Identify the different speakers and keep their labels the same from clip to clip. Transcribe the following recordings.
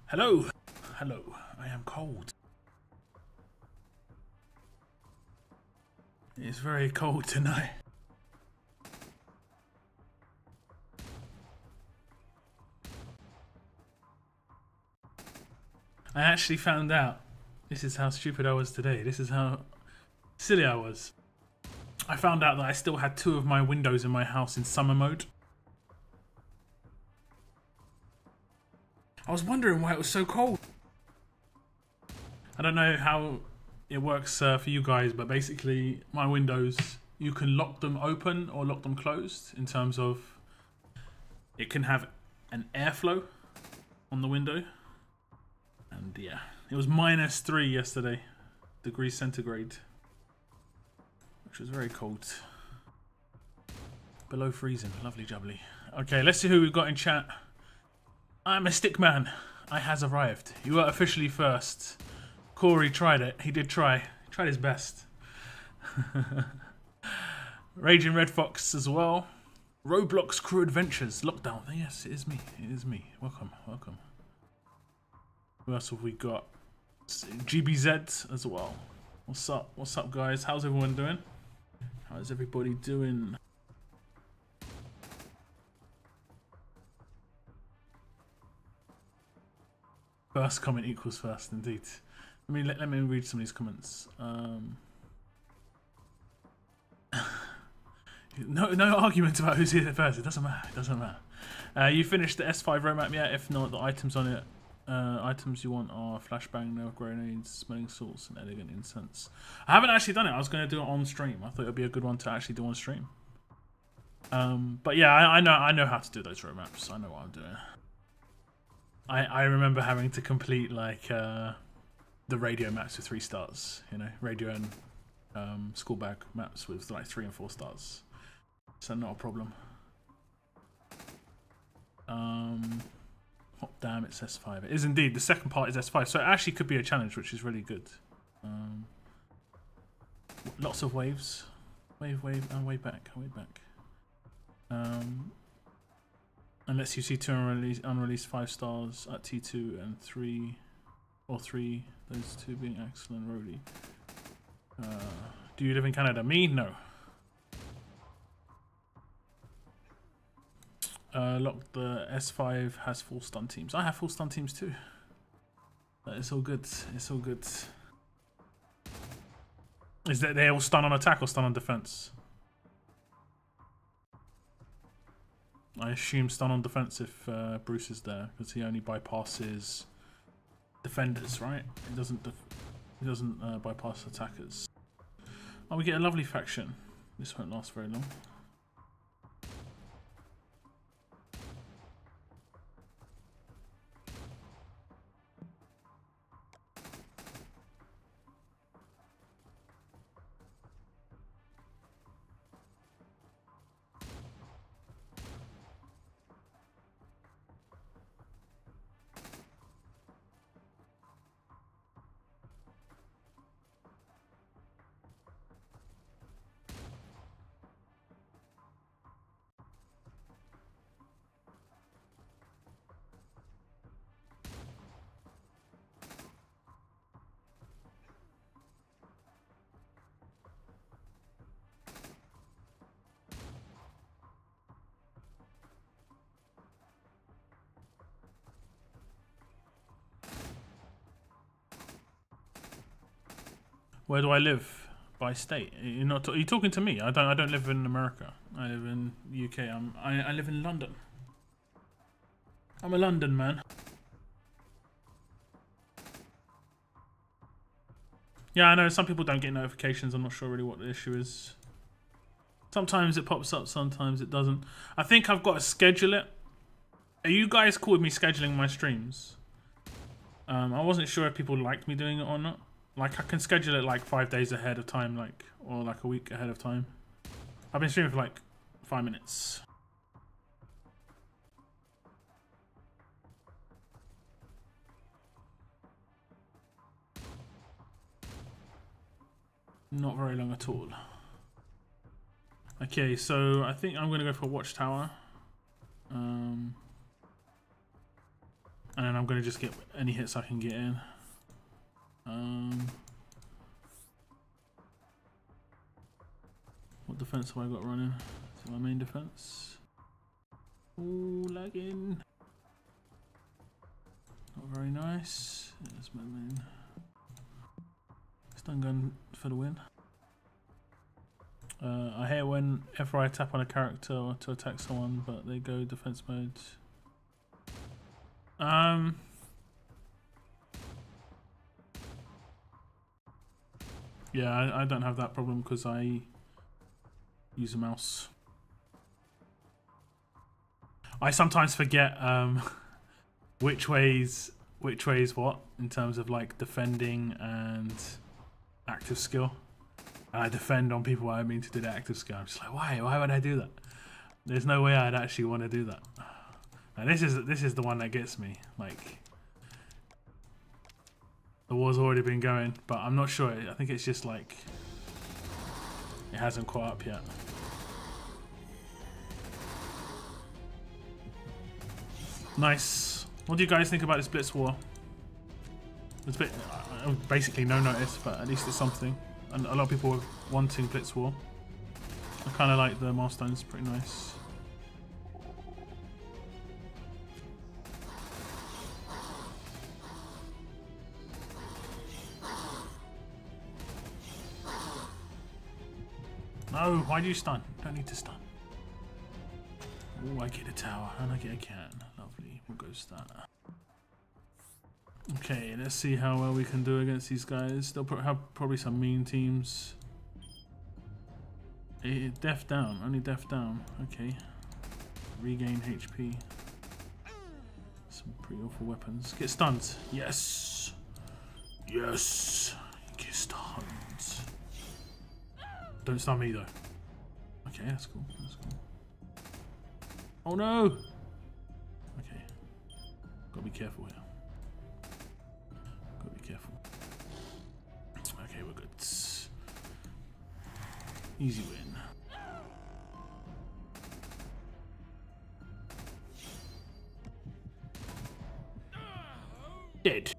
Speaker 1: Hello. Hello. I am cold. It's very cold tonight. I actually found out. This is how stupid I was today. This is how silly I was. I found out that I still had 2 of my windows in my house in summer mode. I was wondering why it was so cold. I don't know how it works for you guys, but basically my windows, you can lock them open or lock them closed in terms of it can have an airflow on the window. And yeah, it was -3 yesterday, degrees centigrade, which was very cold. Below freezing, lovely jubbly. Okay, let's see who we've got in chat. I'm a stick man. I has arrived. You are officially first. Corey tried it. He did try. He tried his best. Raging Red Fox as well. Roblox Crew Adventures. Lockdown. Yes, it is me. It is me. Welcome. Welcome. Who else have we got? GBZ as well. What's up? What's up, guys? How's everyone doing? How's everybody doing? First comment equals first, indeed. Let me read some of these comments. No argument about who's here first. It doesn't matter. It doesn't matter. You finished the S5 roadmap yet? If not, the items on it. Items you want are flashbang, nail grenades, smelling salts, and elegant incense. I haven't actually done it. I was going to do it on stream. I thought it would be a good one to actually do on stream. But yeah, I know how to do those roadmaps. I know what I'm doing. I remember having to complete like the radio maps with 3 stars. You know, radio and school bag maps with like 3 and 4 stars. So not a problem. Oh damn, it's S5. It is indeed. The second part is S5, so it actually could be a challenge, which is really good. Lots of waves. Wave, and way back, way back. Unless you see 2 unreleased 5 stars at T2 and 3, or 3, those 2 being Axel and Rody. Do you live in Canada? Me? No. Look, the S5 has full stun teams. I have full stun teams too. But it's all good. It's all good. Is that they all stun on attack or stun on defense? I assume stun on defense if Bruce is there, because he only bypasses defenders, right? He doesn't bypass attackers. Oh, we get a lovely faction. This won't last very long. Where do I live? By state? You're not. Are you talking to me? I don't live in America. I live in UK. I live in London. I'm a London man. Yeah, I know some people don't get notifications. I'm not sure really what the issue is. Sometimes it pops up, sometimes it doesn't. I think I've got to schedule it. Are you guys cool with me scheduling my streams? I wasn't sure if people liked me doing it or not. Like, I can schedule it like 5 days ahead of time, like, or like a week ahead of time. I've been streaming for like 5 minutes. Not very long at all. Okay, so I think I'm going to go for Watchtower. And then I'm I'm gonna just get any hits I can get in. What defense have I got running? Is it my main defense? Ooh, lagging. Not very nice. That's my main. Stun gun for the win. I hate whenever I tap on a character to attack someone, but they go defense mode. Yeah, I don't have that problem because I use a mouse. I sometimes forget which way's what in terms of like defending and active skill. And I defend on people I mean to do the active skill. I'm just like, why would I do that? There's no way I'd actually want to do that. And this is the one that gets me. Like, the war's already been going, but I'm not sure. I think it's just like it hasn't caught up yet. Nice. What do you guys think about this Blitz War? It's a bit basically no notice, but at least it's something. And a lot of people were wanting Blitz War. I kind of like the milestones, pretty nice. No, why do you stun? Don't need to stun. Oh, I get a tower and I get a can. Lovely, we'll go start. Okay, let's see how well we can do against these guys. They'll have probably some mean teams. Death down, only death down. Okay. Regain HP. Some pretty awful weapons. Get stunned. Yes! Yes! Get stunned. Don't stun me though. Okay, that's cool. That's cool. Oh no! Okay. Gotta be careful here. Gotta be careful. Okay, we're good. Easy win. Dead.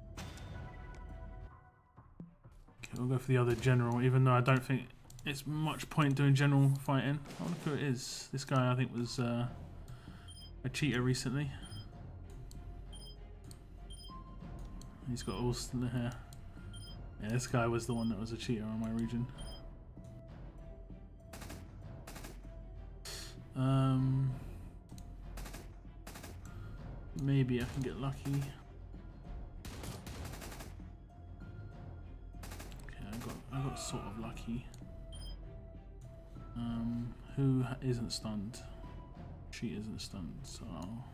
Speaker 1: Okay, we'll go for the other general, even though I don't think it's much point doing general fighting. I wonder who it is. This guy I think was a cheater recently. He's got all the hair. Yeah, this guy was the one that was a cheater on my region. Maybe I can get lucky. Okay, I got sort of lucky. Who isn't stunned? She isn't stunned, so I'll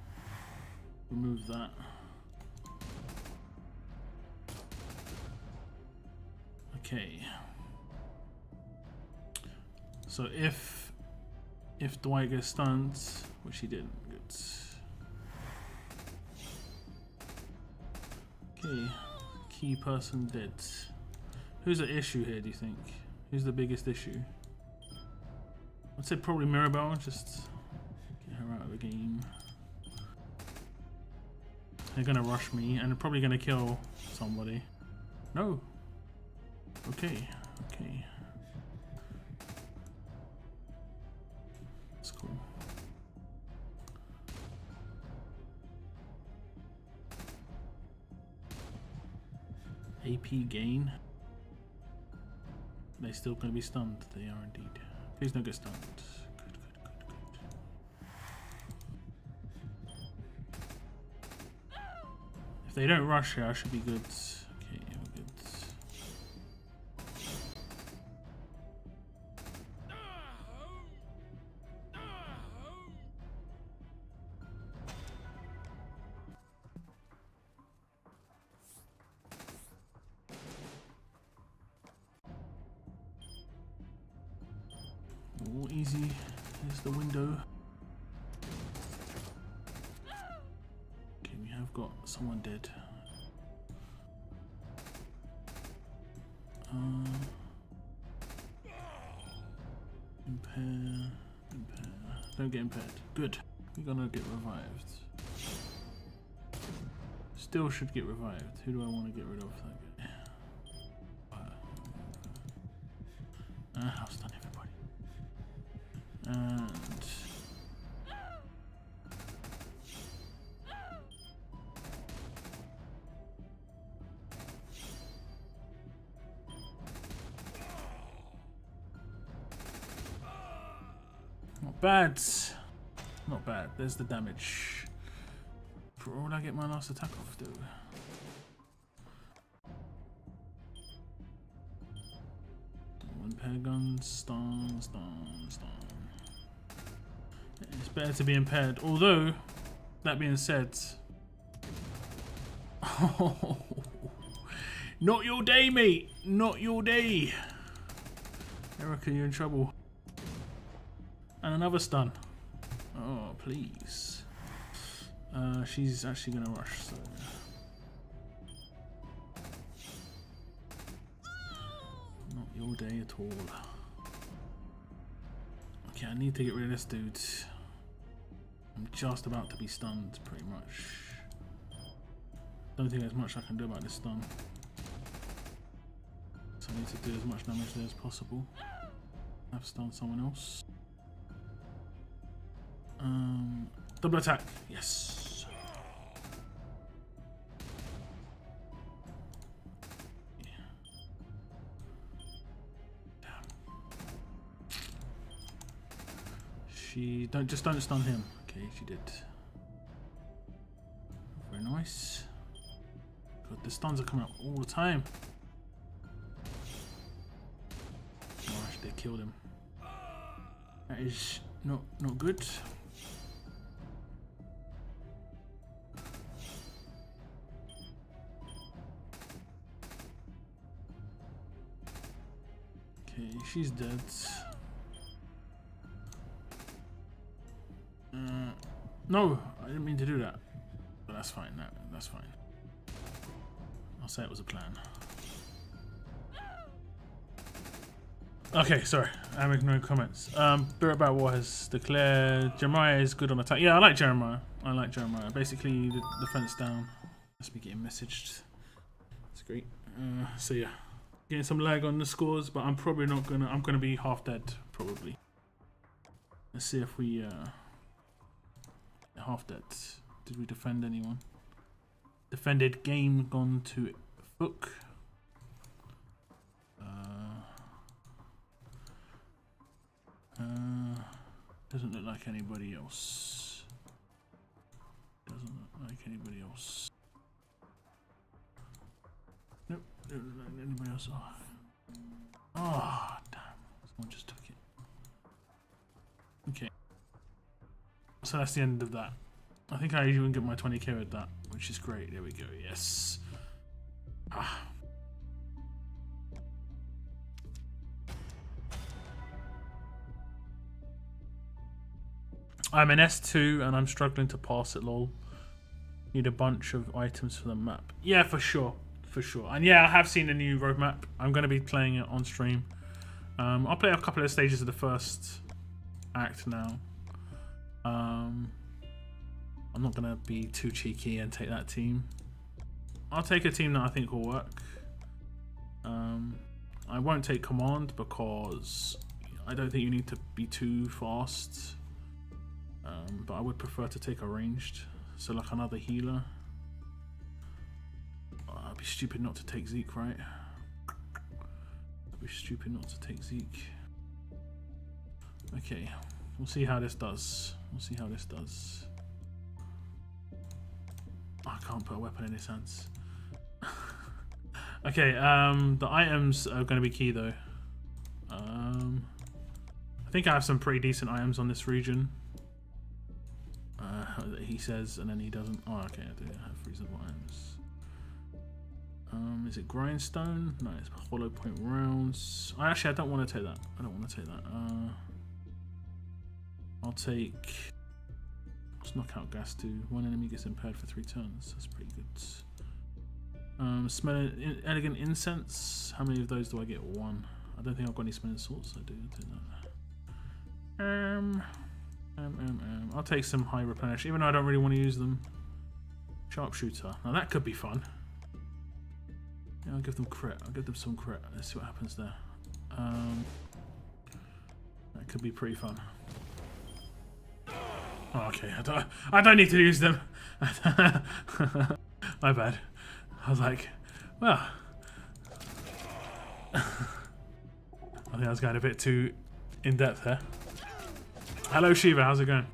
Speaker 1: remove that. Okay. So if Dwight gets stunned, which he didn't, good. Okay, key person dead. Who's at issue here, do you think? Who's the biggest issue? I'd say probably Mirabelle, just get her out of the game. They're gonna rush me and they're probably gonna kill somebody. No. Okay, okay. That's cool. AP gain. Are they still gonna be stunned? They are indeed. Please don't get stunned. Good, good, good, good. If they don't rush here, I should be good. Okay, we're good. Oh, easy. Here's the window. Okay, we have got someone dead. Impair. Don't get impaired. Good. We're gonna get revived. Just still should get revived. Who do I want to get rid of? I'll stun everybody. And not bad. Not bad. There's the damage. For all I get my last attack off, though. One pair guns, stun. It's better to be impaired. Although, that being said, not your day, mate. Not your day. Erica, you're in trouble. And another stun. Oh, please. She's actually gonna rush, so. Not your day at all. Okay, I need to get rid of this dude. I'm just about to be stunned, pretty much. Don't think there's much I can do about this stun. So I need to do as much damage there as possible. I've stunned someone else. Double attack, yes. Yeah. Damn. She don't stun him. Okay, she did. Very nice. God, the stuns are coming up all the time. Gosh, they killed him. That is not good. Okay, she's dead. No, I didn't mean to do that. But that's fine, that's fine. I'll say it was a plan. Okay, sorry, I'm ignoring comments. Spirit Battle War has declared Jeremiah is good on attack. Yeah, I like Jeremiah. Basically, the defense down. Must be getting messaged. That's great. So yeah. Getting some lag on the scores, but I'm probably not gonna. I'm gonna be half dead probably. Let's see if we half dead. Did we defend anyone? Defended. Game gone to Fook. Doesn't look like anybody else. Doesn't look like anybody else. Nope, doesn't look like anybody else. Oh, damn. Someone just took it. Okay. So that's the end of that. I think I even get my 20k with that, which is great. There we go. Yes. I'm an S2 and I'm struggling to pass it, lol. Need a bunch of items for the map. Yeah, for sure. For sure. And yeah, I have seen the new roadmap. I'm going to be playing it on stream. I'll play a couple of stages of the first act now. I'm not going to be too cheeky and take that team. I'll take a team that I think will work. I won't take command because I don't think you need to be too fast. But I would prefer to take a ranged, so like another healer. I'd be stupid not to take Zeke, right? I'd be stupid not to take Zeke. Okay, we'll see how this does. We'll see how this does. Oh, I can't put a weapon in his hands. Okay, the items are going to be key though. I think I have some pretty decent items on this region. He says, and then he doesn't. Oh, okay, I do have reasonable items. Is it grindstone? No, it's hollow point rounds. I don't want to take that. I don't want to take that. I'll take. Let's knock out gas too. One enemy gets impaired for 3 turns. That's pretty good. Smelling elegant incense. How many of those do I get? 1. I don't think I've got any smelling salts. I do that. I'll take some high replenish, even though I don't really want to use them. Sharpshooter. Now that could be fun. Yeah, I'll give them crit. I'll give them some crit. Let's see what happens there. That could be pretty fun. Oh, okay, I don't need to use them. My bad. I was like, well, I think I was going a bit too in depth there. Hello Shiva, how's it going?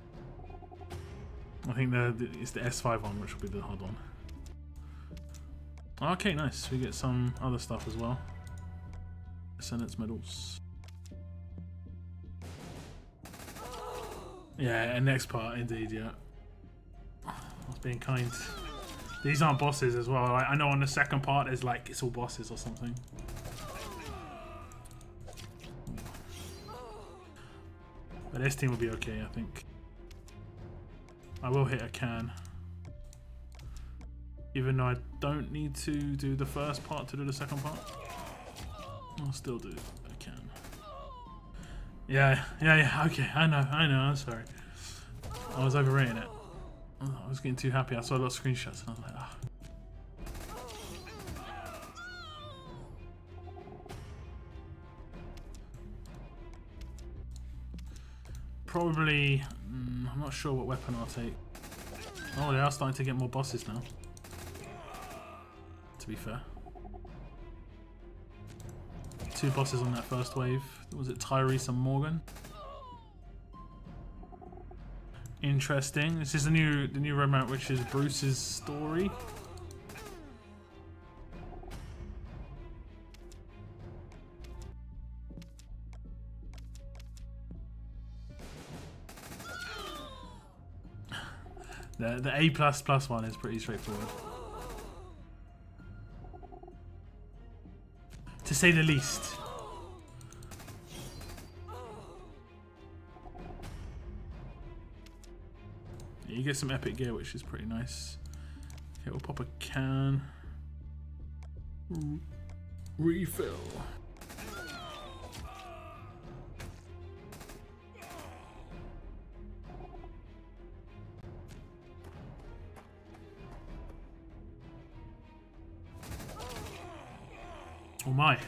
Speaker 1: I think it's the S5 one, which will be the hard one. Okay, nice. We get some other stuff as well. Senate's medals. Yeah, and next part, indeed, yeah. I was being kind. These aren't bosses as well. I know on the second part, there's like, it's all bosses or something. But this team will be okay, I think. I will hit a can. Even though I don't need to do the first part to do the second part. I'll still do a can. Yeah, okay, I know, I'm sorry. I was overrating it. I was getting too happy. I saw a lot of screenshots and I was like, ah. Probably, I'm not sure what weapon I'll take. Oh, they are starting to get more bosses now. To be fair. 2 bosses on that first wave. Was it Tyrese and Morgan? Interesting. This is the new roadmap, which is Bruce's story. The A++ one is pretty straightforward, to say the least. Yeah, you get some epic gear, which is pretty nice. Okay, we'll pop a can. Refill. Oh my.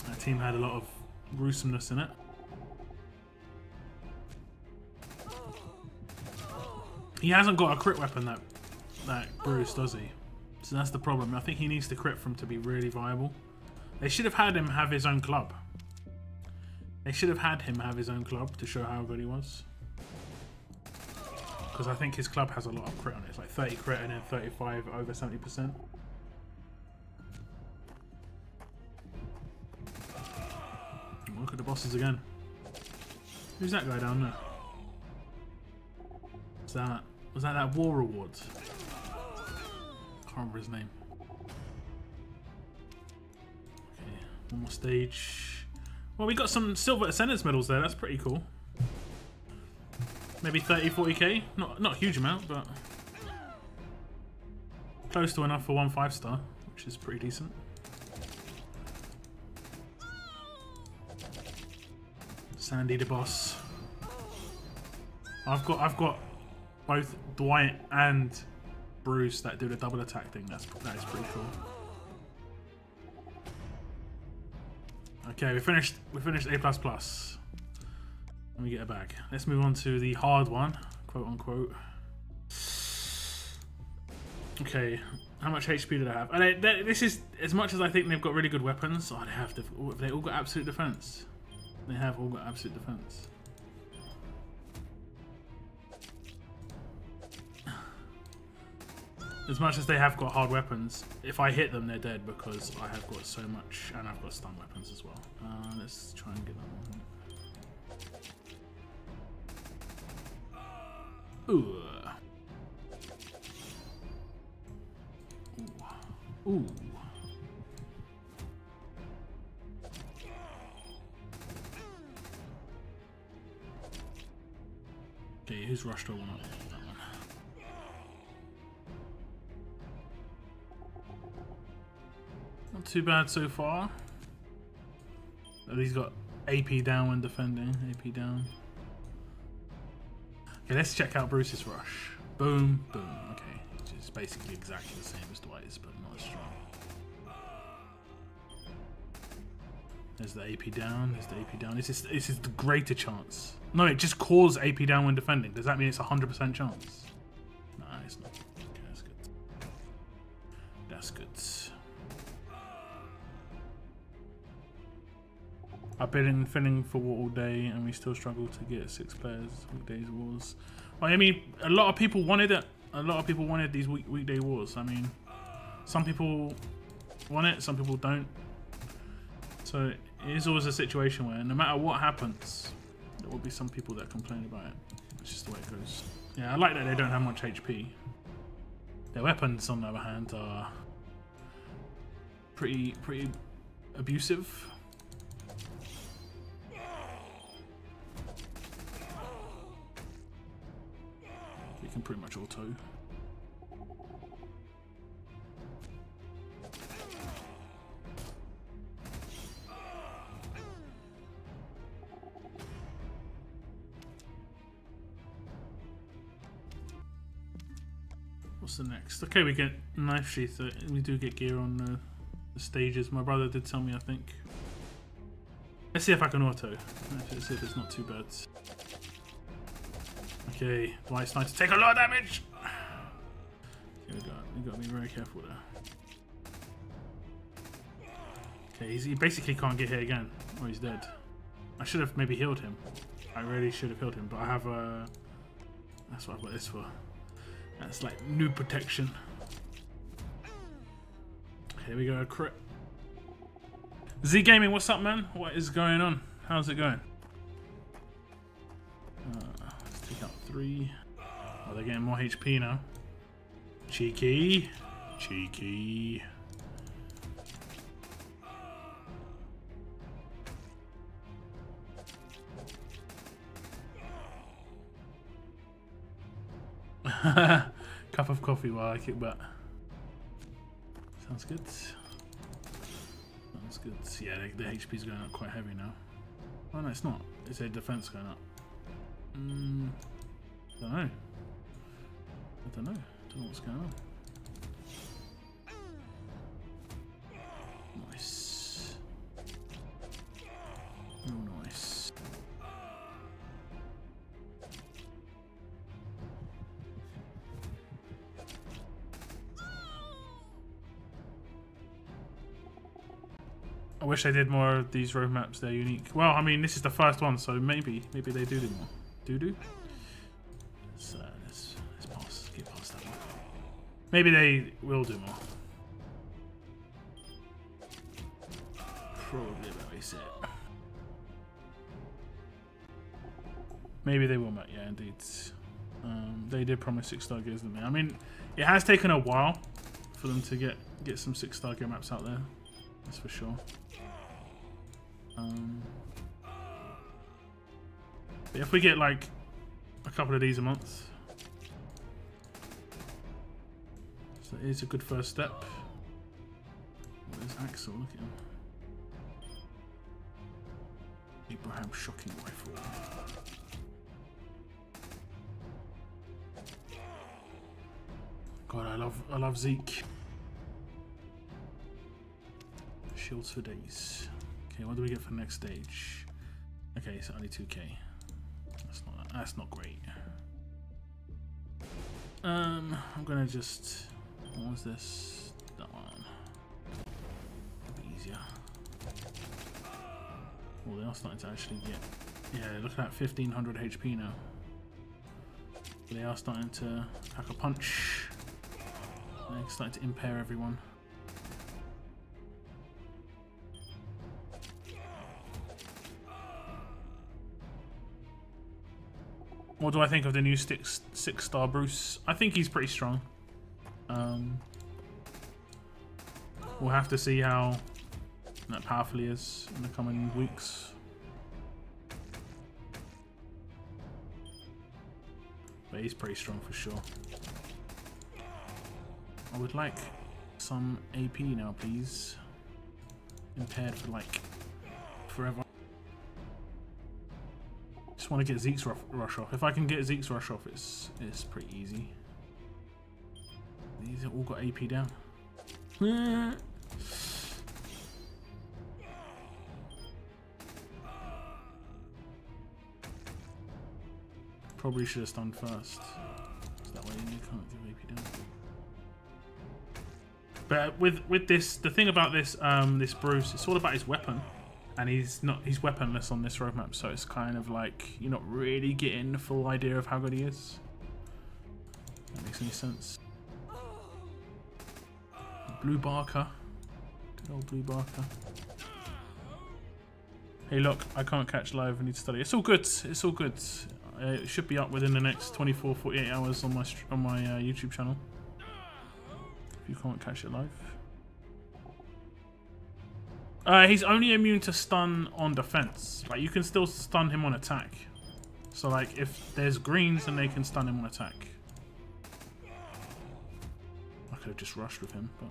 Speaker 1: That team had a lot of gruesomeness in it. He hasn't got a crit weapon that Bruce, does he? So that's the problem. I think he needs to crit for him to be really viable. They should have had him have his own club. They should have had him have his own club to show how good he was. Because I think his club has a lot of crit on it. It's like 30 crit and then 35 over 70%. Look at the bosses again. Who's that guy down there? Was that War Rewards? Can't remember his name. Okay, one more stage. Well, we got some silver Ascendance medals there. That's pretty cool. Maybe 30, 40k. Not a huge amount, but close to enough for one 5-star, which is pretty decent. Sandy the boss. I've got both Dwight and Bruce that do the double attack thing. That is pretty cool. Okay, we finished A++. Let me get it back. Let's move on to the hard one, quote unquote. Okay, how much HP do they have? And this is, as much as I think they've got really good weapons. Oh, they all got absolute defense. They have all got absolute defense. As much as they have got hard weapons, if I hit them, they're dead because I have got so much, and I've got stun weapons as well. Let's try and get that one. Ooh. Ooh. Ooh. Okay, who's rushed all one up? That one. Not too bad so far. At least got AP down when defending. AP down. Okay, let's check out Bruce's rush. Boom, boom. Okay, is basically exactly the same as Dwight's, but not as strong. There's the AP down. There's the AP down. This is the greater chance. No, it just calls AP down when defending. Does that mean it's 100% chance? No, it's not. Okay, that's good. That's good. I've been filling for war all day, and we still struggle to get 6 players weekdays wars. Well, I mean, a lot of people wanted it. A lot of people wanted these weekday wars. I mean, some people want it, some people don't. So it is always a situation where no matter what happens, there will be some people that complain about it. It's just the way it goes. Yeah, I like that they don't have much HP. Their weapons, on the other hand, are pretty abusive. You can pretty much auto. What's the next? Okay, we get knife sheath. We do get gear on the stages. My brother did tell me, I think. Let's see if I can auto. Let's see if it's not too bad. Okay, Dwight's starting to take a lot of damage. Okay, we got to be very careful there. Okay, he basically can't get hit again, or he's dead. I should have maybe healed him. I really should have healed him, but I have that's what I've got this for. That's like new protection. Here we go, crit. Z Gaming, what's up, man? What is going on? How's it going? Let's take out 3. Oh, they're getting more HP now. Cheeky. Cheeky. Cup of coffee, well, I like it, but sounds good. Sounds good. Yeah, the HP's going up quite heavy now. Oh no, it's not. It's a defense going up. I don't know. I don't know. Don't know what's going on. Nice. Oh, nice. I wish I did more of these road maps. They're unique. Well, I mean, this is the first one, so maybe they do more. Do? Let's pass. Get past that one. Maybe they will do more. Probably about it. Maybe they will, mate. Yeah, indeed. They did promise 6-star gears, didn't they? I mean, it has taken a while for them to get some 6-star gear maps out there. That's for sure. But if we get like a couple of these a month, so it is a good first step. Where's Axel? Look at him. Abraham shocking rifle. God, I love Zeke. Shields for days. Okay, what do we get for the next stage? Okay, so only 2k. That's not great. I'm gonna just. What was this? That one. That'll be easier. Oh, they are starting to actually get. Yeah, look at that, 1500 HP now. They are starting to pack a punch. They're starting to impair everyone. What do I think of the new 6-star Bruce? I think he's pretty strong. We'll have to see how powerful he is in the coming weeks. But he's pretty strong for sure. I would like some AP now, please. Impaired for like forever. Just want to get Zeke's rush off. If I can get Zeke's rush off, it's pretty easy. These all got AP down. Probably should have stunned first. So that way you can't give AP down. But with this, the thing about this this Bruce, it's all about his weapon, and he's weaponless on this roadmap, so it's kind of like you're not really getting the full idea of how good he is. If that makes any sense. Blue Barker, good old Blue Barker. Hey look, I can't catch live. I need to study. It's all good. It's all good. It should be up within the next 24-48 hours on my YouTube channel. If you can't catch it live. He's only immune to stun on defense. Like, you can still stun him on attack. So like, if there's greens, then they can stun him on attack. I could have just rushed with him, but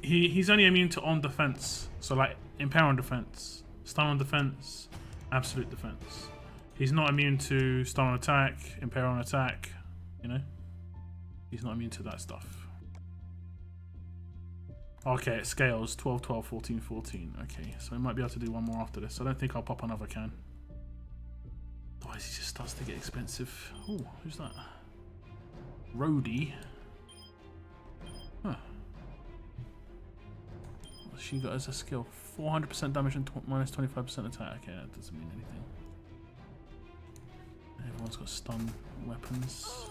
Speaker 1: he's only immune to on defense. So like, impair on defense, stun on defense, absolute defense. He's not immune to stun on attack, impair on attack, you know? He's not immune to that stuff. Okay, it scales 12, 12, 14, 14. Okay, so I might be able to do one more after this. I don't think I'll pop another can. Otherwise, he just starts to get expensive. Oh, who's that? Rhodey. Huh. What's she got as a skill? 400% damage and minus 25% attack. Okay, that doesn't mean anything. Everyone's got stun weapons.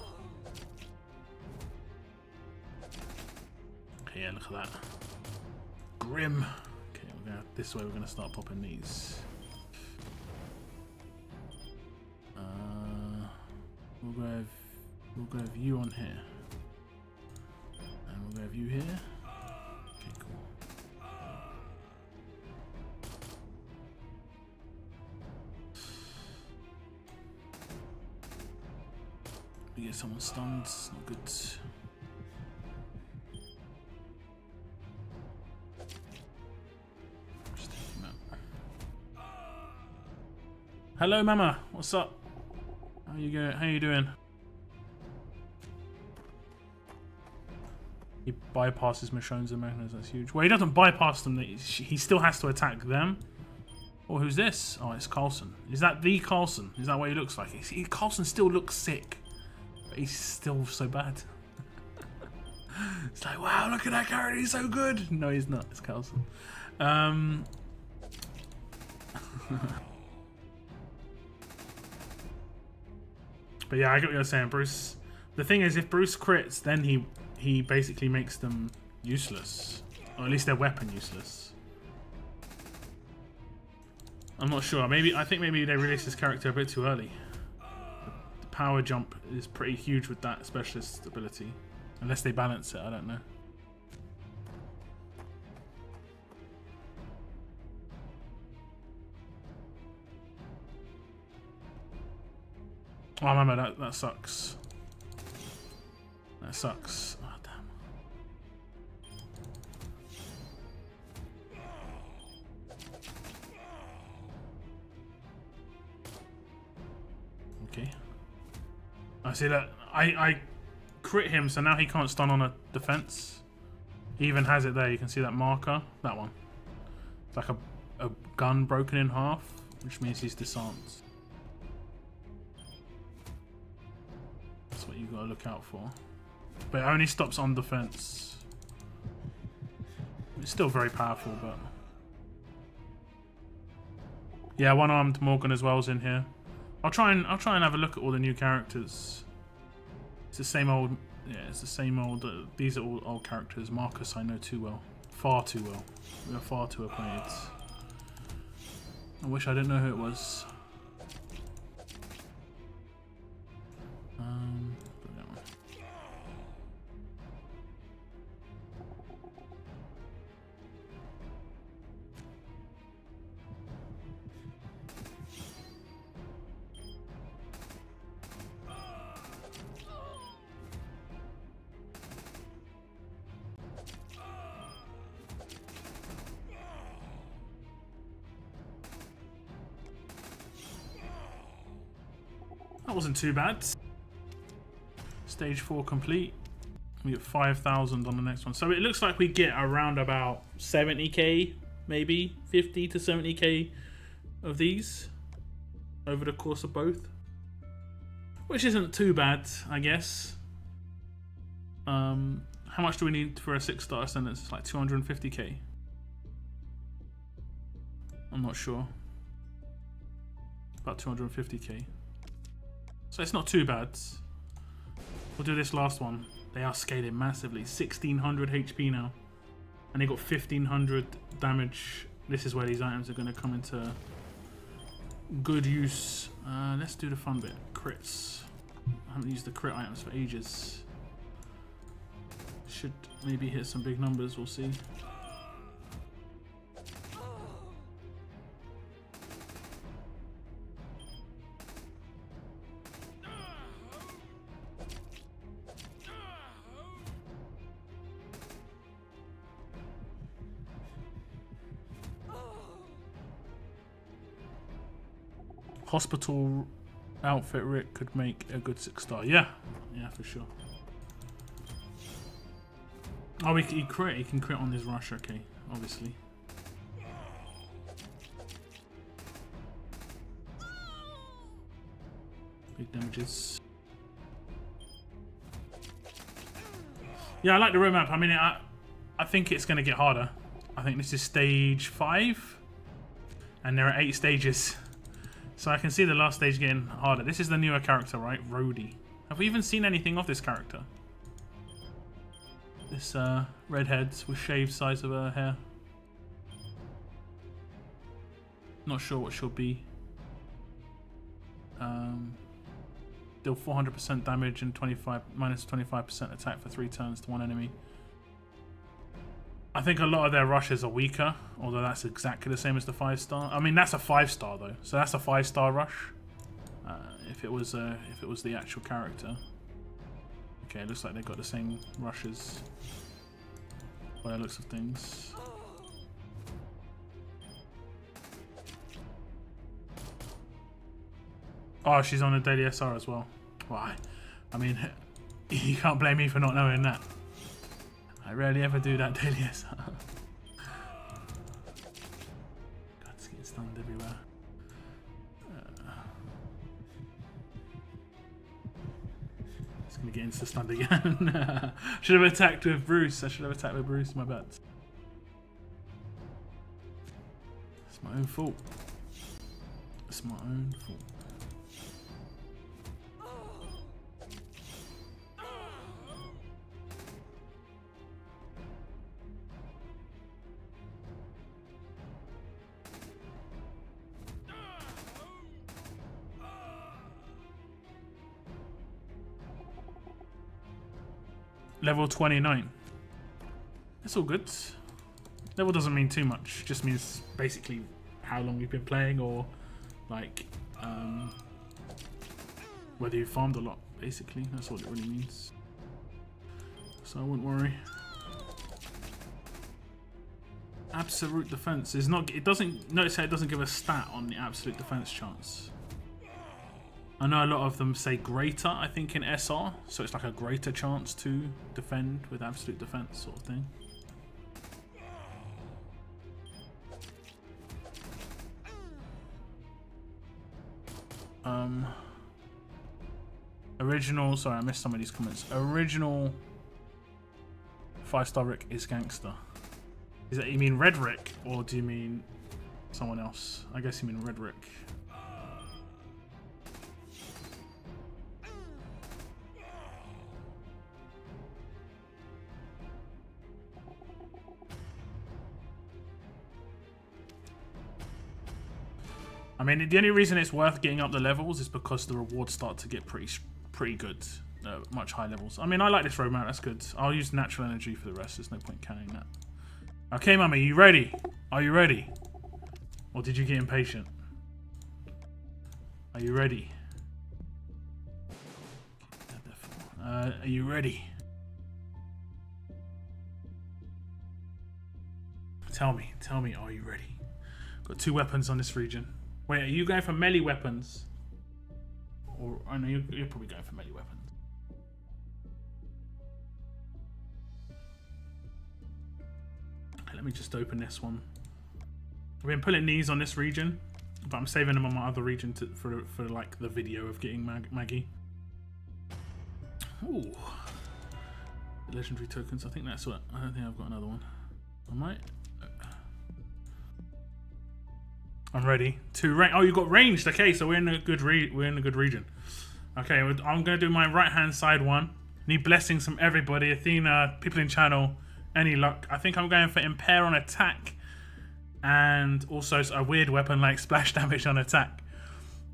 Speaker 1: Yeah, look at that. Grim. Okay, this way we're gonna start popping these. We'll go have you on here. And we'll go have you here. Okay, cool. We get someone stunned, it's not good. Hello, Mama. What's up? How you going? How you doing? He bypasses Michonne's and Magnus. That's huge. Well, he doesn't bypass them. He still has to attack them. Oh, who's this? Oh, it's Carlson. Is that the Carlson? Is that what he looks like? Carlson still looks sick, but he's still so bad. It's like, wow, look at that character. He's so good. No, he's not. It's Carlson. But yeah, I get what you're saying, Bruce. The thing is, if Bruce crits, then he basically makes them useless, or at least their weapon useless. I'm not sure. I think maybe they released this character a bit too early. The power jump is pretty huge with that specialist ability, unless they balance it. I don't know. Oh, I remember that sucks. That sucks. Oh, damn. Okay. I see that. I crit him, so now he can't stun on a defense. He even has it there. You can see that marker. That one. It's like a gun broken in half, which means he's disarmed. That's what you gotta look out for. But it only stops on defense. It's still very powerful, but yeah, one-armed Morgan as well is in here. I'll try and have a look at all the new characters. It's the same old, yeah, it's the same old. These are all old characters. Marcus I know too well, far too well. We are far too acquainted. I wish I didn't know who it was. Put that one. That wasn't too bad. Stage 4 complete. We get 5,000 on the next one. So it looks like we get around about 70k, maybe 50 to 70k of these over the course of both, which isn't too bad, I guess. How much do we need for a 6-star Ascendance? It's like 250k. I'm not sure. About 250k. So it's not too bad. We'll do this last one. They are scaling massively. 1600 HP now. And they got 1500 damage. This is where these items are going to come into good use. Let's do the fun bit. Crits. I haven't used the crit items for ages. Should maybe hit some big numbers. We'll see. Hospital outfit Rick could make a good 6-star. Yeah, yeah, for sure. Oh, he crit. He can crit on his rush. Okay, obviously. Big damages. Yeah, I like the roadmap. I mean, I think it's going to get harder. I think this is stage 5, and there are 8 stages. So I can see the last stage getting harder. This is the newer character, right? Rhodey. Have we even seen anything of this character? This redhead with shaved sides of her hair. Not sure what she'll be. Deal 400% damage and minus 25% attack for 3 turns to one enemy. I think a lot of their rushes are weaker, although that's exactly the same as the 5-star. I mean, that's a 5-star though, so that's a 5-star rush. If it was the actual character. Okay, it looks like they've got the same rushes by the looks of things. Oh, she's on a daily SR as well. Why? I mean, you can't blame me for not knowing that. I rarely ever do that daily SR. God, it's getting stunned everywhere. It's gonna get insta-stunned again. Should have attacked with Bruce. I should have attacked with Bruce, my bad. It's my own fault. It's my own fault. Level 29. That's all good. Level doesn't mean too much. Just means basically how long you've been playing, or like whether you farmed a lot. Basically, that's all it really means. So I wouldn't worry. Absolute defense is not. It doesn't. Notice how it doesn't give a stat on the absolute defense chance. I know a lot of them say greater, I think, in SR, so it's like a greater chance to defend with absolute defense sort of thing. Original, sorry, I missed some of these comments. Original 5-star Rick is gangster. Is that, you mean Red Rick, or do you mean someone else? I guess you mean Red Rick. I mean, the only reason it's worth getting up the levels is because the rewards start to get pretty good, much high levels. I mean, I like this roadmap, that's good. I'll use natural energy for the rest, there's no point carrying that. Okay, Mummy, you ready? Are you ready? Or did you get impatient? Are you ready? Are you ready? Tell me, are you ready? Got 2 weapons on this region. Wait, are you going for melee weapons? Or, I know you're probably going for melee weapons. Let me just open this one. I've been pulling these on this region, but I'm saving them on my other region for like the video of getting Maggie. Ooh. Legendary tokens. I think that's what. I don't think I've got another one. I might. I'm ready to rank. Oh, you got ranged. Okay, so we're in a good region. Okay, I'm gonna do my right hand side one. Need blessings from everybody. Athena, people in channel, any luck. I think I'm going for impair on attack, and also a weird weapon like splash damage on attack.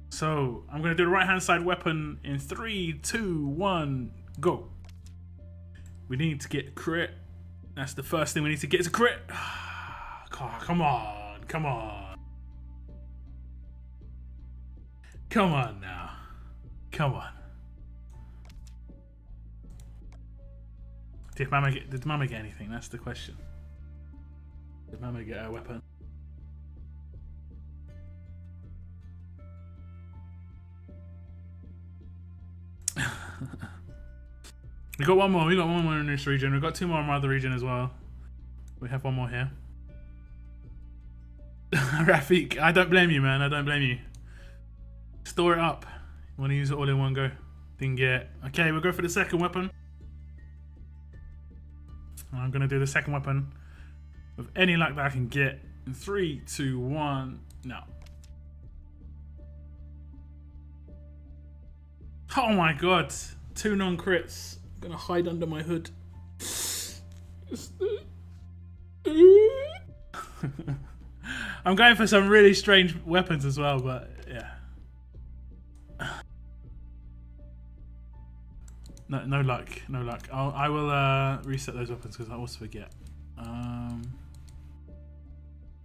Speaker 1: So I'm gonna do the right hand side weapon in 3, 2, 1, go. We need to get crit. That's the first thing we need to get is a crit. Come on, come on. Come on now. Come on. Did Mama get anything? That's the question. Did Mama get a weapon? We got one more. We got one more in this region. We've got 2 more in my other region as well. We have 1 more here. Rafik, I don't blame you, man. I don't blame you. Store it up. You want to use it all in one go. Didn't get. Okay, we'll go for the second weapon. I'm going to do the second weapon with any luck that I can get. In 3, 2, 1, now. Oh my god. 2 non-crits. I'm going to hide under my hood. I'm going for some really strange weapons as well, but yeah. No luck, no luck. I will reset those weapons because I always forget.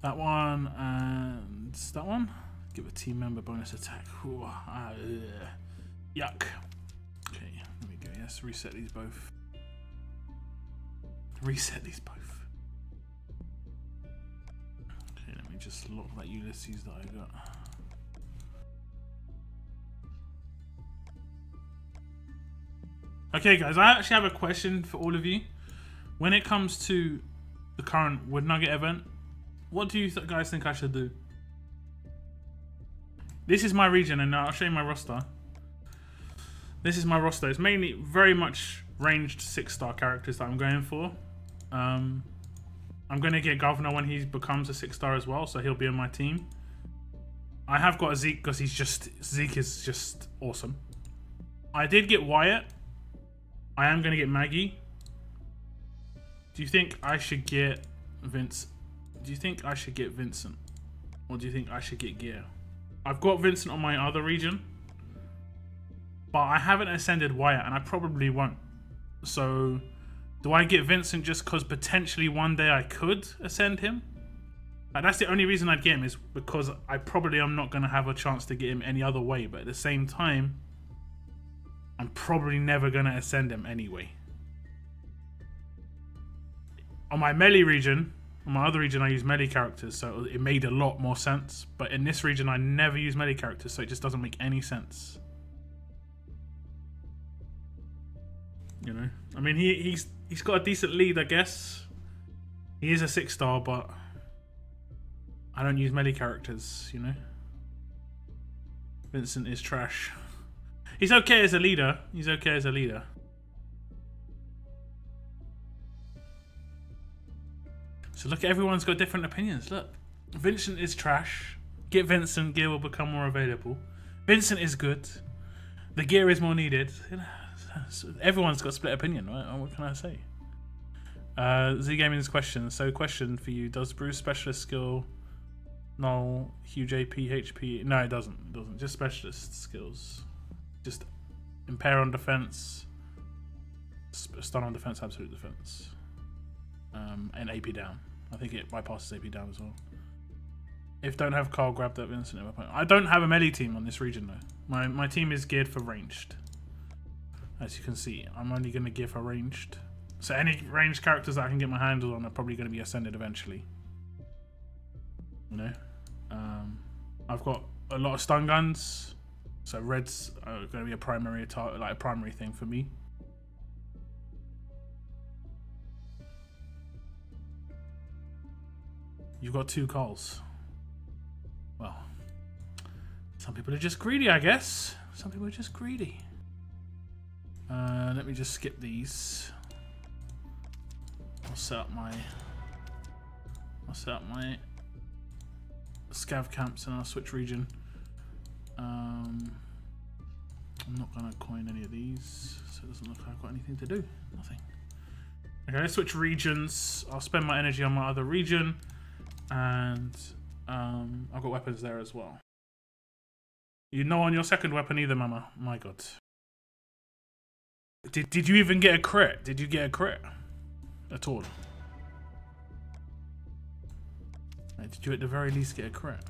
Speaker 1: That one and that one. Give a team member bonus attack. Ooh, yuck. Okay, there we go. Yes, reset these both. Reset these both. Okay, let me just lock that Ulysses that I got. Okay guys, I actually have a question for all of you. When it comes to the current Wood Nugget event, what do you guys think I should do? This is my region and I'll show you my roster. This is my roster. It's mainly very much ranged 6-star characters that I'm going for. I'm going to get Governor when he becomes a 6-star as well, so he'll be on my team. I have got a Zeke because Zeke is just awesome. I did get Wyatt. I am going to get Maggie. Do you think I should get Vince? Do you think I should get Vincent? Or do you think I should get Gear? I've got Vincent on my other region. But I haven't ascended Wyatt and I probably won't. So, do I get Vincent just because potentially one day I could ascend him? Like, that's the only reason I'd get him is because I probably am not going to have a chance to get him any other way. But at the same time, I'm probably never going to ascend him anyway. On my melee region, on my other region, I use melee characters, so it made a lot more sense. But in this region, I never use melee characters, so it just doesn't make any sense. You know? I mean, he's got a decent lead, I guess. He is a 6-star, but I don't use melee characters, you know? Vincent is trash. He's okay as a leader. He's okay as a leader. So look, everyone's got different opinions. Look, Vincent is trash. Get Vincent, gear will become more available. Vincent is good. The gear is more needed. So everyone's got a split opinion, right? What can I say? Z Gaming's question. So question for you. Does Bruce specialist skill null huge AP, HP? No, it doesn't. It doesn't. Just specialist skills. Just impair on defense, stun on defense, absolute defense, and AP down. I think it bypasses AP down as well. If don't have Carl, grab that Vincent. I don't have a melee team on this region though. My team is geared for ranged. As you can see, I'm only going to gear for ranged. So any ranged characters that I can get my hands on are probably going to be ascended eventually. You know, I've got a lot of stun guns. So reds are going to be a primary thing for me. You've got 2 coals. Well, some people are just greedy, I guess. Some people are just greedy. Let me just skip these. I'll set up my scav camps and I'll switch region. I'm not gonna coin any of these, so it doesn't look like I've got anything to do. Nothing. Okay, let's switch regions. I'll spend my energy on my other region, and I've got weapons there as well. You know, on your second weapon either, Mama. My God. Did you even get a crit? Did you get a crit at all? Did you at the very least get a crit?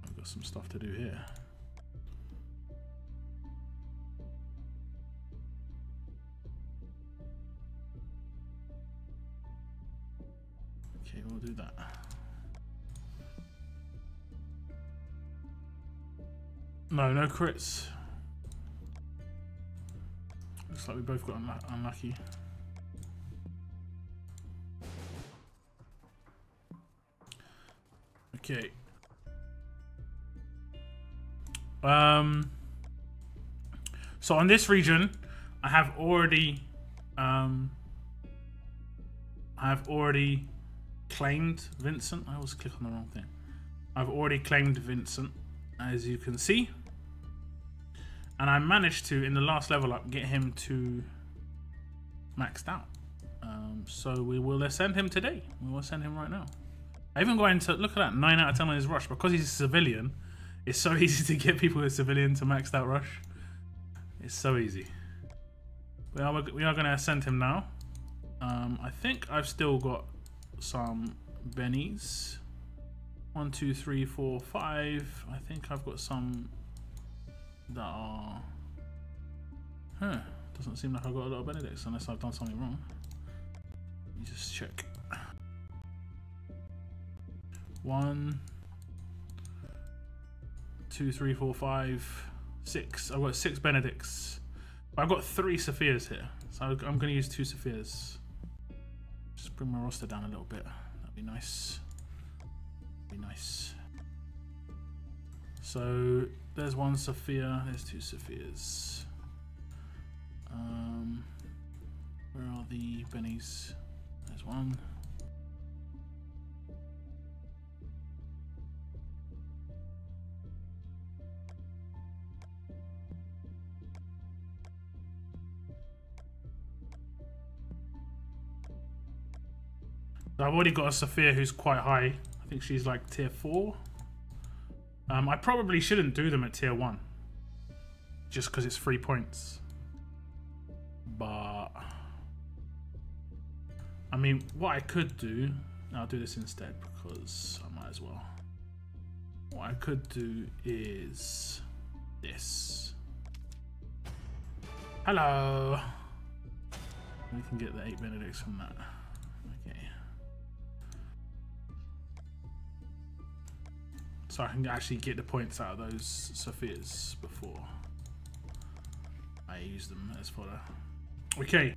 Speaker 1: I've got some stuff to do here. Okay, we'll do that. No crits. Looks like we both got unlucky. Okay. So on this region, I have already claimed Vincent. I always click on the wrong thing. I've already claimed Vincent, as you can see. And I managed to, in the last level up, get him to maxed out. So we will ascend him today. We will ascend him right now. I even go into, look at that, 9 out of 10 on his rush. Because he's a civilian, it's so easy to get people with civilian to maxed out rush. It's so easy. We are going to ascend him now. I think I've still got some bennies. 1, 2, 3, 4, 5. I think I've got some that are... Huh. Doesn't seem like I've got a lot of Benedicts unless I've done something wrong. Let me just check. 1, 2, 3, 4, 5, 6. I've got 6 Benedicts. But I've got 3 Sophias here. So I'm going to use 2 Sophias. Just bring my roster down a little bit. That'd be nice. Be nice. So there's 1 Sophia, there's 2 Sophias. Where are the bennies? There's 1. So I've already got a Sophia who's quite high. I think she's like tier 4. I probably shouldn't do them at tier 1. Just because it's 3 points. But... I mean, what I could do... I'll do this instead because I might as well. What I could do is... this. Hello! We can get the 8 Benedicts from that. Okay. So I can actually get the points out of those Sophias before I use them as fodder. Okay.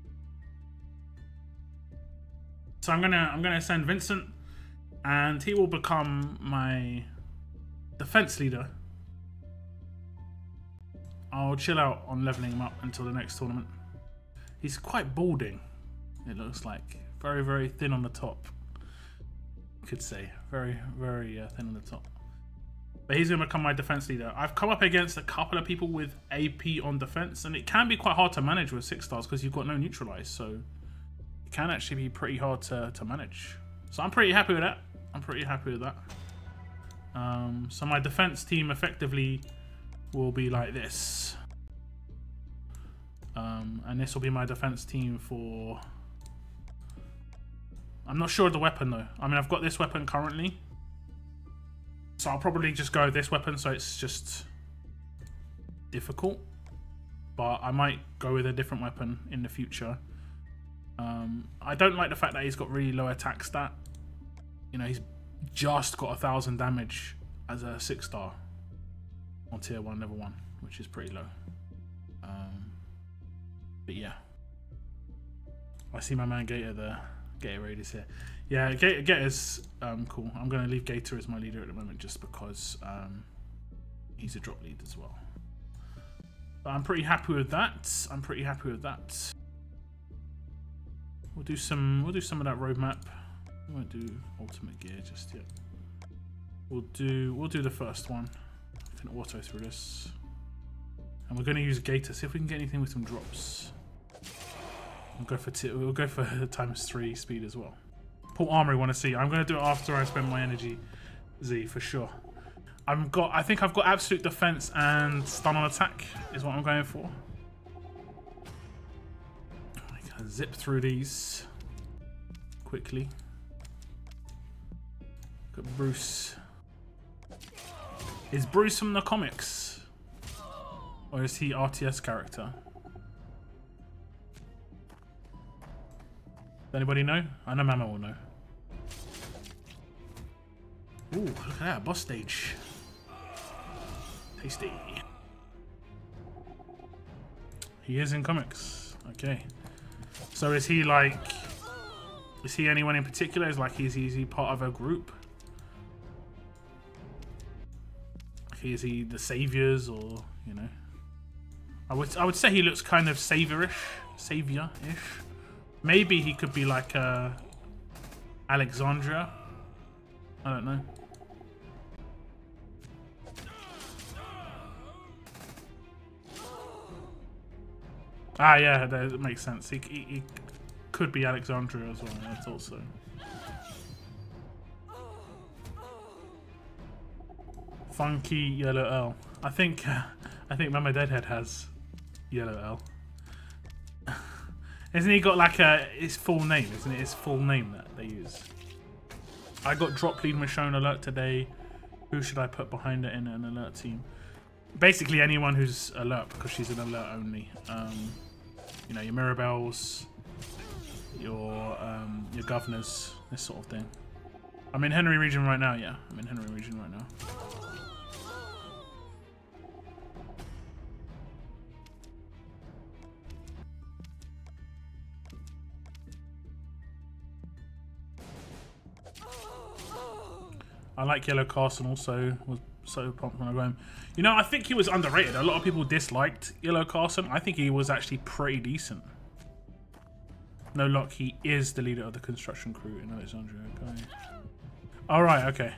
Speaker 1: So I'm gonna send Vincent, and he will become my defense leader. I'll chill out on leveling him up until the next tournament. He's quite balding. It looks like very, very thin on the top. You could say very, very thin on the top. But he's going to become my defense leader. I've come up against a couple of people with AP on defense, and it can be quite hard to manage with 6 stars because you've got no neutralize. So it can actually be pretty hard to manage. So I'm pretty happy with that. I'm pretty happy with that. So my defense team effectively will be like this. And this will be my defense team for... I'm not sure of the weapon though. I mean, I've got this weapon currently. So I'll probably just go with this weapon, so it's just difficult. But I might go with a different weapon in the future. I don't like the fact that he's got really low attack stat. You know, he's just got 1,000 damage as a 6 star on tier 1, level 1, which is pretty low. But yeah. I see my man Gator there. Gator Raid is here. Yeah, Gator's cool. I'm going to leave Gator as my leader at the moment just because he's a drop lead as well. But I'm pretty happy with that. We'll do some of that roadmap. We won't do ultimate gear just yet. We'll do the first one. We can auto through this. And we're going to use Gator, see if we can get anything with some drops. We'll go for ×3 speed as well. Port Armory want to see. I'm going to do it after I spend my energy Z for sure. I think I've got absolute defense and stun on attack is what I'm going for. I can zip through these quickly. Look at Bruce. Is Bruce from the comics? Or is he RTS character? Does anybody know? I know Mama will know. Ooh, look at that, boss stage. Tasty. He is in comics. Okay. So is he like... Is he anyone in particular? Is he part of a group? Is he the saviors or, you know? I would say he looks kind of savior-ish. Maybe he could be like Alexandria. I don't know. Ah, yeah, that makes sense. He could be Alexandria as well. That's also. Funky Yellow L. I think Mama Deadhead has Yellow L. Isn't he got like his full name? Isn't it his full name that they use? I got drop lead Michonne alert today. Who should I put behind it in an alert team? Basically anyone who's alert because she's an alert only. You know, your Mirabelles, your governors, this sort of thing. I'm in Henry region right now. Yeah, I'm in Henry region right now. I like Yellow Carson also, was so pumped when I got him. You know, I think he was underrated. A lot of people disliked Yellow Carson. I think he was actually pretty decent. No luck, he is the leader of the construction crew in Alexandria. Okay. Alright, okay.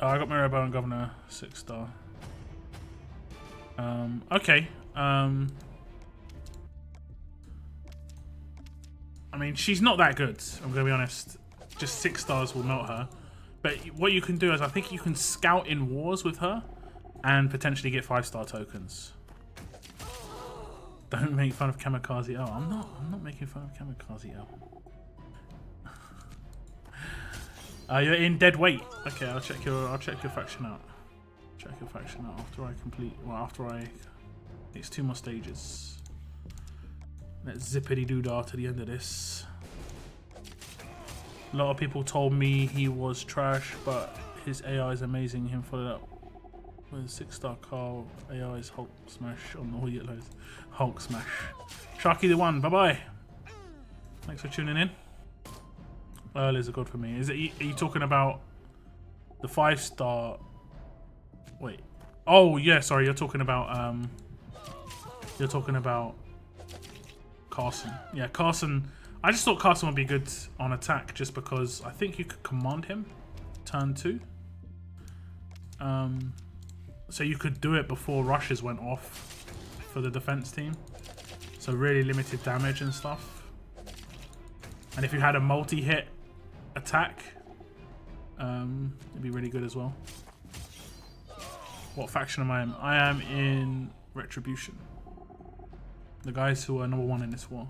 Speaker 1: Oh, I got Mirabelle and Governor 6-star. Okay. I mean, she's not that good, I'm going to be honest. Just 6 stars will melt her. But what you can do is, I think you can scout in wars with her and potentially get 5-star tokens. Don't make fun of Kamikaze L. I'm not making fun of Kamikaze L. You're in dead weight. Okay, I'll check your faction out. Check your faction out after I complete. Well, it's 2 more stages. Let's zippity doodah to the end of this. A lot of people told me he was trash, but his AI is amazing. Him followed up with 6-star Carl. AI's Hulk smash on all yellows. Hulk smash. Sharky the one. Bye bye. Thanks for tuning in. Earl is a god for me. Are you talking about the 5-star? Wait. Oh yeah, sorry. You're talking about Carson. Yeah, Carson. I just thought Carson would be good on attack just because I think you could command him turn 2. So you could do it before rushes went off for the defense team. So really limited damage and stuff. And if you had a multi-hit attack, it'd be really good as well. What faction am I in? I am in Retribution. The guys who are #1 in this war.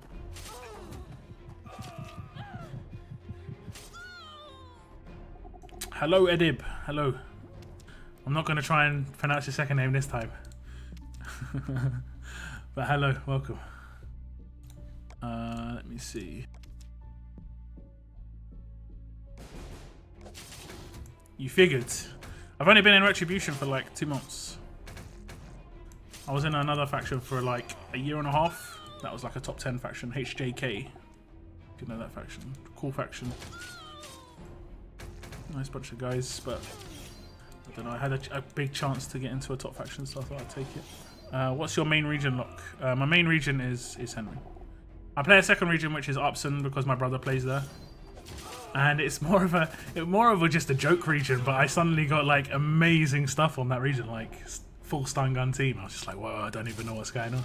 Speaker 1: Hello, Edib. Hello. I'm not going to try and pronounce your second name this time. But hello, welcome. Let me see. You figured. I've only been in Retribution for like 2 months. I was in another faction for like a year and a half. That was like a top 10 faction, HJK. You know that faction. Cool faction. Nice bunch of guys, but I don't know. I had a big chance to get into a top faction, so I thought I'd take it. What's your main region lock? My main region is Henry. I play a second region, which is Upson, because my brother plays there. And it's more of a just a joke region, but I suddenly got like amazing stuff on that region, like full stun gun team. I was just like, whoa, I don't even know what's going on.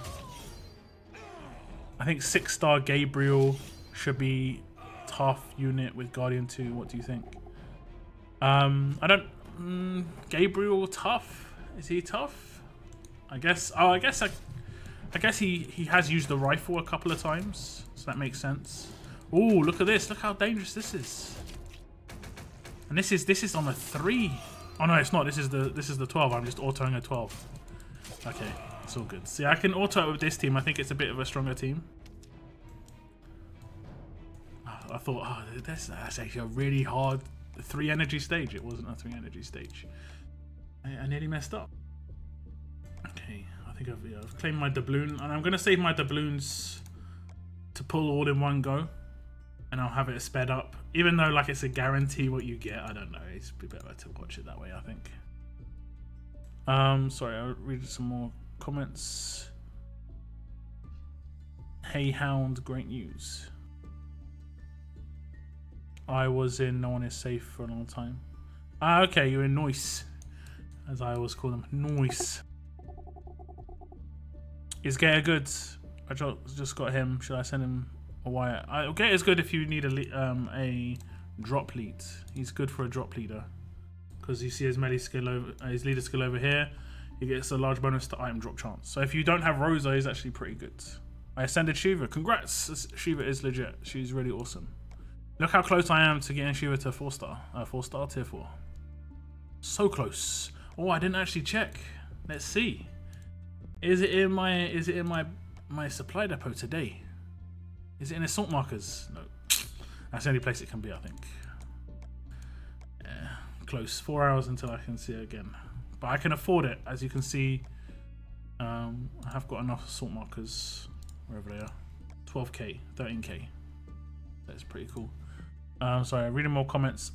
Speaker 1: I think 6-star Gabriel should be tough unit with Guardian 2. What do you think? I don't. Gabriel tough? Is he tough? I guess. Oh, I guess he has used the rifle a couple of times, so that makes sense. Oh, look at this! Look how dangerous this is. And this is on a 3. Oh no, it's not. This is the 12. I'm just autoing a 12. Okay, it's all good. See, I can auto it with this team. I think it's a bit of a stronger team. I thought, oh, that's actually a really hard 3 energy stage. It wasn't a 3 energy stage. I nearly messed up. Okay, I think I've claimed my doubloon, and I'm gonna save my doubloons to pull all in one go, and I'll have it sped up. Even though like it's a guarantee what you get, I don't know. It's better to watch it that way, I think. Sorry, I'll read some more comments. Hey Hound, great news. I was in No One Is Safe for a long time. Ah, okay, you're in Noise, as I always call them. Noise. Is Gator good? I just got him. Should I send him a wire? Gator's good if you need a drop lead. He's good for a drop leader because you see his melee skill over his leader skill over here. He gets a large bonus to item drop chance. So if you don't have Rosa, he's actually pretty good. I ascended Shiva. Congrats! Shiva is legit. She's really awesome. Look how close I am to getting Shiva to 4-star. 4-star tier 4. So close. Oh, I didn't actually check. Let's see. Is it in my supply depot today? Is it in assault markers? No. That's the only place it can be, I think. Yeah, close. 4 hours until I can see it again. But I can afford it, as you can see. I have got enough assault markers wherever they are. 12k, 13k. That's pretty cool. Sorry, reading more comments.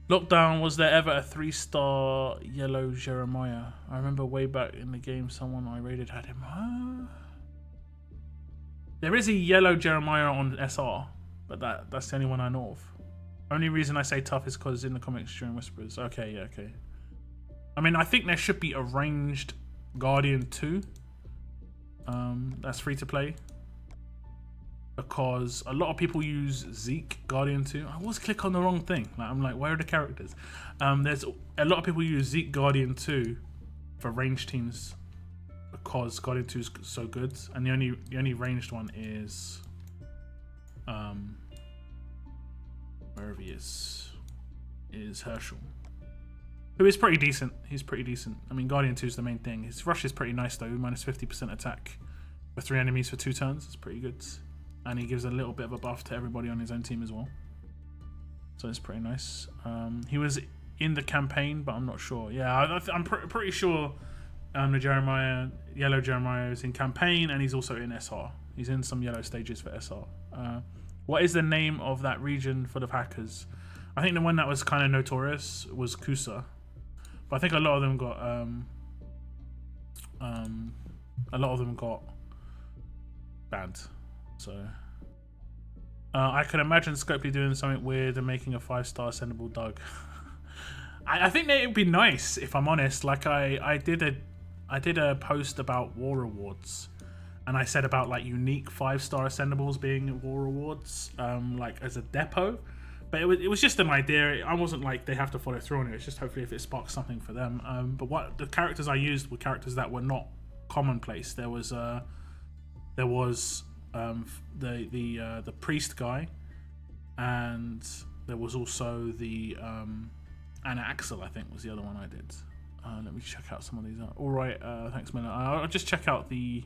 Speaker 1: Lockdown, was there ever a 3-star yellow Jeremiah? I remember way back in the game someone I raided had him. There is a yellow Jeremiah on SR, but that's the only one I know of. Only reason I say tough is because in the comics during Whispers. Okay, yeah, okay. I mean, I think there should be a ranged Guardian 2. That's free to play. Because a lot of people use Zeke Guardian 2. I always click on the wrong thing. Like, I'm like, where are the characters? There's a lot of people use Zeke Guardian 2 for ranged teams because Guardian 2 is so good, and the only ranged one is wherever he is Herschel, who is pretty decent. He's pretty decent. I mean, Guardian 2 is the main thing. His rush is pretty nice though. Minus 50% attack for 3 enemies for 2 turns. It's pretty good. And he gives a little bit of a buff to everybody on his own team as well. So it's pretty nice. He was in the campaign, but I'm not sure. Yeah, I'm pretty sure the yellow Jeremiah is in campaign, and he's also in SR. He's in some yellow stages for SR. What is the name of that region full of hackers? I think the one that was kind of notorious was Kusa. But I think a lot of them got banned. So I can imagine Scopely doing something weird and making a 5-star ascendable Doug. I think that it'd be nice, if I'm honest. Like I did a post about war rewards, and I said about like unique 5-star ascendables being war rewards, like as a depot. But it was just an idea. I wasn't like they have to follow through on it. It's just hopefully if it sparks something for them. But what the characters I used were characters that were not commonplace. There was the priest guy, and there was also the Anna Axel, I think was the other one I did. Let me check out some of these. All right, thanks, Miller. I'll just check out the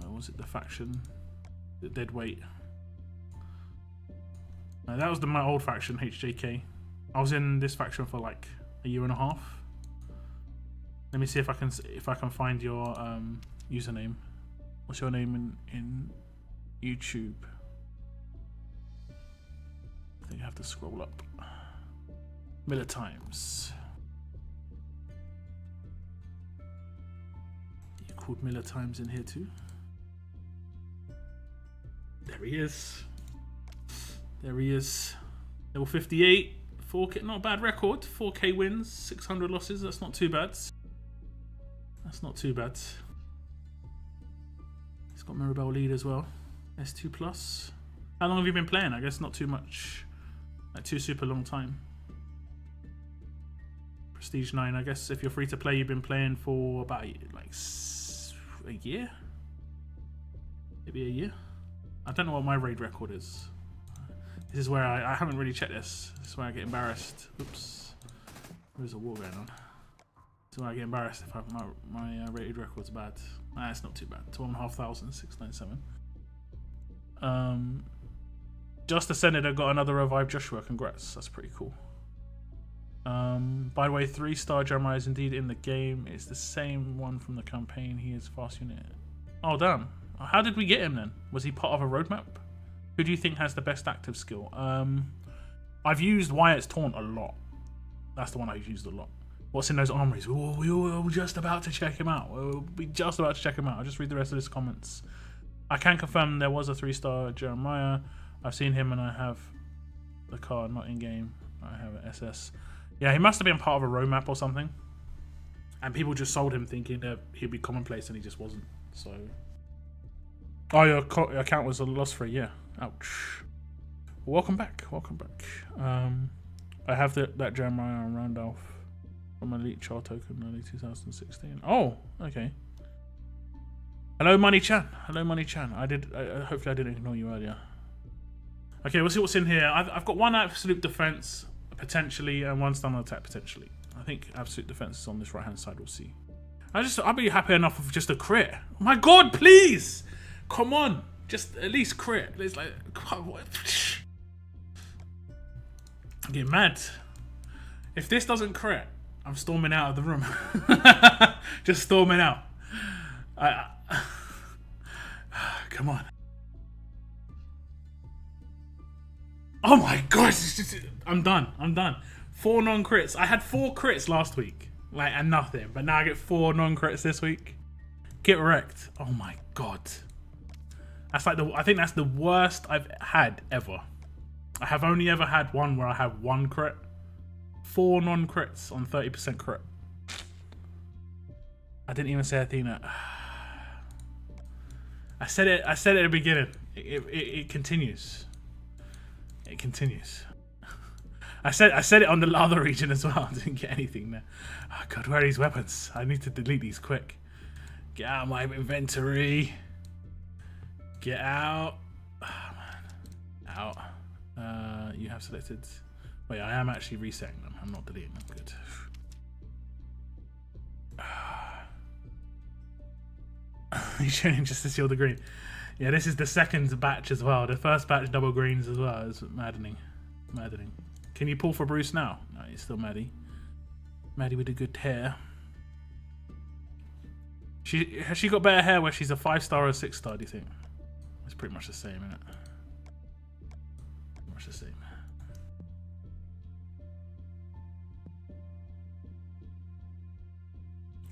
Speaker 1: was it the faction, the dead weight. That was my old faction, HJK. I was in this faction for like a year and a half. Let me see if I can find your username. What's your name in YouTube? I think I have to scroll up. Miller Times. You called Miller Times in here too? There he is. There he is. Level 58. 4K, not a bad record. 4K wins, 600 losses. That's not too bad. That's not too bad. He's got Mirabelle lead as well. S2 plus. How long have you been playing? I guess not too much. Like too super long time. Prestige 9. I guess if you're free to play, you've been playing for about like a year. Maybe a year. I don't know what my raid record is. This is where I haven't really checked this. This is where I get embarrassed. Oops. There's a war going on. This is where I get embarrassed if my rated record's bad. Nah, it's not too bad. 12,500, 697. Just the Senator got another revive Joshua. Congrats. That's pretty cool. By the way, 3-star Jeremiah is indeed in the game. It's the same one from the campaign. He is fast unit. Oh, damn. How did we get him then? Was he part of a roadmap? Who do you think has the best active skill? I've used Wyatt's Taunt a lot. That's the one I've used a lot. What's in those armories? We were just about to check him out. We'll be just about to check him out. I'll just read the rest of his comments. I can confirm there was a 3-star Jeremiah. I've seen him and I have the card, not in game. I have an SS. Yeah, he must have been part of a roadmap or something. And people just sold him thinking that he'd be commonplace and he just wasn't. So. Oh, your account was lost for a year. Ouch. Welcome back. Welcome back. I have that Jeremiah and Randolph from Elite Char Token early 2016. Oh, okay. Hello, Money Chan. Hello, Money Chan. Hopefully I didn't ignore you earlier. Okay, we'll see what's in here. I've got one absolute defense potentially and one stun attack potentially. I think absolute defense is on this right hand side. We'll see. I'll be happy enough with just a crit. Oh my God, please, come on, just at least crit. It's like, what? I'm getting mad. If this doesn't crit, I'm storming out of the room. Just storming out. Come on. Oh my gosh, I'm done. I'm done. 4 non-crits. I had 4 crits last week, like, and nothing. But now I get 4 non-crits this week. Get wrecked. Oh my God. That's like I think that's the worst I've had ever. I have only ever had one where I have 1 crit. 4 non-crits on 30% crit. I didn't even say Athena. I said it at the beginning. It continues. It continues. I said it on the other region as well. I didn't get anything there. Oh God, where are these weapons? I need to delete these quick. Get out of my inventory. Get out. Oh, man. Out. You have selected. Wait, I am actually resetting them. I'm not deleting them. Good. You're showing just to seal the green. Yeah, this is the second batch as well. The first batch double greens as well. It's maddening. Maddening. Can you pull for Bruce now? No, he's still Maddie. Maddie with the good hair. Has she got better hair where she's a 5-star or a 6-star, do you think? It's pretty much the same, isn't it? Pretty much the same.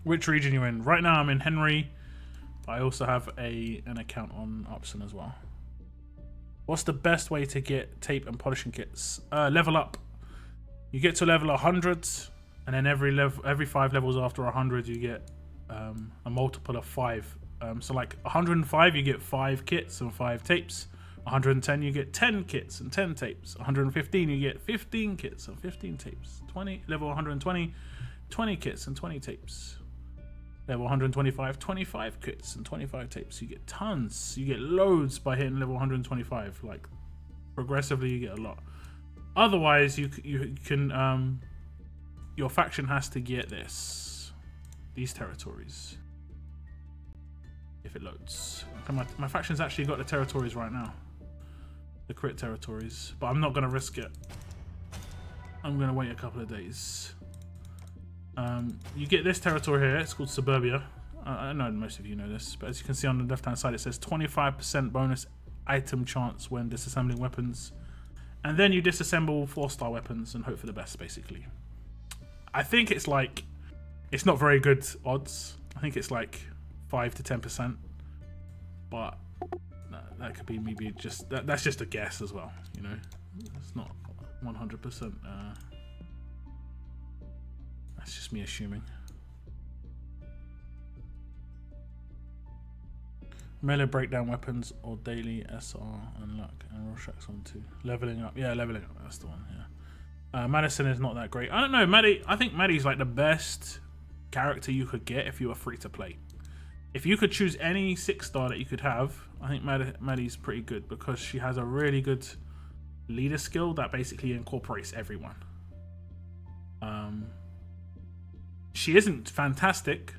Speaker 1: Which region are you in? Right now I'm in Henry. I also have an account on Upson as well. What's the best way to get tape and polishing kits? Level up. You get to level 100, and then every 5 levels after 100, you get a multiple of 5. So like 105, you get 5 kits and 5 tapes. 110, you get 10 kits and 10 tapes. 115, you get 15 kits and 15 tapes. Level 120, 20 kits and 20 tapes. Level 125, 25 kits and 25 tapes. You get tons. You get loads by hitting level 125. Like, progressively you get a lot. Otherwise, you can your faction has to get these territories if it loads. Okay, my faction's actually got the territories right now, the crit territories, but I'm not gonna risk it. I'm gonna wait a couple of days. You get this territory here. It's called Suburbia. I know most of you know this, but as you can see on the left-hand side, it says 25% bonus item chance when disassembling weapons. And then you disassemble 4-star weapons and hope for the best, basically. I think it's like... It's not very good odds. I think it's like 5 to 10%. But that could be maybe just... That's just a guess as well, you know? It's not 100%. That's just me assuming. Melee breakdown weapons or daily SR unlock and Rorschach's on 2. Leveling up. Yeah, leveling up. That's the one, yeah. Madison is not that great. I don't know, Maddie. I think Maddie's like the best character you could get if you were free to play. If you could choose any 6-star that you could have, I think Maddie's pretty good because she has a really good leader skill that basically incorporates everyone. She isn't fantastic,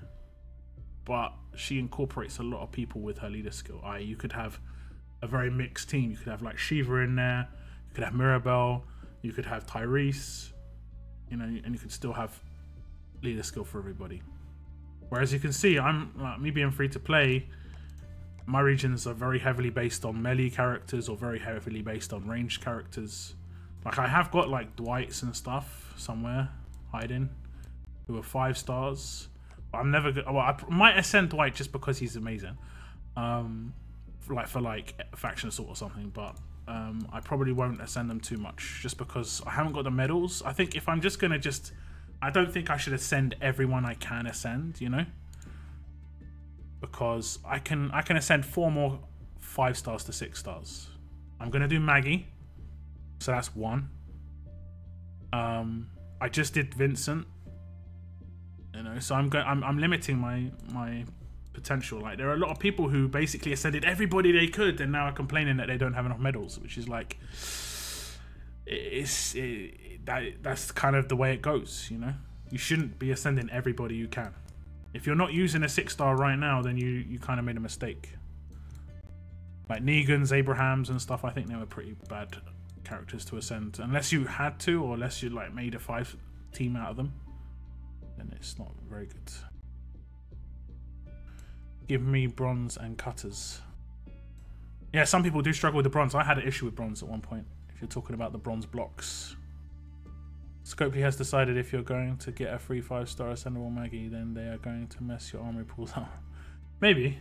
Speaker 1: but she incorporates a lot of people with her leader skill. You could have a very mixed team. You could have like Shiva in there. You could have Mirabelle. You could have Tyrese. You know, and you could still have leader skill for everybody. Whereas you can see, I'm like, me being free to play. My regions are very heavily based on melee characters or very heavily based on ranged characters. Like I have got like Dwights and stuff somewhere hiding, who are 5 stars. But I'm never gonna. Well, I might ascend Dwight just because he's amazing, for like faction assault or something. But I probably won't ascend them too much just because I haven't got the medals. I think if I'm just gonna I don't think I should ascend everyone I can ascend. You know, because I can ascend 4 more 5 stars to 6 stars. I'm gonna do Maggie, so that's 1. I just did Vincent. You know, so I'm limiting my potential. Like there are a lot of people who basically ascended everybody they could and now are complaining that they don't have enough medals, which is like that's kind of the way it goes, you know. You shouldn't be ascending everybody you can. If you're not using a 6-star right now, then you kind of made a mistake. Like Negan's, Abraham's and stuff, I think they were pretty bad characters to ascend. Unless you had to, or unless you like made a 5 team out of them. Then it's not very good. Give me bronze and cutters. Yeah, some people do struggle with the bronze. I had an issue with bronze at one point. If you're talking about the bronze blocks. Scopely has decided if you're going to get a free 5-star ascendable Maggie, then they are going to mess your armory pools up. Maybe.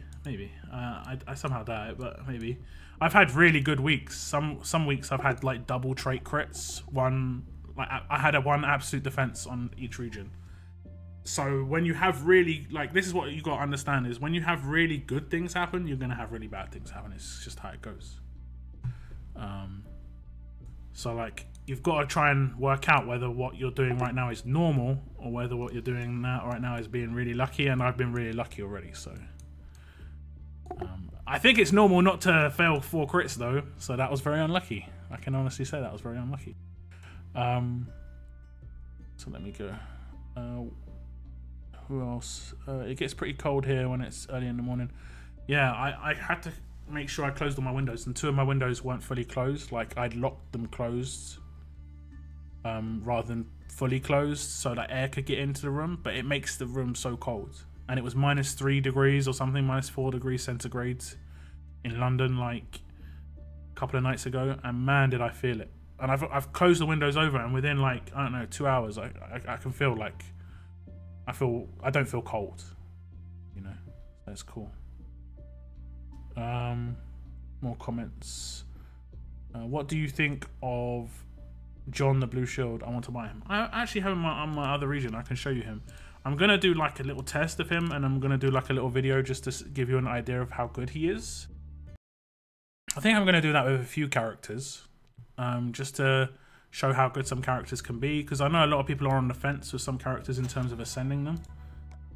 Speaker 1: I somehow doubt it, but maybe. I've had really good weeks. Some weeks I've had like double trait crits. I had a 1 absolute defense on each region. So when you have really, like, this is what you got to understand is when you have really good things happen, you're going to have really bad things happen. It's just how it goes. So like, you've got to try and work out whether what you're doing right now is normal or whether what you're doing right now is being really lucky. And I've been really lucky already. So I think it's normal not to fail 4 crits though. So that was very unlucky. I can honestly say that was very unlucky. So let me go. Who else? It gets pretty cold here when it's early in the morning. Yeah, I had to make sure I closed all my windows, and 2 of my windows weren't fully closed. Like I'd locked them closed rather than fully closed so that air could get into the room, but it makes the room so cold. And it was -3 degrees or something, -4 degrees centigrade in London like a couple of nights ago, and man did I feel it. And I've closed the windows over, and within like, I don't know, 2 hours I can feel like I don't feel cold, you know. That's cool. More comments. What do you think of John the Blue Shield? I want to buy him. I actually have him on my other region. I can show you him. I'm gonna do like a little test of him, and I'm gonna do like a little video just to give you an idea of how good he is. I think I'm gonna do that with a few characters, just to show how good some characters can be, because I know a lot of people are on the fence with some characters in terms of ascending them.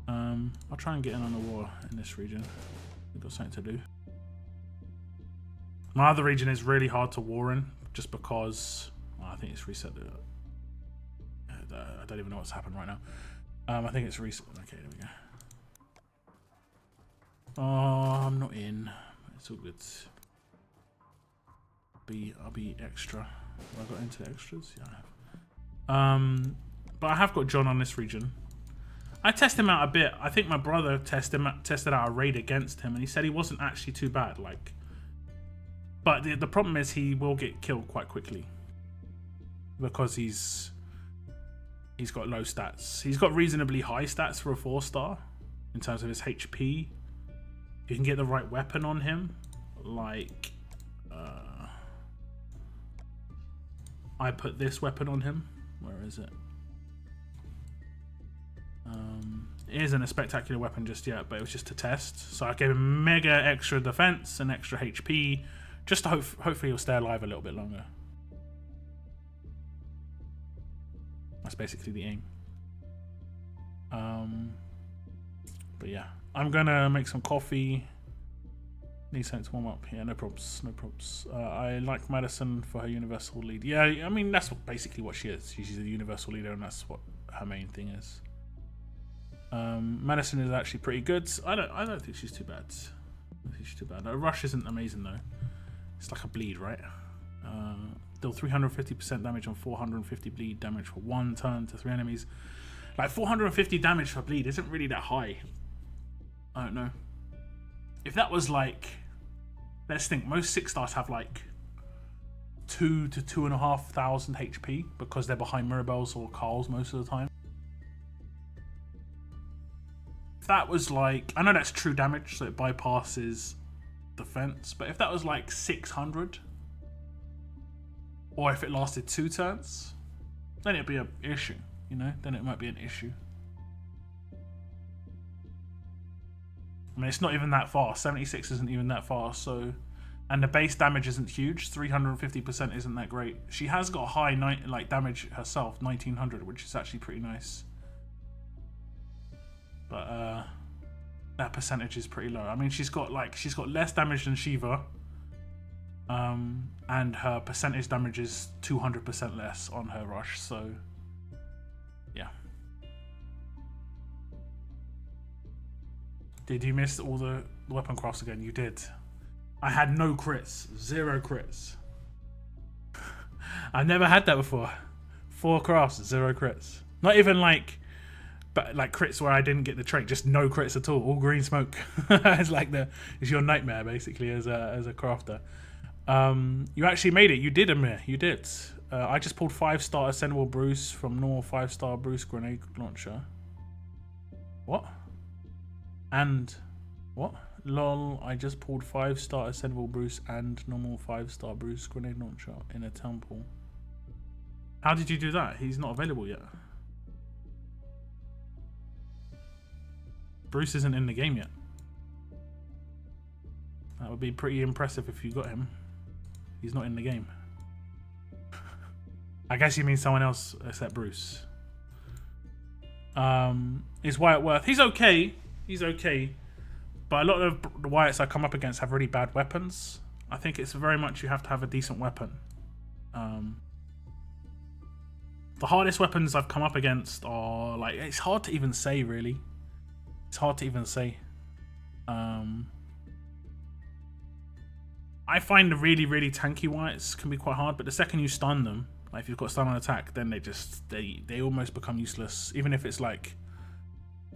Speaker 1: I'll try and get in on the war in this region. We've got something to do. My other region is really hard to war in, just because I think it's reset. I don't even know what's happened right now. I think it's reset. Okay, there we go. Oh, I'm not in. It's all good. I'll be extra. Have I got into extras? Yeah, I have. But I have got John on this region. I test him out a bit. I think my brother tested out a raid against him, and he said he wasn't actually too bad. Like, but the problem is he will get killed quite quickly because he's got low stats. He's got reasonably high stats for a 4-star in terms of his HP. If you can get the right weapon on him, like I put this weapon on him. Where is it? It isn't a spectacular weapon just yet, but it was just to test. So I gave him mega extra defense and extra HP, just to hopefully he'll stay alive a little bit longer. That's basically the aim. But yeah, I'm gonna make some coffee. Need something to warm up. Yeah, no probs, no probs. I like Madison for her universal lead. Yeah, I mean that's basically what she is. She's a universal leader, and that's what her main thing is. Madison is actually pretty good. I don't think she's too bad. I don't think she's too bad. Rush isn't amazing though. It's like a bleed, right? Deal 350% damage on 450 bleed damage for 1 turn to 3 enemies. Like 450 damage for bleed isn't really that high. I don't know. If that was like, let's think, most 6-stars have like 2 to 2,500 HP because they're behind Mirabelles or Carls most of the time. If that was like, I know that's true damage, so it bypasses defense, but if that was like 600, or if it lasted 2 turns, then it'd be an issue, you know? Then it might be an issue. I mean, it's not even that fast. 76 isn't even that fast, so... And the base damage isn't huge. 350% isn't that great. She has got high damage herself, 1900, which is actually pretty nice. But that percentage is pretty low. I mean, she's got less damage than Shiva. And her percentage damage is 200% less on her rush, so yeah. Did you miss all the weapon crafts again? You did. I had no crits. 0 crits. I've never had that before. 4 crafts, 0 crits. Not even like crits where I didn't get the trait, just no crits at all green smoke. It's your nightmare basically as a crafter. You actually made it. You did, Amir. You did. I just pulled 5-star Ascendable Bruce from normal 5-star Bruce grenade launcher. What? And what? Lol, I just pulled 5-star Ascendable Bruce and normal 5-star Bruce grenade launcher in a temple. How did you do that? He's not available yet. Bruce isn't in the game yet. That would be pretty impressive if you got him. He's not in the game. I guess you mean someone else except Bruce. Is Wyatt worth? He's okay. He's okay. But a lot of the Wyatts I come up against have really bad weapons. I think it's very much you have to have a decent weapon. The hardest weapons I've come up against are like, it's hard to even say really. It's hard to even say. I find the really, really tanky Wyatts can be quite hard, but the second you stun them, like if you've got stun on attack, then they almost become useless, even if it's like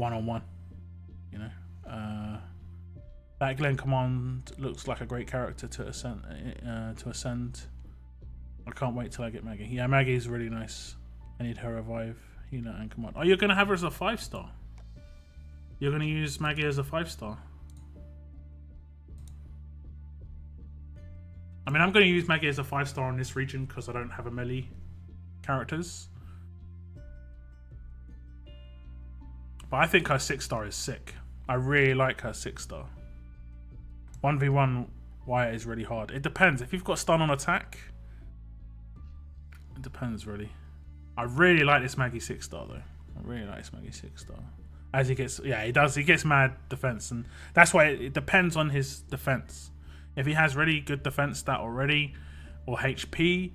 Speaker 1: 1-on-1, you know. That Glen command looks like a great character to ascend. I can't wait till I get Maggie. Yeah, Maggie's really nice. I need her revive, healer, and command. Oh, you're gonna have her as a 5-star. You're gonna use Maggie as a 5-star. I mean, I'm going to use Maggie as a 5-star in this region because I don't have a melee characters. But I think her 6-star is sick. I really like her 6-star. 1v1 Wyatt is really hard. It depends. If you've got stun on attack, it depends really. I really like this Maggie 6-star though. I really like this Maggie 6-star. As he gets, yeah, he does. He gets mad defense, and that's why it depends on his defense. If he has really good defense stat already, or HP,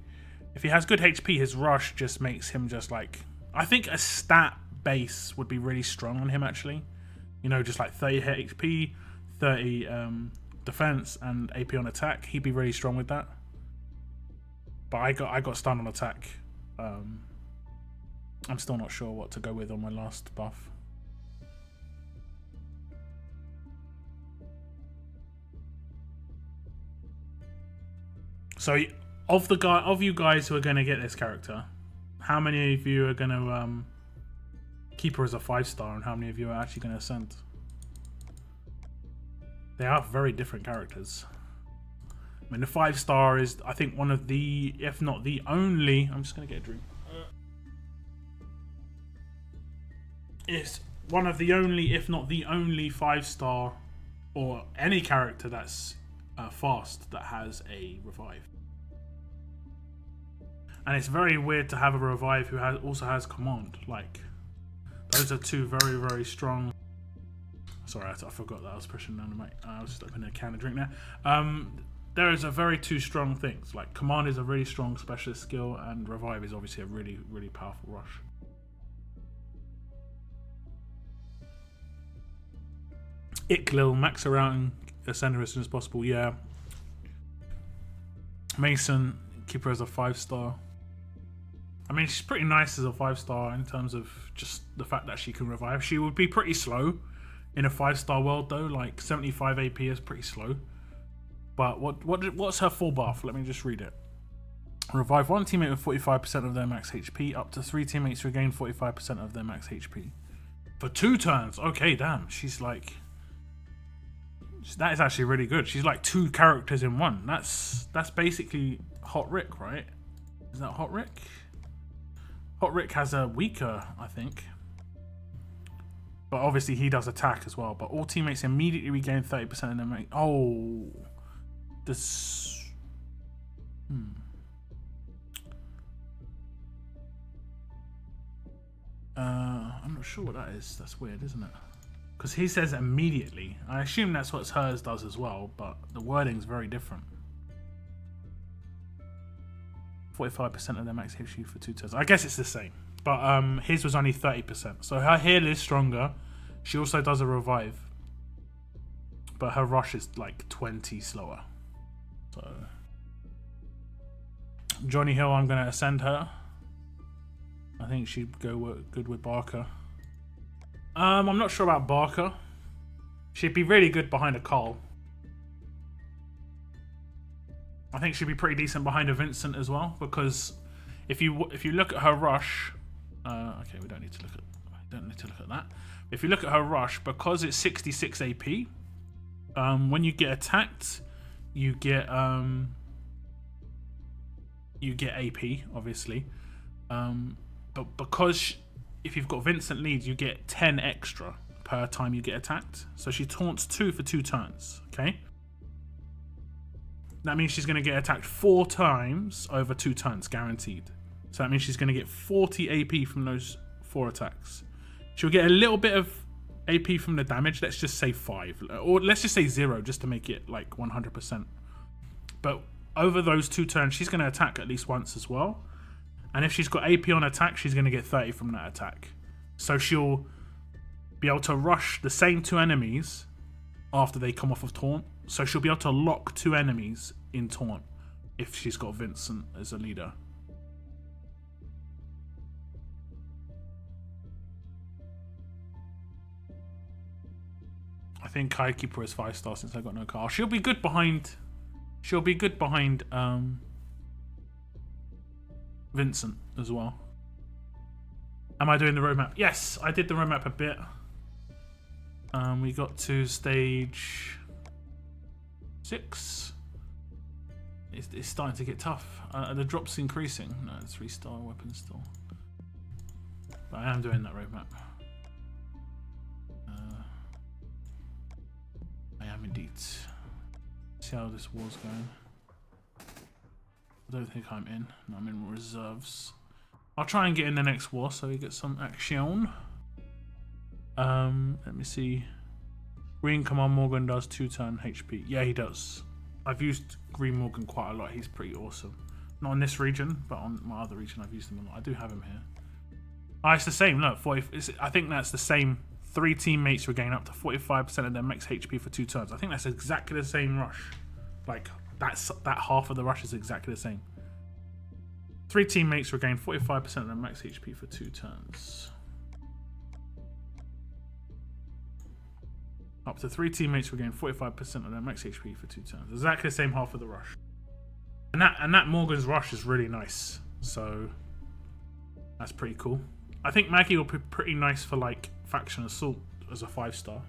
Speaker 1: if he has good HP, his rush just makes him just like, I think a stat base would be really strong on him actually. You know, just like 30 HP, 30 defense, and AP on attack. He'd be really strong with that. But I got stun on attack. I'm still not sure what to go with on my last buff. So of you guys who are going to get this character, how many of you are going to keep her as a 5-star, and how many of you are actually going to ascend? They are very different characters. I mean, the 5-star is, I think, one of the, if not the only. I'm just going to get a drink. It's one of the only, if not the only 5-star, or any character that's fast that has a revive. And it's very weird to have a revive who also has command. Like, those are two very, very strong. Sorry, I forgot that I was pushing down the mic. I was just opening a can of drink there. There is a very two strong things. Like, command is a really strong specialist skill, and revive is obviously a really, really powerful rush. Iklil, max her out and ascend her as soon as possible. Yeah. Mason, keep her as a 5-star. I mean, she's pretty nice as a 5-star in terms of just the fact that she can revive. She would be pretty slow in a 5-star world, though. Like 75 AP is pretty slow. But what's her full buff? Let me just read it. Revive one teammate with 45% of their max HP. Up to 3 teammates regain 45% of their max HP. For 2 turns. Okay, damn. She's like... That is actually really good. She's like 2 characters in one. That's basically Hot Rick, right? Is that Hot Rick? Hot Rick has a weaker, I think. But obviously he does attack as well. But all teammates immediately regain 30% of their max. Oh. This... I'm not sure what that is. That's weird, isn't it? Because he says immediately. I assume that's what hers does as well, but the wording's very different. 45% of their max HP for 2 turns. I guess it's the same. But his was only 30%. So her heal is stronger. She also does a revive. But her rush is like 20 slower. So Johnny Hill, I'm going to ascend her. I think she'd go good with Barker. I'm not sure about Barker. She'd be really good behind a Carl. I think she'd be pretty decent behind a Vincent as well, because if you look at her rush, okay, we don't need to look at that. If you look at her rush, because it's 66 AP, when you get attacked, you get AP, obviously, but because if you've got Vincent leads, you get 10 extra per time you get attacked. So she taunts 2 for 2 turns, okay? That means she's going to get attacked 4 times over 2 turns, guaranteed. So that means she's going to get 40 AP from those 4 attacks. She'll get a little bit of AP from the damage. Let's just say 5. Or let's just say 0, just to make it like 100%. But over those 2 turns, she's going to attack at least once as well. And if she's got AP on attack, she's going to get 30 from that attack. So she'll be able to rush the same 2 enemies after they come off of taunt. So she'll be able to lock 2 enemies in taunt if she's got Vincent as a leader. I think I keep her as 5-star since I got no car. She'll be good behind... Vincent as well. Am I doing the roadmap? Yes, I did the roadmap a bit. We got to stage 6. It's starting to get tough. The drop's increasing. No, it's 3-star weapon still. But I am doing that roadmap. I am indeed. See how this war's going. I don't think I'm in. No, I'm in reserves. I'll try and get in the next war so we get some action. Let me see. Green Command Morgan does 2-turn HP. Yeah, he does. I've used Green Morgan quite a lot. He's pretty awesome. Not in this region, but on my other region I've used him a lot. I do have him here. Oh, it's the same. Look, I think that's the same. 3 teammates regain up to 45% of their max HP for 2 turns. I think that's exactly the same rush. Like, that half of the rush is exactly the same. 3 teammates regain 45% of their max HP for 2 turns. Up to 3 teammates regain 45% of their max HP for 2 turns. Exactly the same half of the rush. And that Morgan's Rush is really nice. So that's pretty cool. I think Maggie will be pretty nice for like Faction Assault as a 5-star.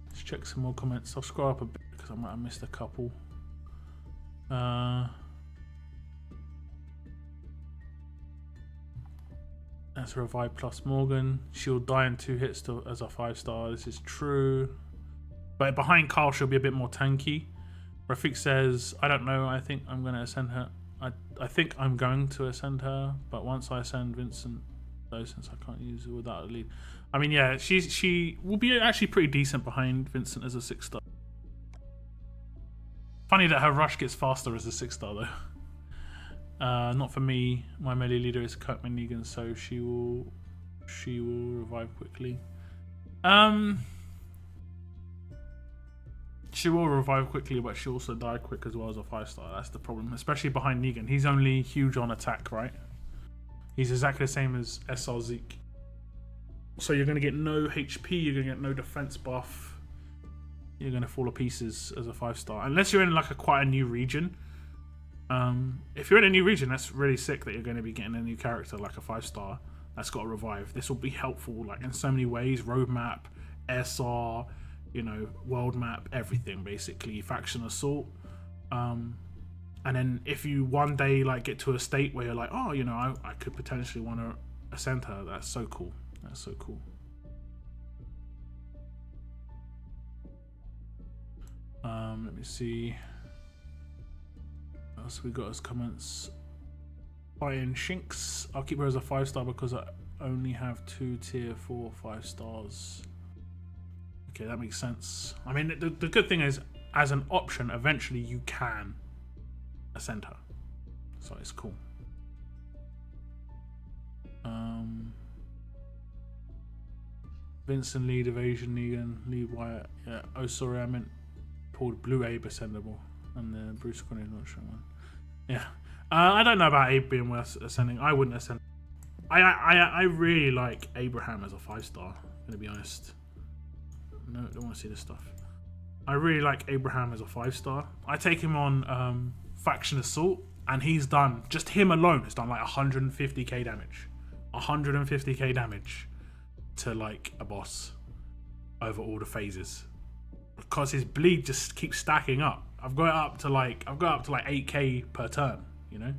Speaker 1: Let's check some more comments. I'll scroll up a bit because I might have missed a couple. That's a Revive plus Morgan. She'll die in 2 hits as a 5-star. This is true. But behind Carl, she'll be a bit more tanky. Rafik says, I don't know. I think I'm going to ascend her. I think I'm going to ascend her. But once I ascend Vincent, though, since I can't use it without a lead. I mean, yeah, she will be actually pretty decent behind Vincent as a 6-star. Funny that her rush gets faster as a 6-star, though. Not for me. My melee leader is Kirkman Negan, so she will revive quickly. She will revive quickly, but she'll also die quick as well as a 5-star. That's the problem, especially behind Negan. He's only huge on attack, right? He's exactly the same as SR Zeke. So you're going to get no HP, you're going to get no defense buff. You're going to fall to pieces as a 5-star. Unless you're in like quite a new region. If you're in a new region, that's really sick that you're going to be getting a new character like a 5-star that's got a revive. This will be helpful like in so many ways. Roadmap, SR, you know, world map, everything basically. Faction Assault. And then if you one day like get to a state where you're like, oh, you know, I could potentially want to ascend her. That's so cool. That's so cool. Let me see. What else we got as comments? Fighting Shinx. I'll keep her as a 5-star because I only have 2 tier 4 5-stars. Okay, that makes sense. I mean, the good thing is, as an option, eventually you can ascend her. So it's cool. Vincent lead, Evasion, Negan, lead Wyatt. Yeah. Oh, sorry, I meant pulled Blue Abe ascendable. And the Bruce Connor's not showing one. Yeah. I don't know about Abe being worth ascending. I wouldn't ascend. I really like Abraham as a 5-star, I'm gonna be honest. No, don't want to see this stuff. I really like Abraham as a 5-star. I take him on Faction Assault, and he's done, just him alone has done like 150k damage. 150k damage to like a boss over all the phases. Because his bleed just keeps stacking up. I've got it up to like 8k per turn, you know?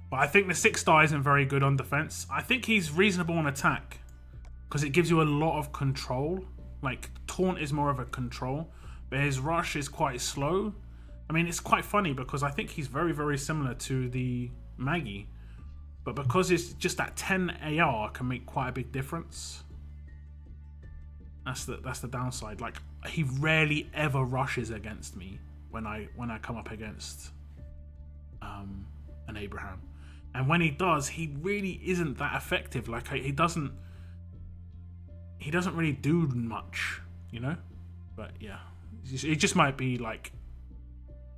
Speaker 1: But I think the 6-star isn't very good on defense. I think he's reasonable on attack because it gives you a lot of control. Like taunt is more of a control, but his rush is quite slow. I mean, it's quite funny because I think he's very, very similar to the Maggie, but because it's just that 10 AR can make quite a big difference. That's the downside. Like he rarely ever rushes against me when I come up against an Abraham. And when he does, he really isn't that effective. Like he doesn't really do much, you know? But yeah, it just might be like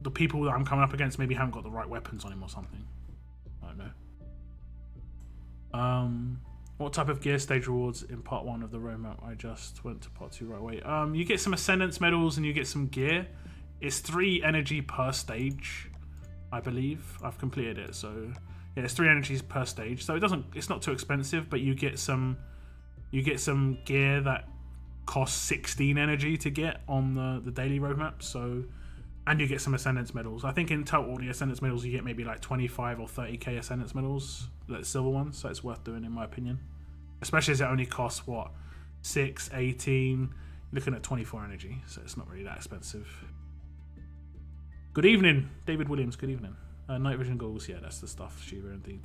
Speaker 1: the people that I'm coming up against maybe haven't got the right weapons on him or something. I don't know. What type of gear stage rewards in part 1 of the roadmap? I just went to part 2 right away. You get some Ascendance medals and you get some gear. It's 3 energy per stage, I believe. I've completed it, so yeah, it's 3 energies per stage. So it's not too expensive, but you get some gear that costs 16 energy to get on the daily roadmap. So, and you get some Ascendance medals. I think in total the Ascendance medals you get maybe like 25 or 30k Ascendance medals, like silver ones. So it's worth doing in my opinion, especially as it only costs what 6, 18. You're looking at 24 energy, so it's not really that expensive. Good evening, David Williams. Good evening. Night vision goggles, yeah, that's the stuff. Shiva indeed.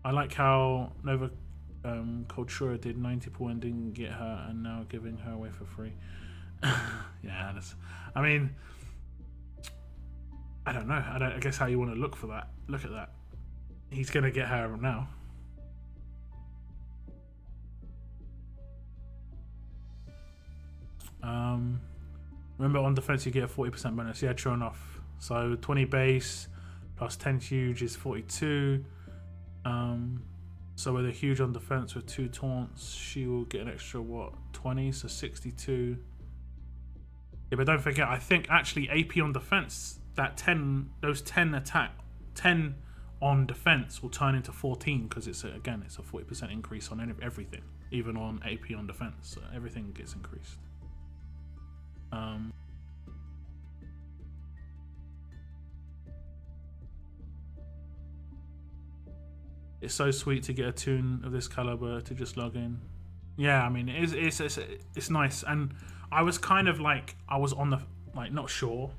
Speaker 1: I like how Nova Cultura did 90 pull and didn't get her, and now giving her away for free. Yeah, that's. I mean, I don't know. I guess how you want to look for that. Look at that. He's gonna get her now. Remember on defense you get a 40% bonus. Yeah, true enough. So 20 base plus 10 huge is 42. So with a huge on defense with 2 taunts, she will get an extra what, 20, so 62. Yeah, but don't forget, I think actually AP on defense, that 10, those 10 on defense will turn into 14 because it's again it's a 40% increase on everything, even on AP on defense. So everything gets increased. It's so sweet to get a tune of this caliber to just log in. Yeah, I mean it's nice, and I was kind of like I was on the not sure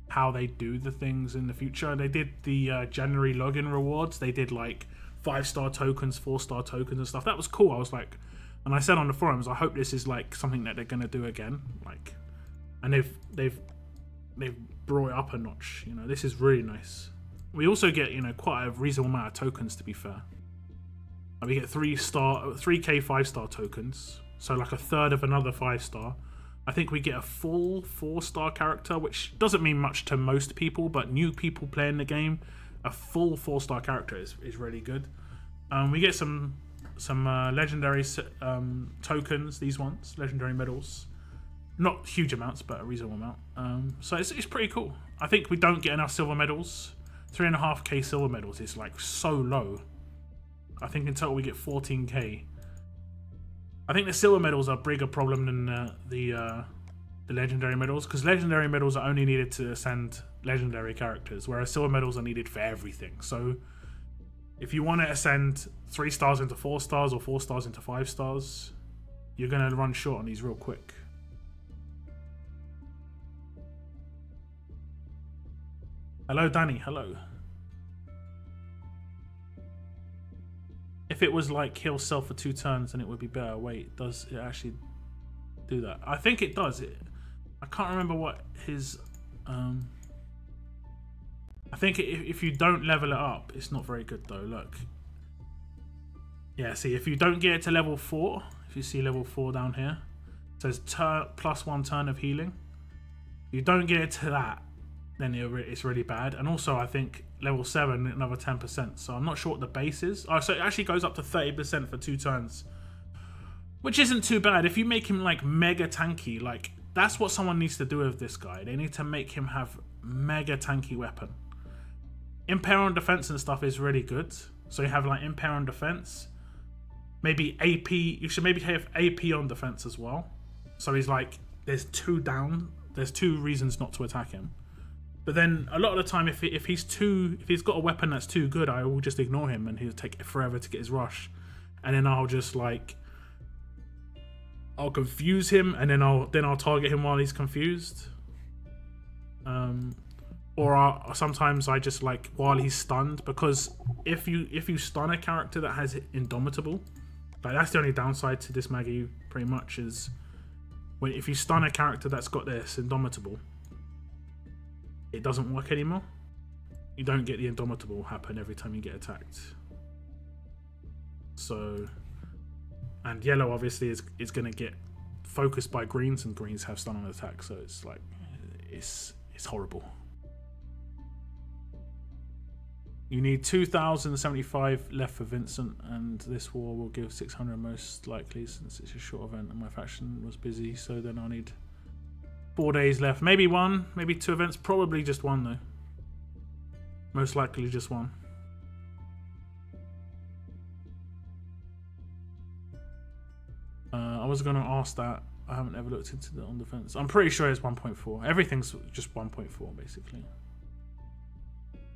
Speaker 1: how they do the things in the future. They did the January login rewards. They did like 5-star tokens, 4-star tokens and stuff. That was cool. I was like, and I said on the forums, I hope this is like something that they're gonna do again. Like, and they've brought it up a notch. You know, this is really nice. We also get, you know, quite a reasonable amount of tokens, to be fair. We get 3k 5-star tokens, so like a third of another 5-star. I think we get a full 4-star character, which doesn't mean much to most people, but new people playing the game, a full 4-star character is really good. We get some legendary tokens, these ones, legendary medals. Not huge amounts, but a reasonable amount. So it's pretty cool. I think we don't get enough silver medals. 3.5k silver medals is like so low. I think in total we get 14k. I think the silver medals are a bigger problem than the legendary medals, because legendary medals are only needed to ascend legendary characters, whereas silver medals are needed for everything. So if you want to ascend 3 stars into 4 stars or 4 stars into 5 stars, you're going to run short on these real quick. Hello, Danny. Hello. If it was like he'll sell for 2 turns, then it would be better. Wait, does it actually do that? I think it does. I can't remember what his... I think if you don't level it up, it's not very good though. Look. Yeah, see, if you don't get it to level 4, if you see level 4 down here, it says +1 turn of healing. If you don't get it to that, then it's really bad. And also I think level 7 another 10%, so I'm not sure what the base is. Oh, so it actually goes up to 30% for 2 turns, which isn't too bad. If you make him like mega tanky, like that's what someone needs to do with this guy. They need to make him have mega tanky weapon. Impair on defense and stuff is really good, so you have like impair on defense, maybe AP. You should maybe have AP on defense as well, so he's like there's 2 down, there's 2 reasons not to attack him. But then a lot of the time, if he's got a weapon that's too good, I will just ignore him and he'll take forever to get his rush, and then I'll just like I'll confuse him, and then I'll target him while he's confused. Or sometimes I just like while he's stunned, because if you stun a character that has Indomitable, like that's the only downside to this Maggie pretty much is if you stun a character that's got this Indomitable, it doesn't work anymore. You don't get the Indomitable happen every time you get attacked. So, and yellow obviously is going to get focused by greens, and greens have stun on attack, so it's like it's horrible. You need 2,075 left for Vincent, and this war will give 600 most likely, since it's a short event and my faction was busy. So then I'll need 4 days left. Maybe 1, maybe 2 events. Probably just 1 though. Most likely just 1. I was going to ask that. I haven't ever looked into the on defense. I'm pretty sure it's 1.4. Everything's just 1.4 basically.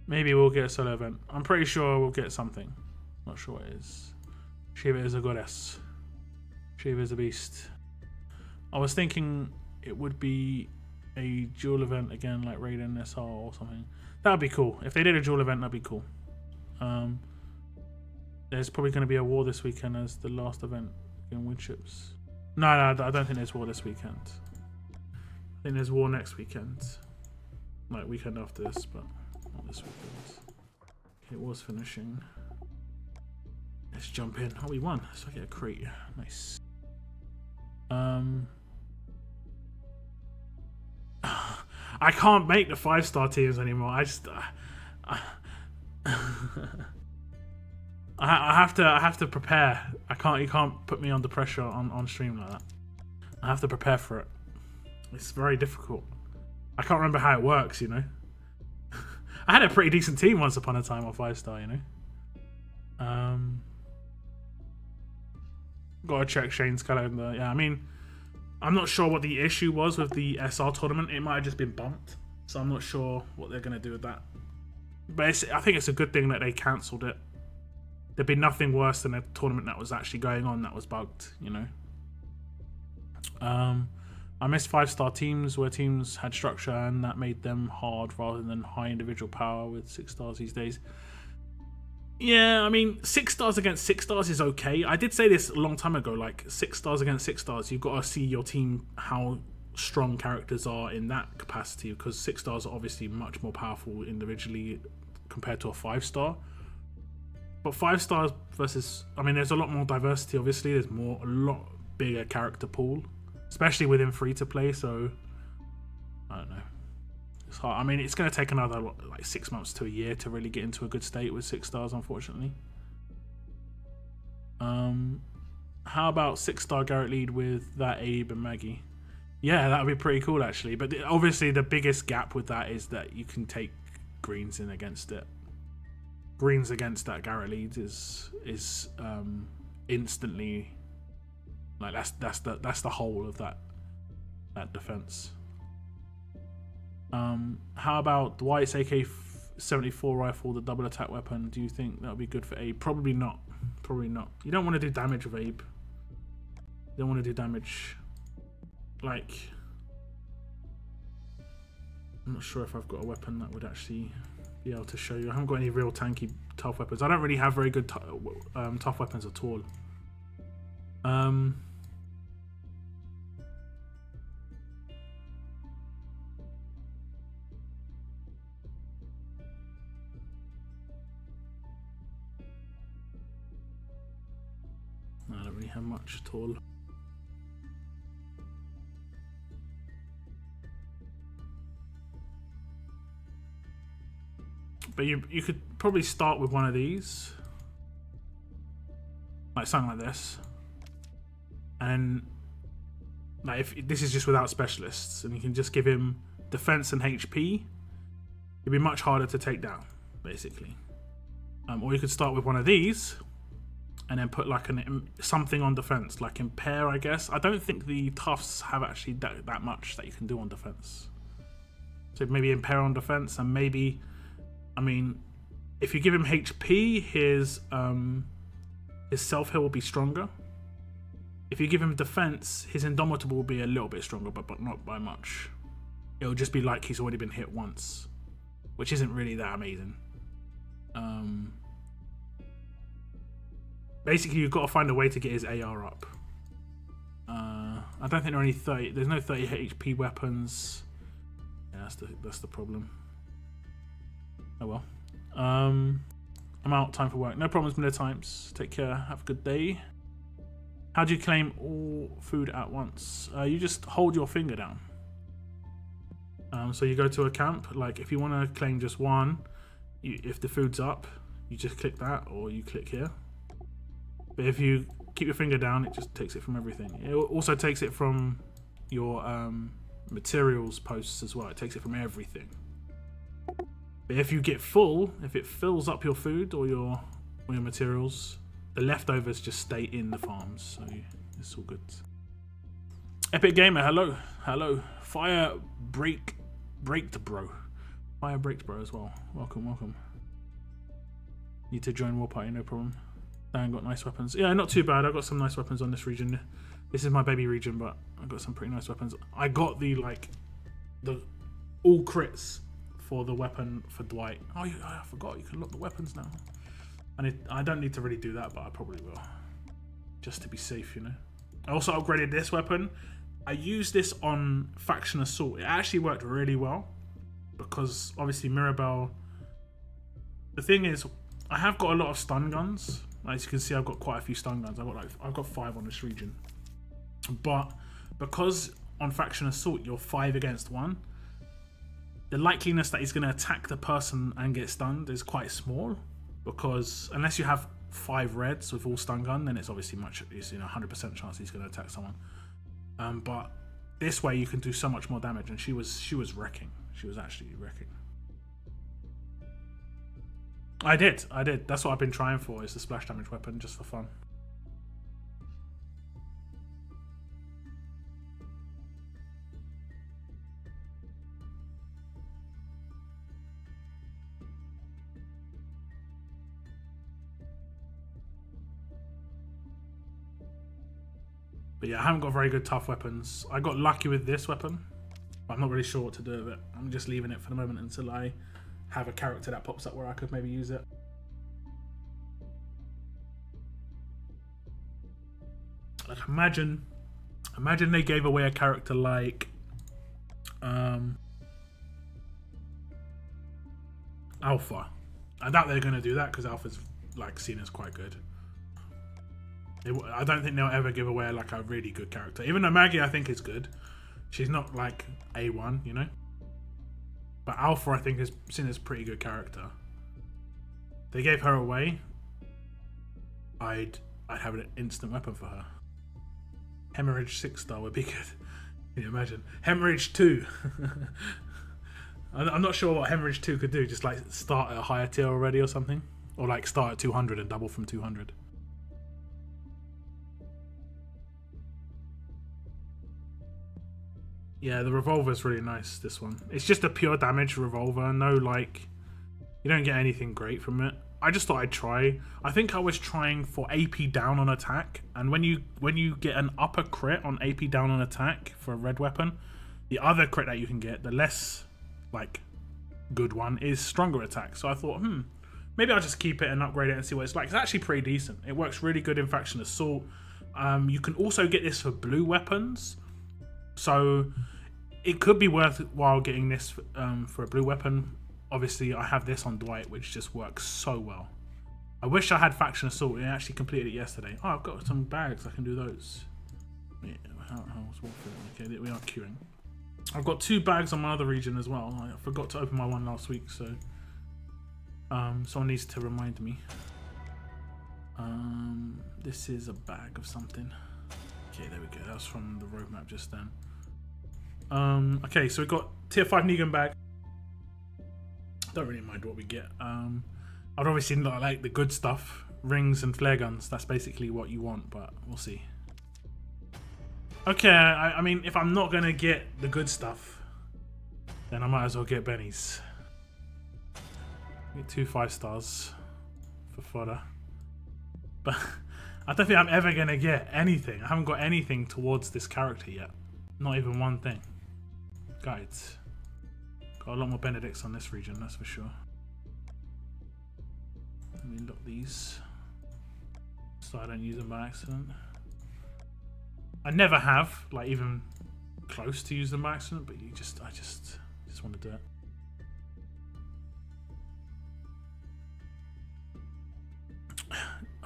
Speaker 1: Maybe we'll get a solo event. I'm pretty sure we'll get something. Not sure what it is. Shiva is a goddess. Shiva is a beast. I was thinking it would be a dual event again, like Raiden SR or something. That would be cool. If they did a dual event, that'd be cool. There's probably going to be a war this weekend as the last event in wood chips. No, I don't think there's war this weekend. I think there's war next weekend. Like weekend after this, but not this weekend. Okay, it was finishing. Let's jump in. Oh, we won. So I get a crate. Nice. I can't make the 5-star teams anymore. I just I have to prepare. You can't put me under pressure on stream like that. I have to prepare for it. It's very difficult. I can't remember how it works, you know. I had a pretty decent team once upon a time on 5-star, you know. Gotta check Shane's calendar. Yeah, I mean, I'm not sure what the issue was with the SR tournament. It might have just been bumped, so I'm not sure what they're gonna do with that. But I think it's a good thing that they cancelled it. There'd be nothing worse than a tournament that was actually going on that was bugged, you know. I missed 5-star teams where teams had structure and that made them hard rather than high individual power with 6 stars these days. Yeah, I mean, 6 stars against 6 stars is okay. I did say this a long time ago, like 6 stars against 6 stars, you've got to see your team, how strong characters are in that capacity, because 6 stars are obviously much more powerful individually compared to a 5-star. But 5 stars versus, I mean, there's a lot more diversity, obviously. There's a lot bigger character pool, especially within free-to-play, so I don't know. It's hard. I mean, it's going to take another like 6 months to a year to really get into a good state with 6 stars, unfortunately. How about 6-star Garrett lead with that Abe and Maggie? Yeah, that would be pretty cool, actually. But obviously, the biggest gap with that is that you can take greens in against it. Greens against that Garrett lead is instantly, like, that's the whole of that defense. How about Dwight's AK-74 rifle, the double attack weapon? Do you think that would be good for Abe? Probably not. Probably not. You don't want to do damage with Abe. You don't want to do damage. Like, I'm not sure if I've got a weapon that would actually be able to show you. I haven't got any real tanky tough weapons. I don't really have very good tough weapons at all. No, I don't really have much at all. But you could probably start with one of these, like something like this, and like if this is just without specialists, and you can just give him defense and HP, it'd be much harder to take down, basically. Or you could start with one of these, and then put like something on defense, like impair, I guess. I don't think the toughs have actually that much that you can do on defense. So maybe impair on defense, and maybe, I mean, if you give him HP, his self-heal will be stronger. If you give him defense, his indomitable will be a little bit stronger, but not by much. It'll just be like he's already been hit once, which isn't really that amazing. Basically, you've got to find a way to get his AR up. I don't think there are any 30. There's no 30 HP weapons. Yeah, that's the problem. Oh well. I'm out. Time for work. No problems, Miller Times. Take care. Have a good day. How do you claim all food at once? You just hold your finger down. So you go to a camp. Like if you want to claim just one, if the food's up, you just click that, or you click here. But if you keep your finger down, it just takes it from everything. It also takes it from your materials posts as well. It takes it from everything. But if you get full, if it fills up your food or your materials, the leftovers just stay in the farms. So it's all good. Epic Gamer, hello. Fire braked bro. Fire braked bro as well. Welcome. Need to join War Party, no problem. Dan got nice weapons. Yeah, not too bad. I got some nice weapons on this region. This is my baby region, but I got some pretty nice weapons. I got the all crits for the weapon for Dwight. Oh, I forgot you can lock the weapons now. And I don't need to really do that, but I probably will, just to be safe, you know. I also upgraded this weapon. I used this on Faction Assault. It actually worked really well because obviously Mirabelle. The thing is, I have got a lot of stun guns. As you can see, I've got quite a few stun guns. I've got 5 on this region. But because on Faction Assault you're 5 against 1, the likeliness that he's going to attack the person and get stunned is quite small, because unless you have 5 reds with all stun gun, then it's obviously it's 100% chance he's going to attack someone. But this way you can do so much more damage, and she was wrecking. She was actually wrecking. I did. That's what I've been trying for, is the splash damage weapon, just for fun. But yeah, I haven't got very good tough weapons. I got lucky with this weapon, but I'm not really sure what to do with it. I'm just leaving it for the moment until I have a character that pops up where I could maybe use it. Like imagine they gave away a character like Alpha. I doubt they're going to do that, because Alpha's like seen as quite good. I don't think they'll ever give away like a really good character. Even though Maggie I think is good, she's not like A1, you know. But Alpha I think is seen as a pretty good character. If they gave her away, I'd have an instant weapon for her. Hemorrhage 6-star would be good. Can you imagine? Hemorrhage 2. I'm not sure what Hemorrhage 2 could do. Just like start at a higher tier already or something, or like start at 200 and double from 200. Yeah, the revolver's really nice, this one. It's just a pure damage revolver, no like, you don't get anything great from it. I just thought I'd try. I think I was trying for AP down on attack, and when you get an upper crit on AP down on attack for a red weapon, the other crit that you can get, the less like good one, is stronger attack. So I thought, maybe I'll just keep it and upgrade it and see what it's like. It's actually pretty decent. It works really good in Faction Assault. You can also get this for blue weapons. So it could be worthwhile getting this for a blue weapon. Obviously, I have this on Dwight, which just works so well. I wish I had Faction Assault. I actually completed it yesterday. Oh, I've got some bags. I can do those. Yeah, okay, we are queuing. I've got 2 bags on my other region as well. I forgot to open my one last week, so someone needs to remind me. This is a bag of something. Okay, there we go. That was from the roadmap just then. Okay, so we've got tier 5 Negan bag. Don't really mind what we get. I'd obviously not like the good stuff, rings and flare guns. That's basically what you want, but we'll see. Okay, I mean, if I'm not gonna get the good stuff, then I might as well get Benny's. Get 2 5-stars for fodder. But I don't think I'm ever gonna get anything. I haven't got anything towards this character yet. Not even one thing. Guides. Got a lot more Benedicts on this region, that's for sure. Let me lock these so I don't use them by accident. I never have, like, even close to use them by accident, but I just want to do it.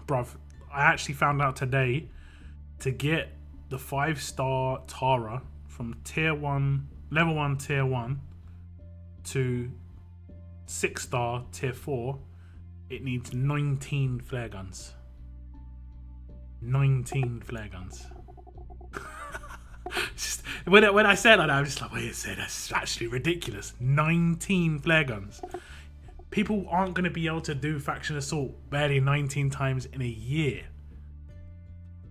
Speaker 1: Bruv, I actually found out today to get the 5-star Tara from tier 1, level 1 tier 1 to 6-star tier 4, it needs 19 flare guns. 19 flare guns. Just, when I said that, I'm just like, wait a second, that's actually ridiculous. 19 flare guns. People aren't going to be able to do Faction Assault barely 19 times in a year.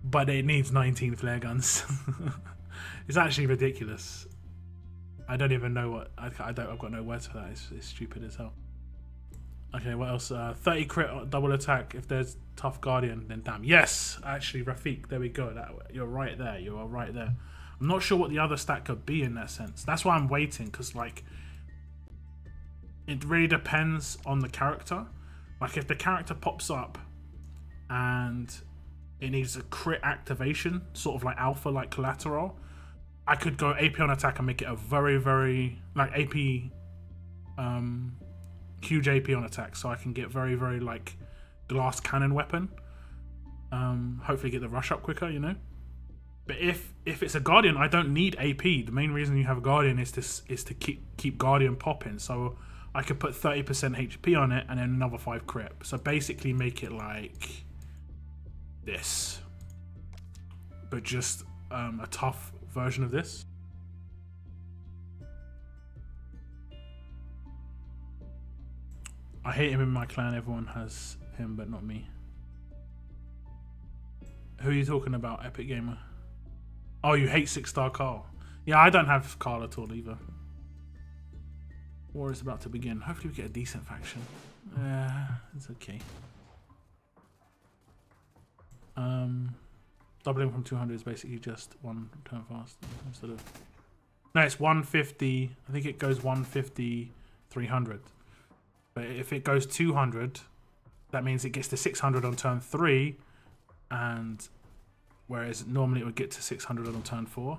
Speaker 1: But it needs 19 flare guns. It's actually ridiculous. I don't even know what... I've got no words for that. It's stupid as hell. Okay, what else? 30 crit double attack. If there's tough guardian, then damn. Yes! Actually, Rafiq, there we go. You're right there. You are right there. I'm not sure what the other stat could be in that sense. That's why I'm waiting, because, like... It really depends on the character. Like, if the character pops up and it needs a crit activation, sort of like Alpha, like Collateral, I could go AP on attack and make it a very, very... Like, AP... huge AP on attack, so I can get very, very, like, glass cannon weapon. Hopefully get the rush up quicker, you know? But if it's a Guardian, I don't need AP. The main reason you have a Guardian is to keep Guardian popping. So I could put 30% HP on it and then another 5 crit. So basically make it like this, but just a tough version of this. I hate him in my clan. Everyone has him, but not me. Who are you talking about, Epic Gamer? Oh, you hate 6-star Carl. Yeah, I don't have Carl at all either. War is about to begin. Hopefully we get a decent faction. It's okay. Doubling from 200 is basically just 1 turn fast instead of... No, it's 150. I think it goes 150, 300. But if it goes 200, that means it gets to 600 on turn 3, and whereas normally it would get to 600 on turn 4,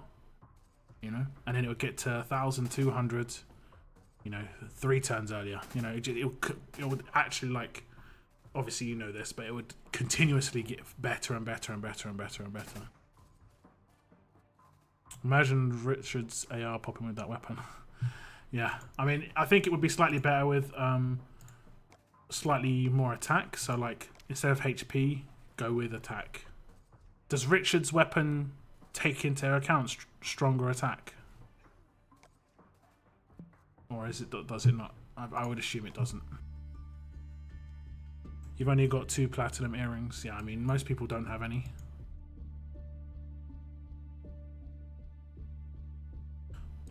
Speaker 1: you know, and then it would get to 1,200, you know, 3 turns earlier. You know, it would actually, like, obviously you know this, but it would continuously get better and better and better and better and better. Imagine Richard's AR popping with that weapon. Yeah, I mean, I think it would be slightly better with slightly more attack. So, like, instead of HP, go with attack. Does Richard's weapon take into account stronger attack? Or is it, does it not? I would assume it doesn't. You've only got 2 platinum earrings. Yeah, I mean, most people don't have any.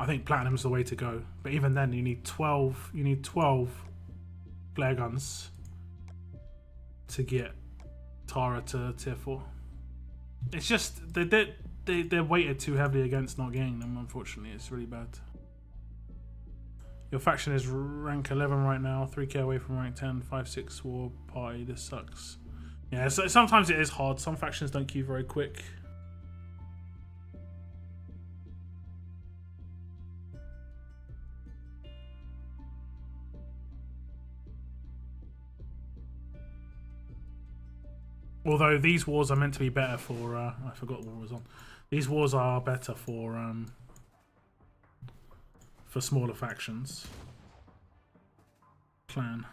Speaker 1: I think platinum's the way to go, but even then you need 12. You need 12 flare guns to get Tara to tier 4. It's just they're weighted too heavily against not getting them. Unfortunately, it's really bad. Your faction is rank 11 right now, 3k away from rank 10, 5-6 war party. This sucks. Yeah, so sometimes it is hard. Some factions don't queue very quick. Although these wars are meant to be better for, I forgot what war was on. These wars are better for smaller factions. Clan.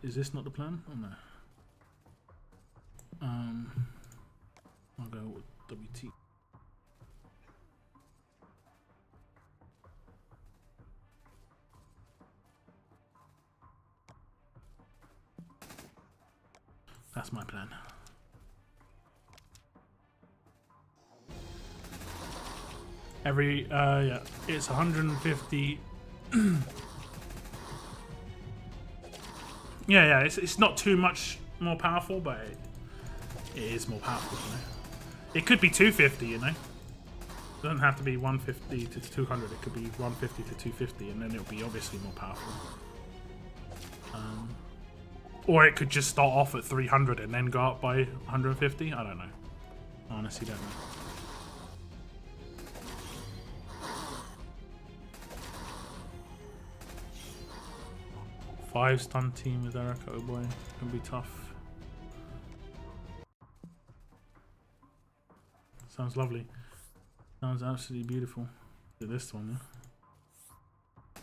Speaker 1: Is this not the plan? Oh no. I'll go with WT. That's my plan. Yeah, it's 150. yeah, it's not too much more powerful, but it is more powerful, you know. It could be 250, you know. It doesn't have to be 150 to 200. It could be 150 to 250, and then it'll be obviously more powerful. Or it could just start off at 300 and then go up by 150. I don't know. I honestly don't know. Five stun team with Eric. Oh boy, gonna be tough. Sounds lovely. Sounds absolutely beautiful. Do this one,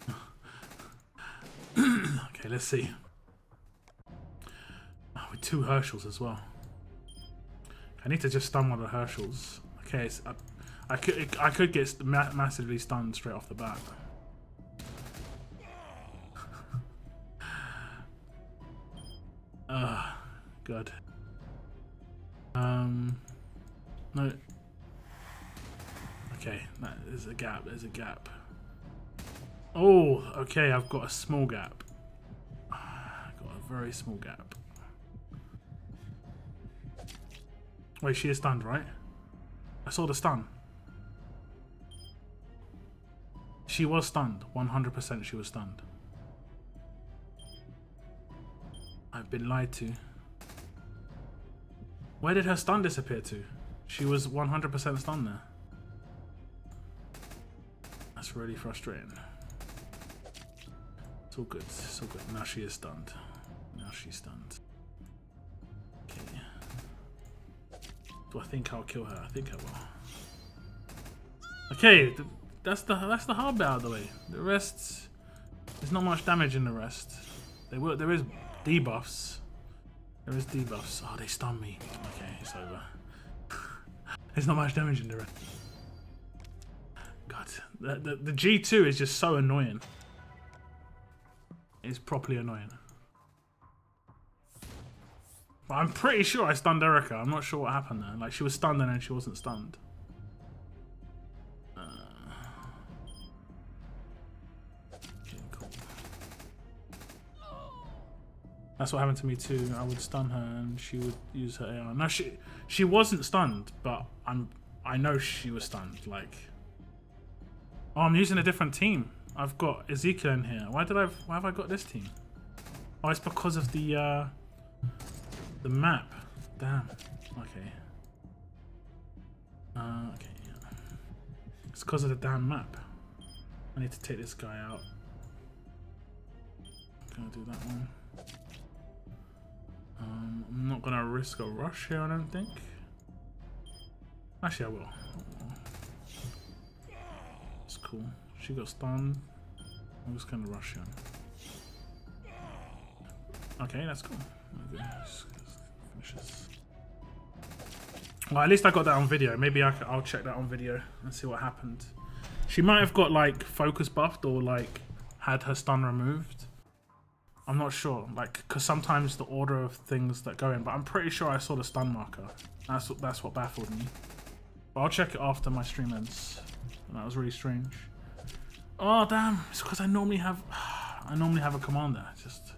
Speaker 1: yeah. Okay, let's see. Oh, with 2 Herschels as well. I need to just stun one of the Herschels. Okay, I could get massively stunned straight off the bat. Good. No. Okay, there's a gap. There's a gap. Oh, okay. I've got a small gap. I've got a very small gap. Wait, she is stunned, right? I saw the stun. She was stunned. 100% she was stunned. I've been lied to. Where did her stun disappear to? She was 100% stunned there. That's really frustrating. It's all good. It's all good. Now she is stunned. Now she's stunned. Okay. Do I think I'll kill her? I think I will. Okay, that's the hard bit out of the way. The rest, there's not much damage in the rest. There is debuffs. There is debuffs. Oh, they stun me. Okay, it's over. There's not much damage in the rest. God, the G2 is just so annoying. It's properly annoying. But I'm pretty sure I stunned Erica. I'm not sure what happened there. Like, she was stunned and then she wasn't stunned. Okay, cool. That's what happened to me too. I would stun her and she would use her AR. No, she wasn't stunned, but I know she was stunned. Like, oh, I'm using a different team. I've got Ezekiel in here. Why have I got this team? Oh, it's because of the map. Damn. Okay. Okay. Yeah. It's because of the damn map. I need to take this guy out. Gonna do that one. I'm not gonna risk a rush here, I don't think. Actually, I will. It's cool. She got stunned. I'm just gonna rush him. Okay, that's cool. Okay, finishes. Well, at least I got that on video. Maybe I'll check that on video and see what happened. She might have got like focus buffed or like had her stun removed. I'm not sure, like, because sometimes the order of things that go in, but I'm pretty sure I saw the stun marker. That's what baffled me. But I'll check it after my stream ends. And that was really strange. Oh damn! It's because I normally have a commander. Just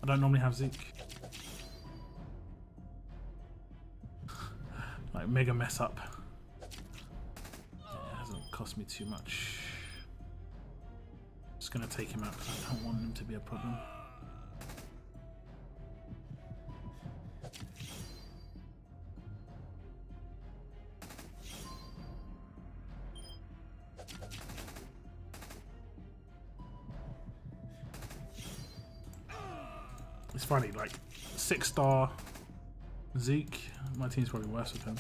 Speaker 1: I don't normally have Zeke. Like mega mess up. Yeah, it hasn't cost me too much. Just gonna take him out because I don't want him to be a problem. It's funny, like 6-star Zeke. My team's probably worse with him.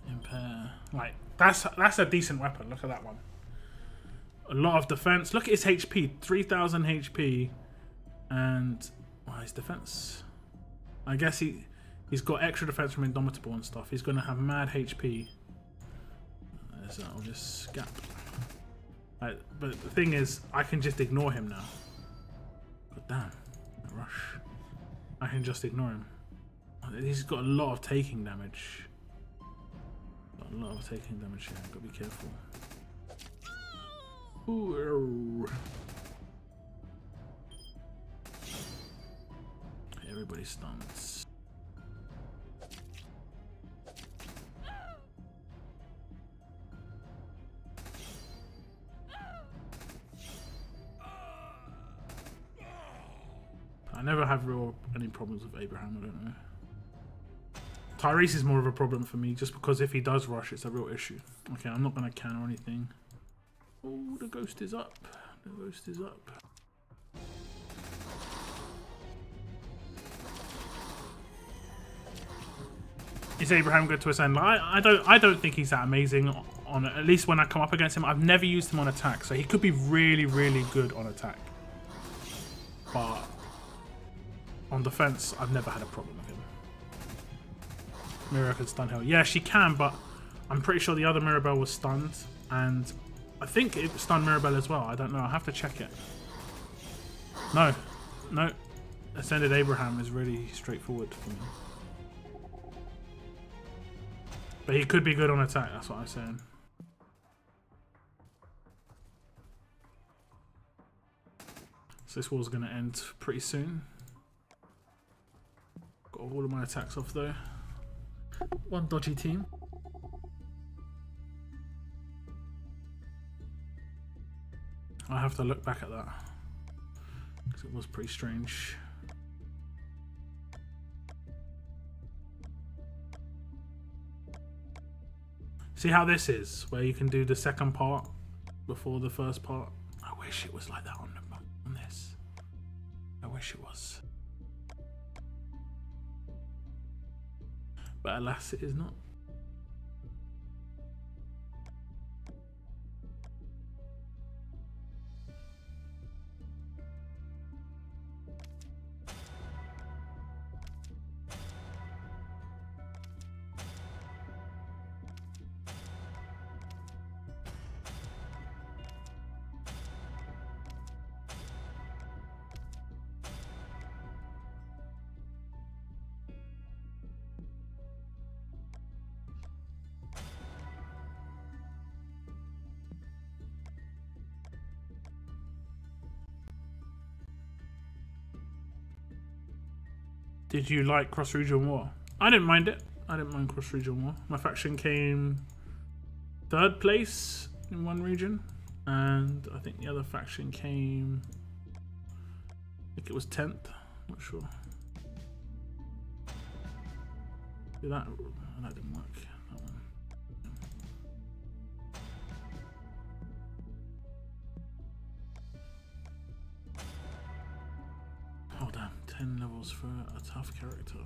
Speaker 1: Impair. Like that's a decent weapon. Look at that one. A lot of defense. Look at his HP, 3,000 HP, and his defense. I guess he's got extra defense from Indomitable and stuff. He's gonna have mad HP. There's all this gap. But the thing is, I can just ignore him now. But damn, that rush. I can just ignore him. He's got a lot of taking damage. Got a lot of taking damage here. Gotta be careful. Ooh. Everybody stunts. I never have any problems with Abraham, I don't know. Tyrese is more of a problem for me just because if he does rush, it's a real issue. Okay, I'm not going to can or anything. Oh, the ghost is up. The ghost is up. Is Abraham good to ascend? I don't think he's that amazing on, at least when I come up against him. I've never used him on attack, so he could be really, really good on attack. But on defense, I've never had a problem with him. Mirror could stun Hill. Yeah, she can, but I'm pretty sure the other Mirabelle was stunned, and I think it stunned Mirabelle as well. I don't know. I'll have to check it. No. Ascended Abraham is really straightforward for me. But he could be good on attack, that's what I'm saying. So this war's going to end pretty soon. Got all of my attacks off though. One dodgy team. I have to look back at that because it was pretty strange. See how this is, where you can do the second part before the first part? I wish it was like that on this. I wish it was. But alas, it is not. Did you like cross-region war? I didn't mind it. I didn't mind cross-region war. My faction came 3rd place in one region, and I think the other faction came, I think it was 10th. Not sure. Did that didn't work. That one. Oh damn, 10 levels for a tough character.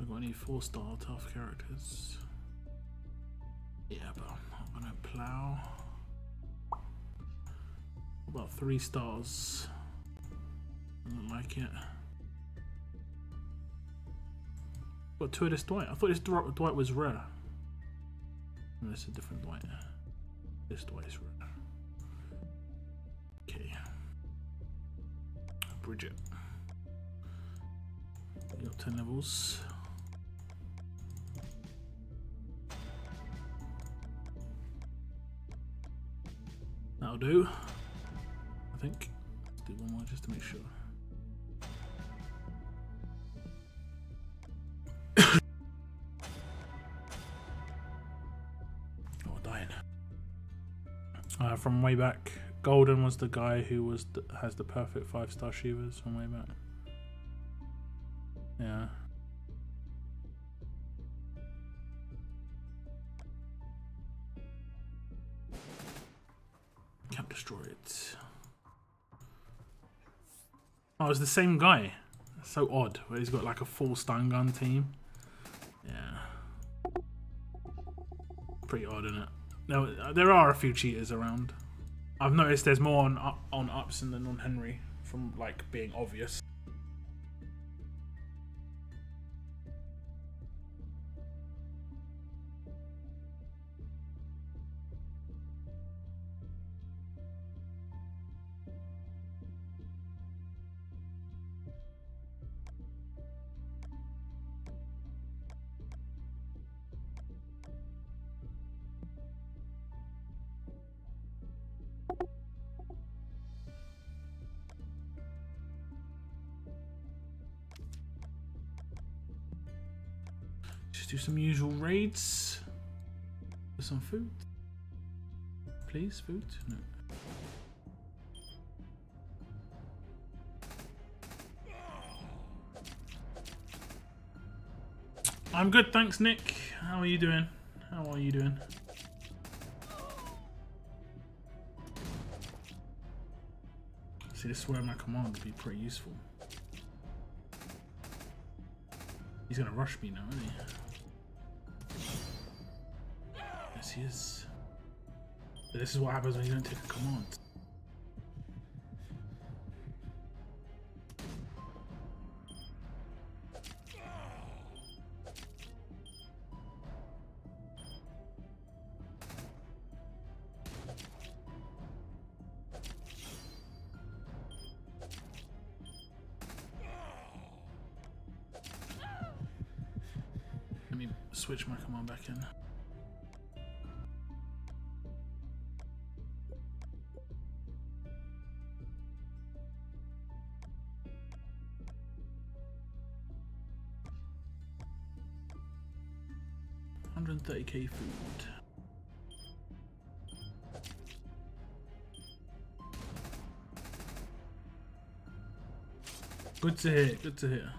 Speaker 1: I've got any 4-star tough characters. Yeah, but I'm gonna plow. About 3 stars. I don't like it. Got 2 of this Dwight. I thought this Dwight was rare. No, it's a different Dwight. This Dwight is rare. Okay. Bridget. You got 10 levels. That'll do. I think. Let's do one more just to make sure. From way back, Golden was the guy who has the perfect 5-star Shivas from way back. Yeah. Can't destroy it. Oh, it's the same guy. That's so odd, where he's got like a full stun gun team. Yeah. Pretty odd, isn't it? There are a few cheaters around. I've noticed there's more on Upson than on Henry, from like being obvious. Just do some usual raids for some food. Please, food? No. I'm good, thanks, Nick. How are you doing? How are you doing? See, this is where my command would be pretty useful. He's gonna rush me now, isn't he? Yes, he is. But this is what happens when you don't take a command. Let me switch my command back in. $130k food. Good to hear. Good to hear.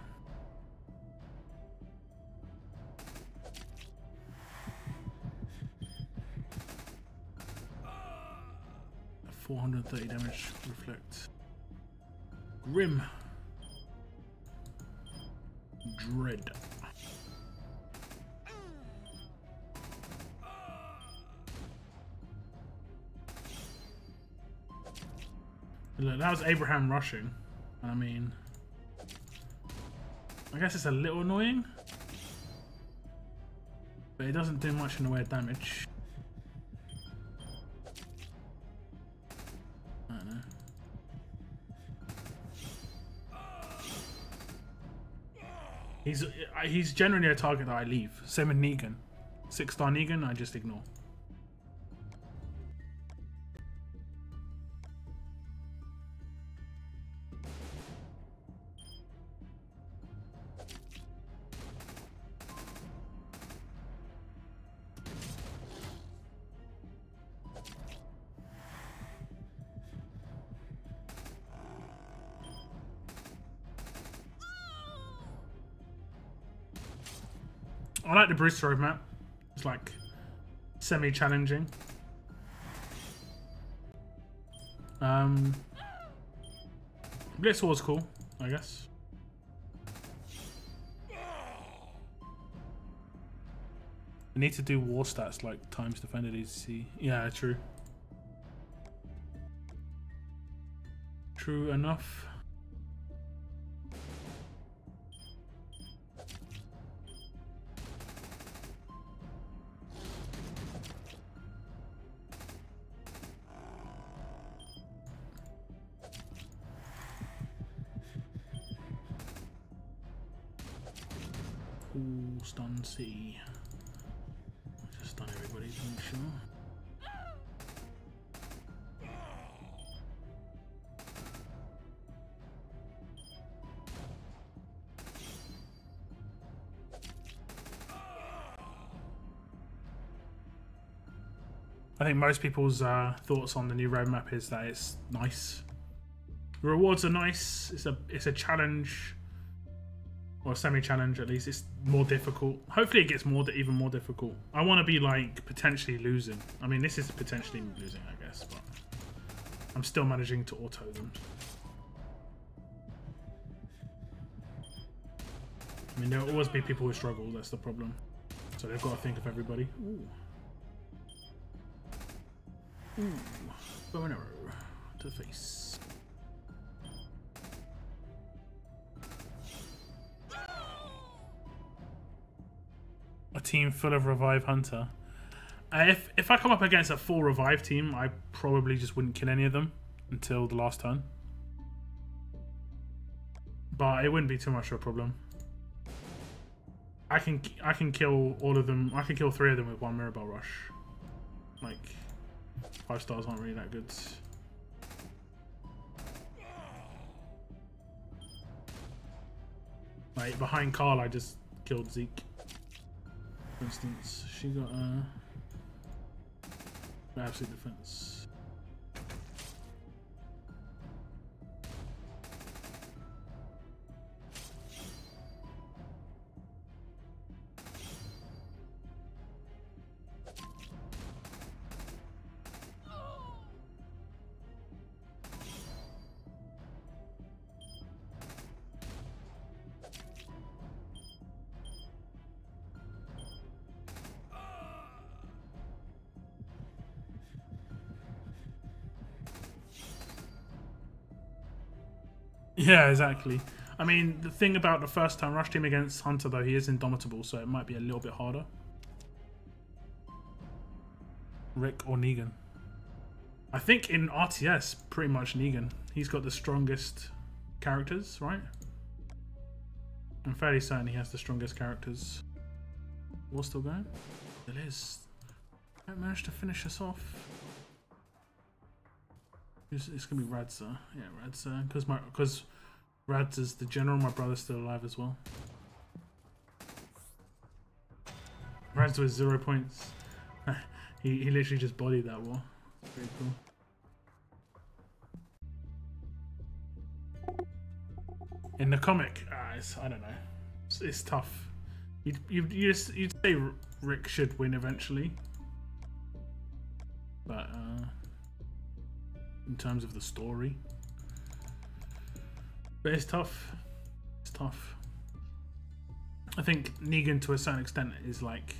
Speaker 1: $430 damage. Reflect. Grim. Dread. Look, that was Abraham rushing. I mean, I guess it's a little annoying, but it doesn't do much in the way of damage. I don't know. He's generally a target that I leave. Same with Negan. 6-star Negan, I just ignore. I like the Bruce roadmap. It's like semi-challenging. Blitz War's cool, I guess. We need to do war stats like times defended ADC. Yeah, true. True enough. Cool, stun C. Just stun everybody to make sure. I think most people's thoughts on the new roadmap is that it's nice. The rewards are nice. It's a challenge. Or a semi-challenge at least. It's more difficult. Hopefully it gets even more difficult. I want to be like potentially losing. I mean, this is potentially losing, I guess, but I'm still managing to auto them. I mean, there'll always be people who struggle. That's the problem. So they've got to think of everybody. Ooh. Ooh. Bow and arrow to the face. A team full of Revive Hunter. If I come up against a full Revive team, I probably just wouldn't kill any of them until the last turn. But it wouldn't be too much of a problem. I can kill all of them. I can kill 3 of them with 1 Mirabelle Rush. Like 5 stars aren't really that good. Like behind Carl, I just killed Zeke. For instance, she got absolute defense. Yeah, exactly. I mean, the thing about the first time rush team against Hunter, though, he is indomitable, so it might be a little bit harder. Rick or Negan? I think in RTS, pretty much Negan. He's got the strongest characters, right? I'm fairly certain he has the strongest characters. War's still going? It is. I managed to finish us off. It's gonna be Radza. Yeah, Radza. Because Radza's the general, my brother's still alive as well. Radza with 0 points. he literally just bodied that war. Very cool. In the comic, I don't know. It's tough. You'd say Rick should win eventually, but in terms of the story, but it's tough. It's tough. I think Negan, to a certain extent, is like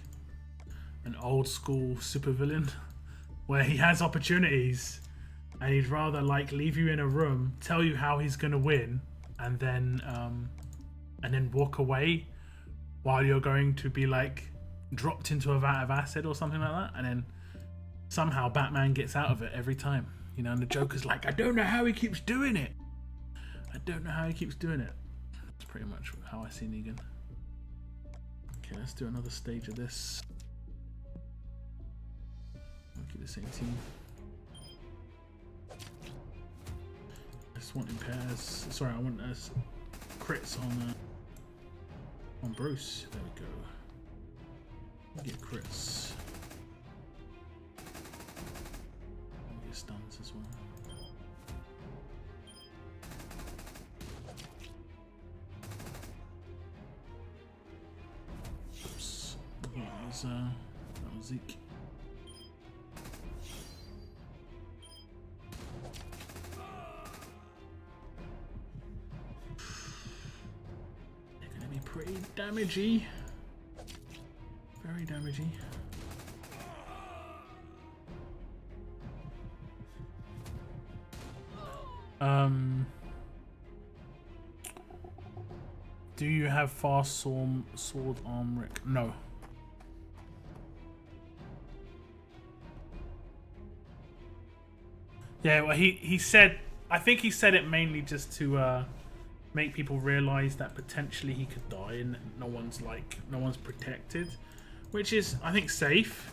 Speaker 1: an old school supervillain, where he has opportunities, and he'd rather like leave you in a room, tell you how he's gonna win, and then walk away while you're going to be like dropped into a vat of acid or something like that, and then somehow Batman gets out of it every time, you know, and the Joker's like, I don't know how he keeps doing it. I don't know how he keeps doing it. That's pretty much how I see Negan. Okay, let's do another stage of this. I'll keep the same team. I just want impairs. Sorry, I want crits on Bruce. There we go. We get crits. We get stuns as well. Oops. That was Zeke. Pretty damagey. Very damagey. Do you have fast sword arm, Rick? No. Yeah, well, he said, I think he said it mainly just to make people realize that potentially he could die and no one's protected, which is, I think, safe,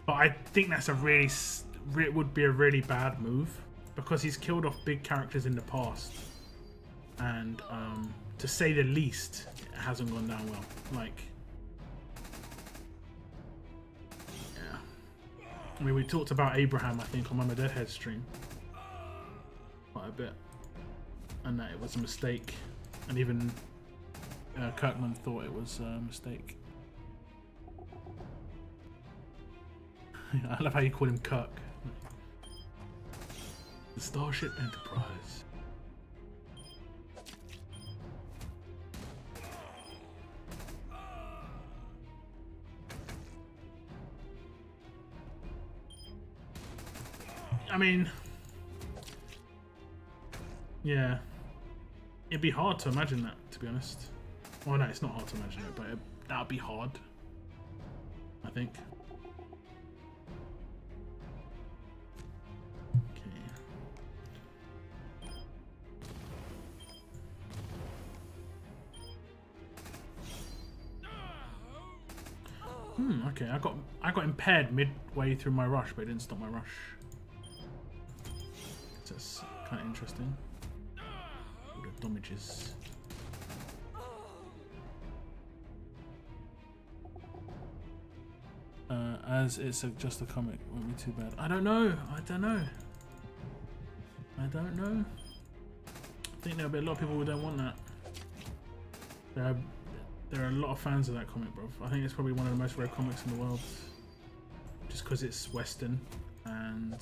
Speaker 1: but I think that's it would be a really bad move because he's killed off big characters in the past, and to say the least, it hasn't gone down well. Like, yeah, I mean, we talked about Abraham, I think, on Mama Deadhead stream quite a bit, and that it was a mistake, and even Kirkman thought it was a mistake. I love how you call him Kirk. The Starship Enterprise. I mean, yeah, it'd be hard to imagine that, to be honest. Well, no, it's not hard to imagine it, but that would be hard, I think. Okay, I got impaired midway through my rush, but it didn't stop my rush. So that's kind of interesting. All the damages. As it's just a comic, won't be too bad. I don't know. I don't know. I think there'll be a lot of people who don't want that. There are a lot of fans of that comic, bro. I think it's probably one of the most read comics in the world. Just because it's Western, and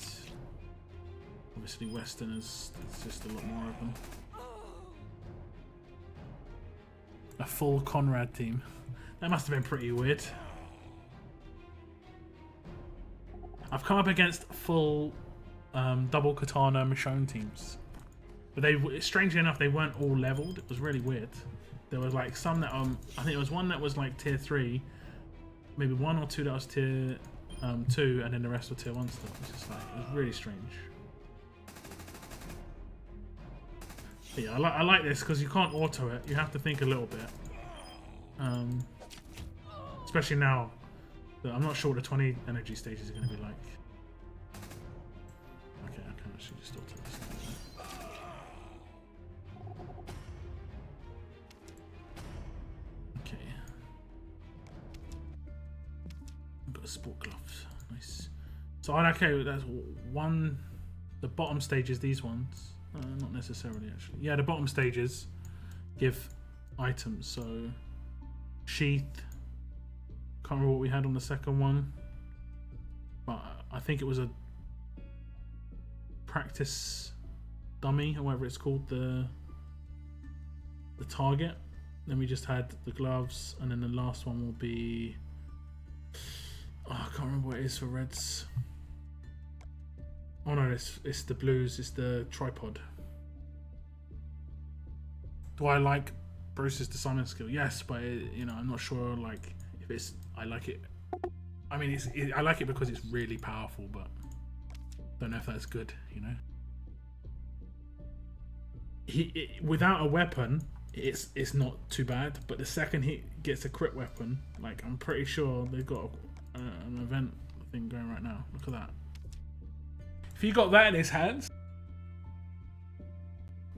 Speaker 1: obviously Western is just a lot more of them. A full Conrad team. That must have been pretty weird. I've come up against full double Katana Michonne teams. But strangely enough, they weren't all leveled. It was really weird. There was like some that I think there was one that was like tier 3, maybe one or two that was tier 2, and then the rest were tier 1 stuff. It's just like, it was really strange. But yeah, I like this because you can't auto it. You have to think a little bit. Especially now that I'm not sure what the 20 energy stages are going to be like. Okay, I can actually just auto this. Sport gloves, nice. So okay, that's one. The bottom stages, these ones, not necessarily actually. Yeah, the bottom stages, give items. So sheath. Can't remember what we had on the second one, but I think it was a practice dummy or whatever it's called, the target. Then we just had the gloves, and then the last one will be, oh, I can't remember what it is for reds. Oh no, it's the blues, it's the tripod. Do I like Bruce's disarming skill? Yes, but you know, I'm not sure like if it's, I like it. I mean, I like it because it's really powerful, but don't know if that's good, you know. Without a weapon, it's not too bad, but the second he gets a crit weapon, like I'm pretty sure they've got an event thing going right now. Look at that. If he got that in his hands,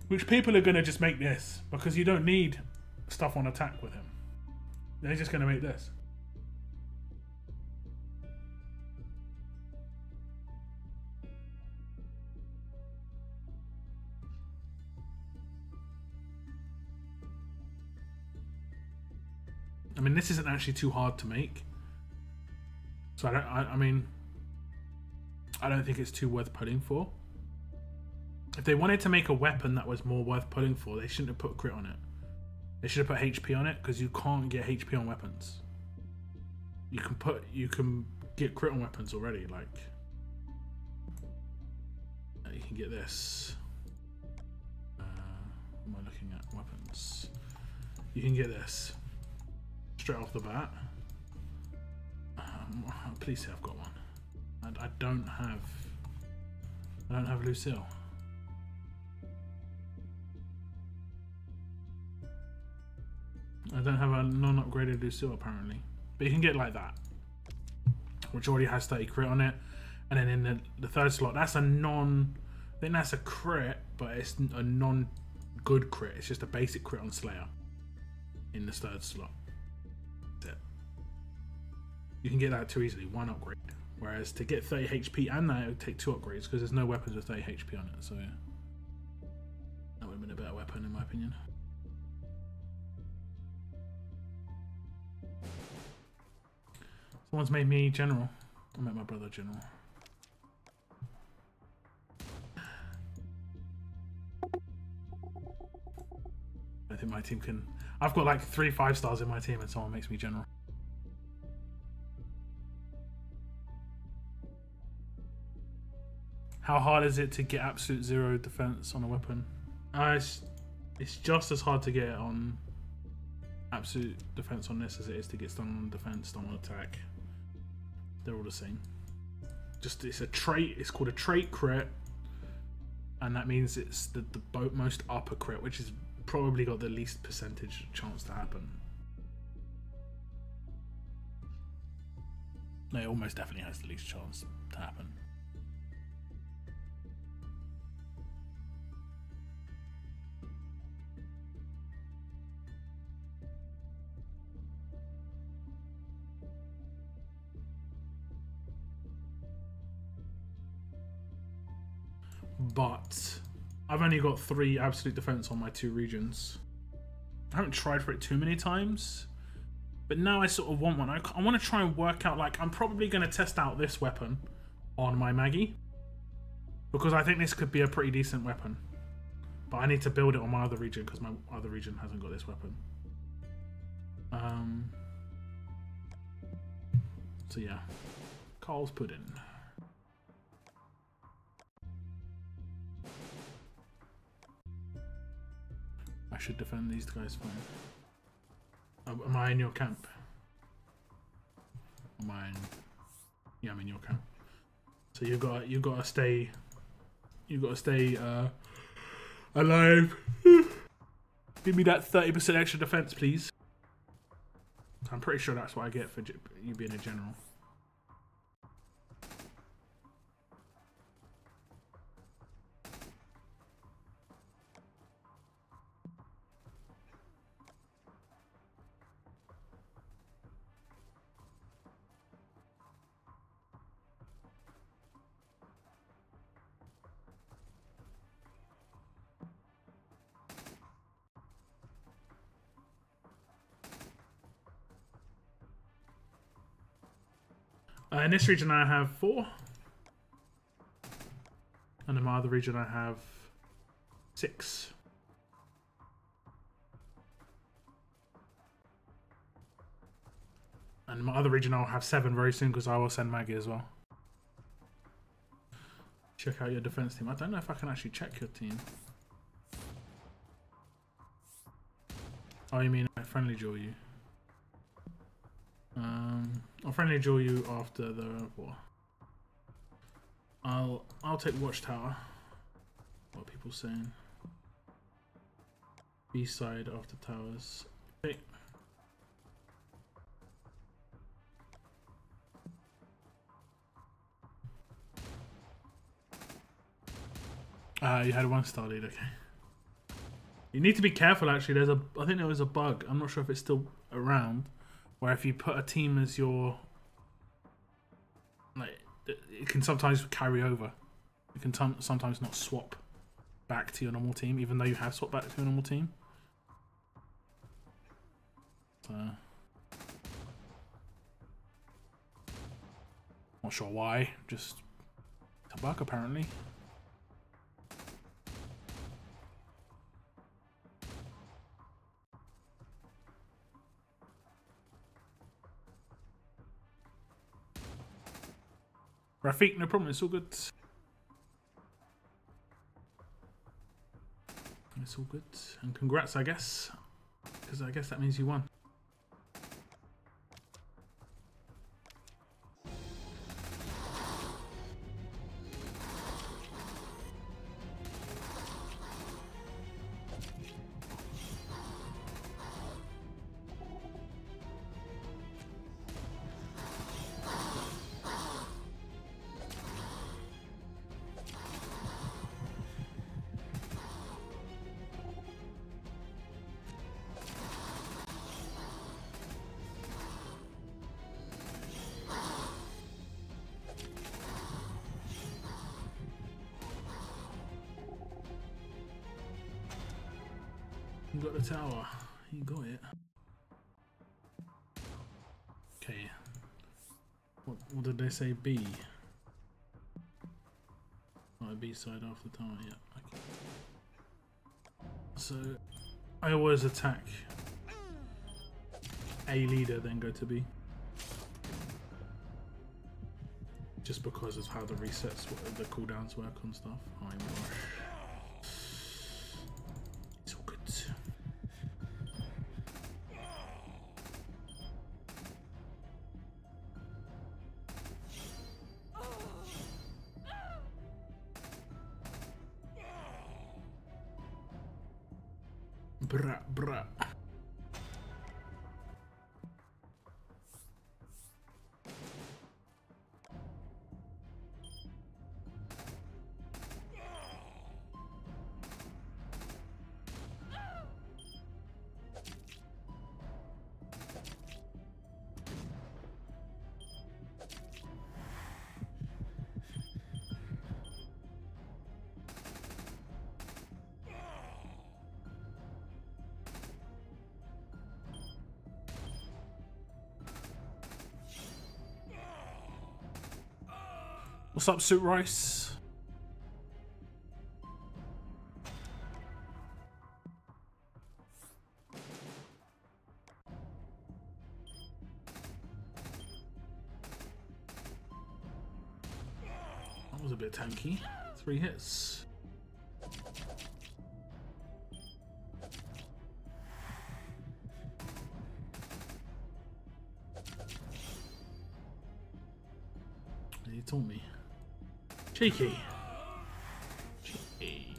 Speaker 1: which people are gonna just make this because you don't need stuff on attack with him. They're just gonna make this. I mean, this isn't actually too hard to make, so I mean, I don't think it's too worth putting for. If they wanted to make a weapon that was more worth putting for, they shouldn't have put crit on it. They should have put HP on it, because you can't get HP on weapons. You can get crit on weapons already. Like you can get this. What am I looking at? Weapons. You can get this straight off the bat. Please say I've got one. And I don't have Lucille. I don't have a non-upgraded Lucille apparently, but you can get like that, which already has 30 crit on it. And then in the third slot, that's a non. I think that's a crit, but it's a non-good crit. It's just a basic crit on Slayer in the third slot. That's it. You can get that too easily, one upgrade. Whereas to get 30 HP and that, it would take 2 upgrades because there's no weapons with 30 HP on it. So yeah, that would have been a better weapon in my opinion. Someone's made me general. I made my brother general. I think my team can. I've got like 3 5-stars in my team, and someone makes me general. How hard is it to get absolute 0 defense on a weapon? It's just as hard to get on absolute defense on this as it is to get stun on defense, stun on attack. They're all the same. Just it's a trait. It's called a trait crit, and that means it's the most upper crit, which has probably got the least percentage chance to happen. No, it almost definitely has the least chance to happen. But I've only got 3 absolute defense on my 2 regions. I haven't tried for it too many times, but now I sort of want one. I want to try and work out, like, I'm probably going to test out this weapon on my Maggie, because I think this could be a pretty decent weapon. But I need to build it on my other region because my other region hasn't got this weapon. So yeah, Carl's pudding. I should defend these guys fine. Am I in your camp? Am I in? Yeah, I'm in your camp. So you've got to stay alive. Give me that 30% extra defense, please. I'm pretty sure that's what I get for you being a general. In this region I have 4. And in my other region I have 6. And my other region I'll have 7 very soon because I will send Maggie as well. Check out your defense team. I don't know if I can actually check your team. Oh, you mean I friendly draw you? I'll friendly draw you after the war. I'll take Watchtower. What are people saying? B side after towers. Okay. You had 1 star lead, okay. You need to be careful actually, I think there was a bug, I'm not sure if it's still around, where if you put a team as your, like, it can sometimes carry over. You can sometimes not swap back to your normal team, even though you have swapped back to your normal team. So, not sure why, just a bug apparently. Rafik, no problem, it's all good. It's all good. And congrats, I guess. Because I guess that means you won. You got the tower. You got it. Okay. What did they say? B. Oh, B side off the tower. Yeah. Okay. So I always attack A leader, then go to B. Just because of how the resets, the cooldowns work on stuff. Oh my gosh. It's all good. Bruh, bruh. What's up, Suit Rice? That was a bit tanky. 3 hits. He told me. Cheeky. Cheeky.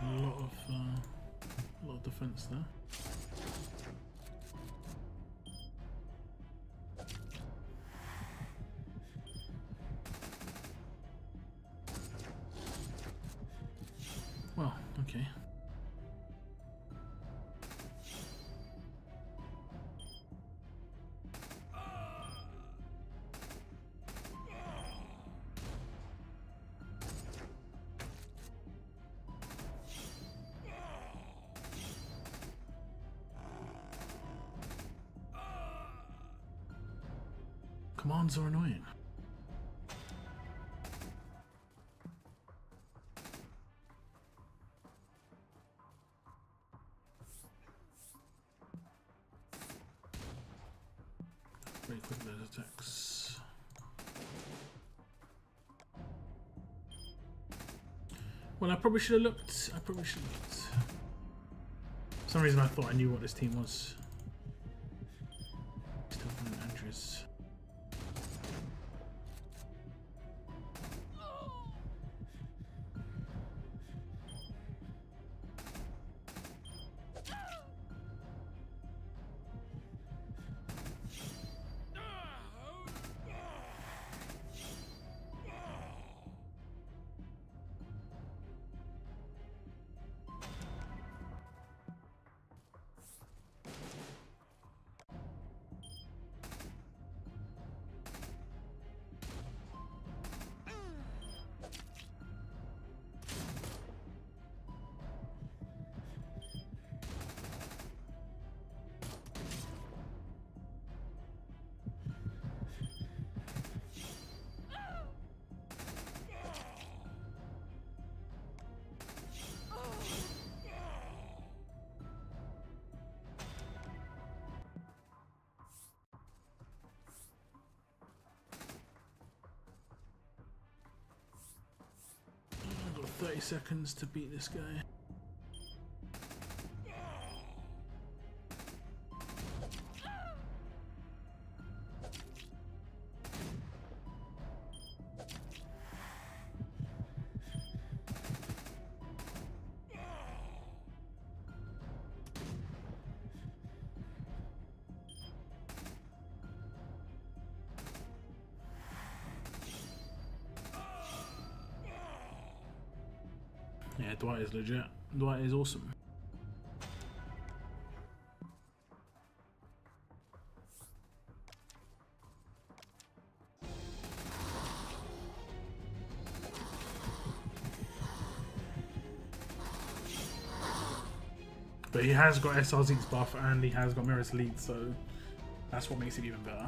Speaker 1: A lot of defense there. Well, okay. Commands are annoying. Very quick those attacks. Well, I probably should have looked. For some reason I thought I knew what this team was. Still an Andrews. I've got 30 seconds to beat this guy. Yeah, Dwight is legit. Dwight is awesome. But he has got SRZ's buff and he has got Mirror's lead, so that's what makes it even better.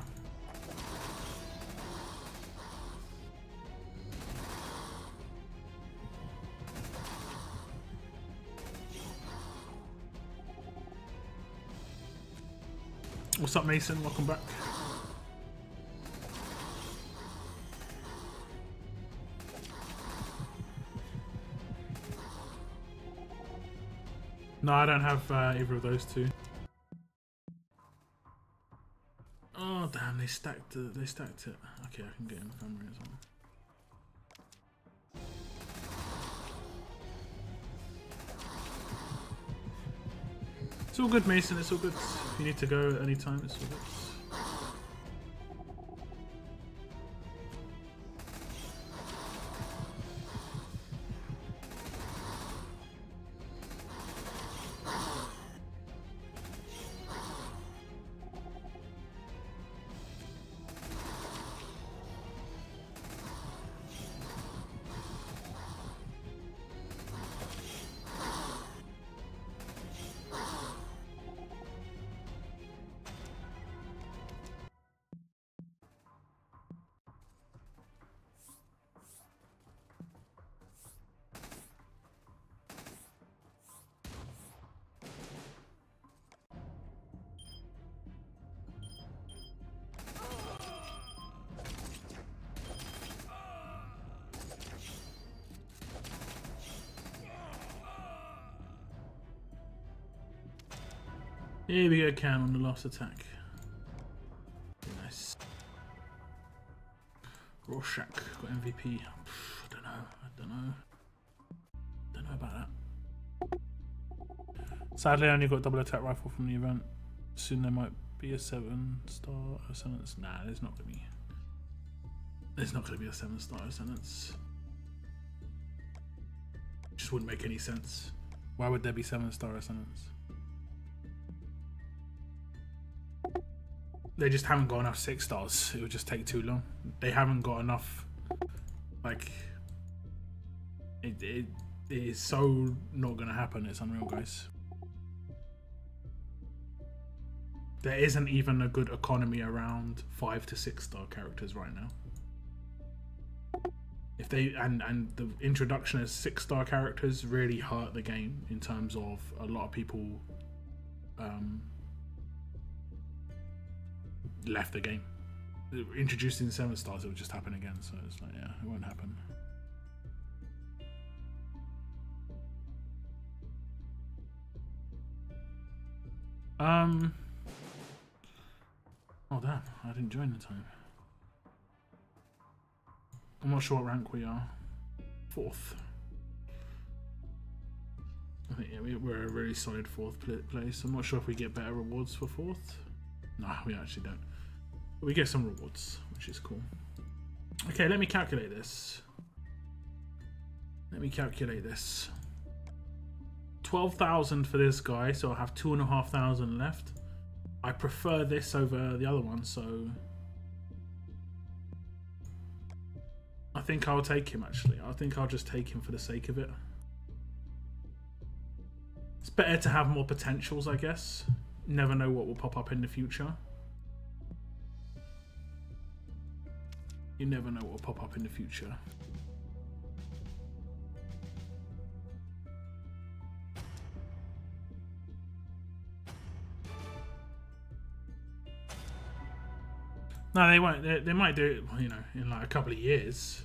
Speaker 1: What's up, Mason? Welcome back. No, I don't have either of those two. Oh damn! They stacked it. They stacked it. Okay, I can get in the memory as well. It's all good, Mason. It's all good. If you need to go at any time, it's all good. Here we go, Cam, on the last attack. Very nice. Rorschach got MVP. I don't know about that. Sadly, I only got double attack rifle from the event. Soon there might be a 7-star sentence. Nah, there's not gonna be. There's not gonna be a 7-star sentence. Just wouldn't make any sense. Why would there be 7-star sentence? They just haven't got enough 6-stars. It would just take too long. They haven't got enough. Like, it is so not gonna happen. It's unreal, guys. there isn't even a good economy around 5 to 6 star characters right now. If they and the introduction of 6 star characters really hurt the game in terms of a lot of people left the game. Introducing 7 stars, it would just happen again. So it's like, yeah, it won't happen. Oh damn! I didn't join in time. I'm not sure what rank we are. 4th. I think yeah, we're a really solid 4th place. I'm not sure if we get better rewards for 4th. No, we actually don't. But we get some rewards, which is cool. Okay, let me calculate this. 12,000 for this guy, so I'll have 2,500 left. I prefer this over the other one, so I think I'll take him actually. I think I'll just take him for the sake of it. It's better to have more potentials, I guess. Never know what will pop up in the future. You never know what will pop up in the future. No, they won't. They might do it, you know, in like a couple of years,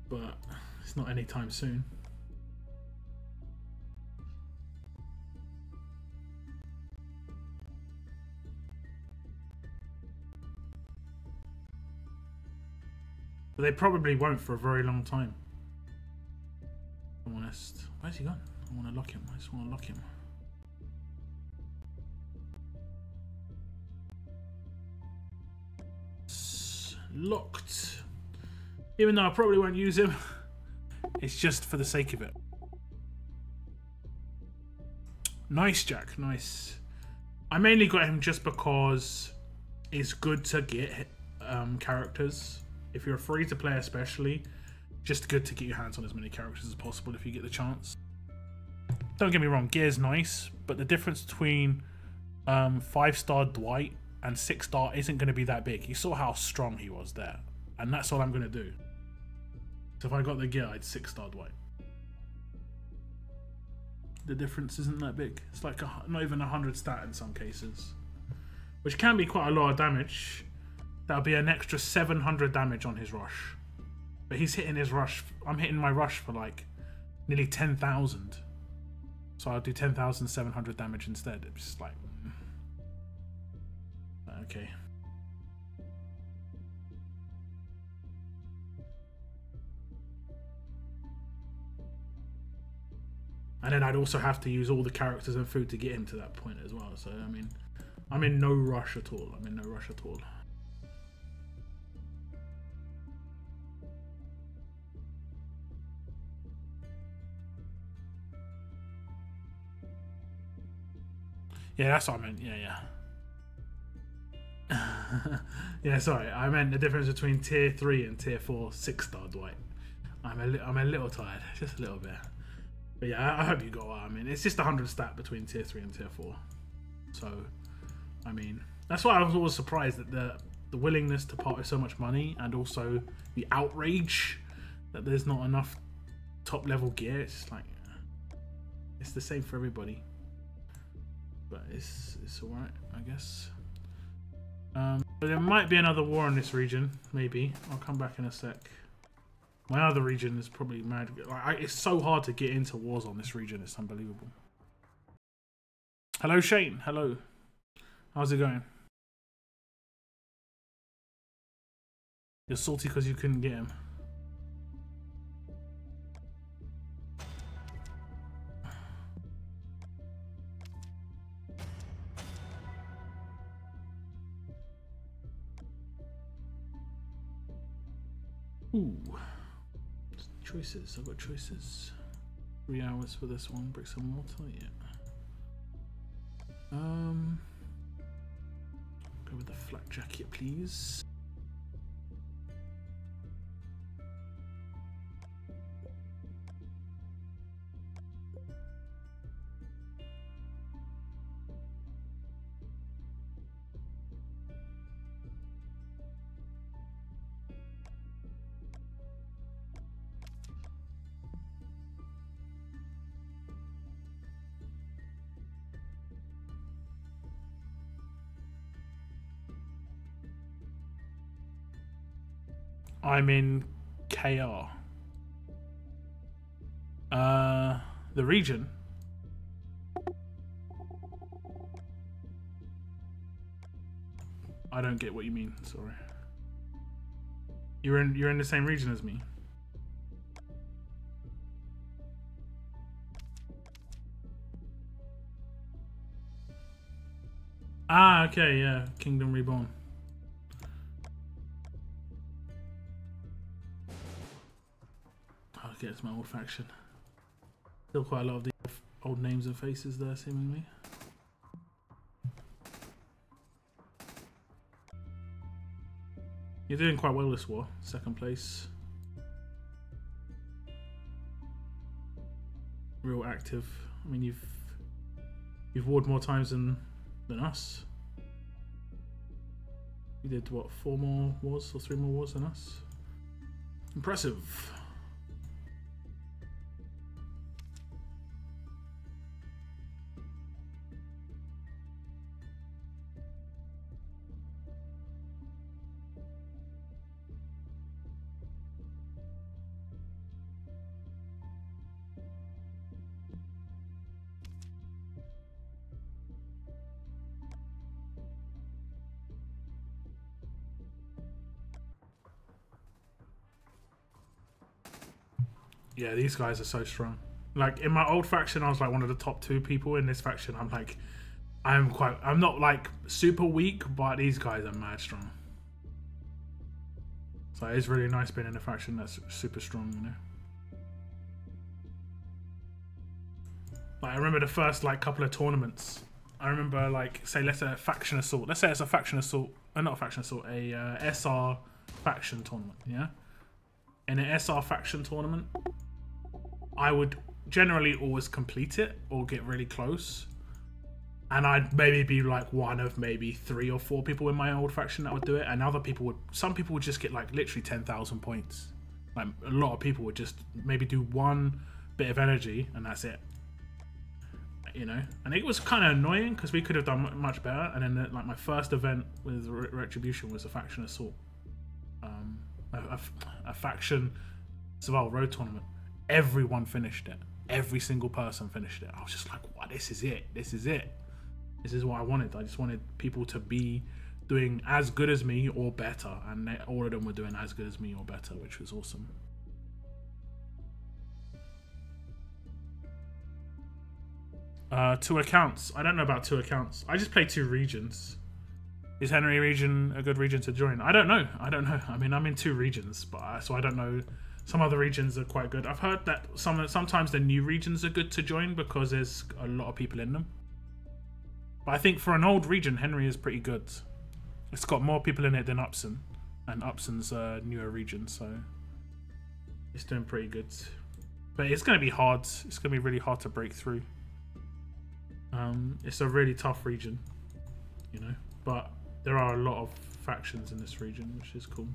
Speaker 1: but it's not anytime soon. But they probably won't for a very long time. If I'm honest. Where's he gone? I want to lock him. I just want to lock him. Locked. Even though I probably won't use him, it's just for the sake of it. Nice, Jack. Nice. I mainly got him just because it's good to get characters. If you're free to play, especially, just good to get your hands on as many characters as possible if you get the chance. Don't get me wrong, Gear's nice, but the difference between 5-star Dwight and 6-star isn't going to be that big. You saw how strong he was there, and that's all I'm going to do. So if I got the gear, I'd 6-star Dwight. The difference isn't that big. It's like not even 100 stat in some cases, which can be quite a lot of damage. That'll be an extra 700 damage on his rush, but he's hitting his rush. I'm hitting my rush for like nearly 10,000, so I'll do 10,700 damage instead. It's just like, okay. And then I'd also have to use all the characters and food to get him to that point as well. So I mean, I'm in no rush at all. I'm in no rush at all. Yeah, that's what I meant. Yeah. Yeah, sorry. I meant the difference between tier 3 and tier 4 6-star Dwight. I'm a little tired, just a little bit. But yeah, I hope you got what I mean. It's just 100 stat between tier 3 and tier 4. So, I mean, that's why I was always surprised that the willingness to part with so much money, and also the outrage that there's not enough top level gear. It's just like, it's the same for everybody. But it's alright, I guess. But there might be another war in this region, maybe. I'll come back in a sec. My other region is probably mad. It's so hard to get into wars on this region, it's unbelievable. Hello, Shane. Hello. How's it going? You're salty because you couldn't get him. Ooh. Choices. I've got choices. 3 hours for this one. Bricks and mortar. Yeah. Go with the flak jacket, please. I'm in KR. The region. I don't get what you mean. Sorry. You're in the same region as me. Ah, okay, yeah. Kingdom Reborn. Okay, it's my old faction. Still quite a lot of the old names and faces there, seemingly. You're doing quite well this war. Second place. Real active. I mean, you've warred more times than us. You did what, 4 more wars or 3 more wars than us? Impressive. Yeah, these guys are so strong. Like in my old faction, I was like one of the top 2 people. In this faction, I'm not like super weak, but these guys are mad strong. So it's really nice being in a faction that's super strong, you know. Like I remember the first like couple of tournaments. I remember like say let's say a faction assault. Let's say it's a faction assault, not a faction assault, a SR faction tournament. Yeah. In an SR faction tournament, I would generally always complete it or get really close. And I'd maybe be like one of maybe 3 or 4 people in my old faction that would do it. And some people would just get like literally 10,000 points. Like a lot of people would just maybe do one bit of energy and that's it. You know? And it was kind of annoying because we could have done much better. And then like my first event with Retribution was a faction assault. A faction survival road tournament. Everyone finished it. Every single person finished it. I was just like, wow, this is it. This is it. This is what I wanted. I just wanted people to be doing as good as me or better. And all of them were doing as good as me or better, which was awesome. Two accounts. I don't know about 2 accounts. I just play 2 regions. Is Henry region a good region to join? I don't know. I mean, I'm in 2 regions, but so I don't know. Some other regions are quite good. I've heard that sometimes the new regions are good to join because there's a lot of people in them. But I think for an old region, Henry is pretty good. It's got more people in it than Upson, and Upson's a newer region, so it's doing pretty good. But it's going to be hard. It's going to be really hard to break through. It's a really tough region, you know. But there are a lot of factions in this region, which is cool.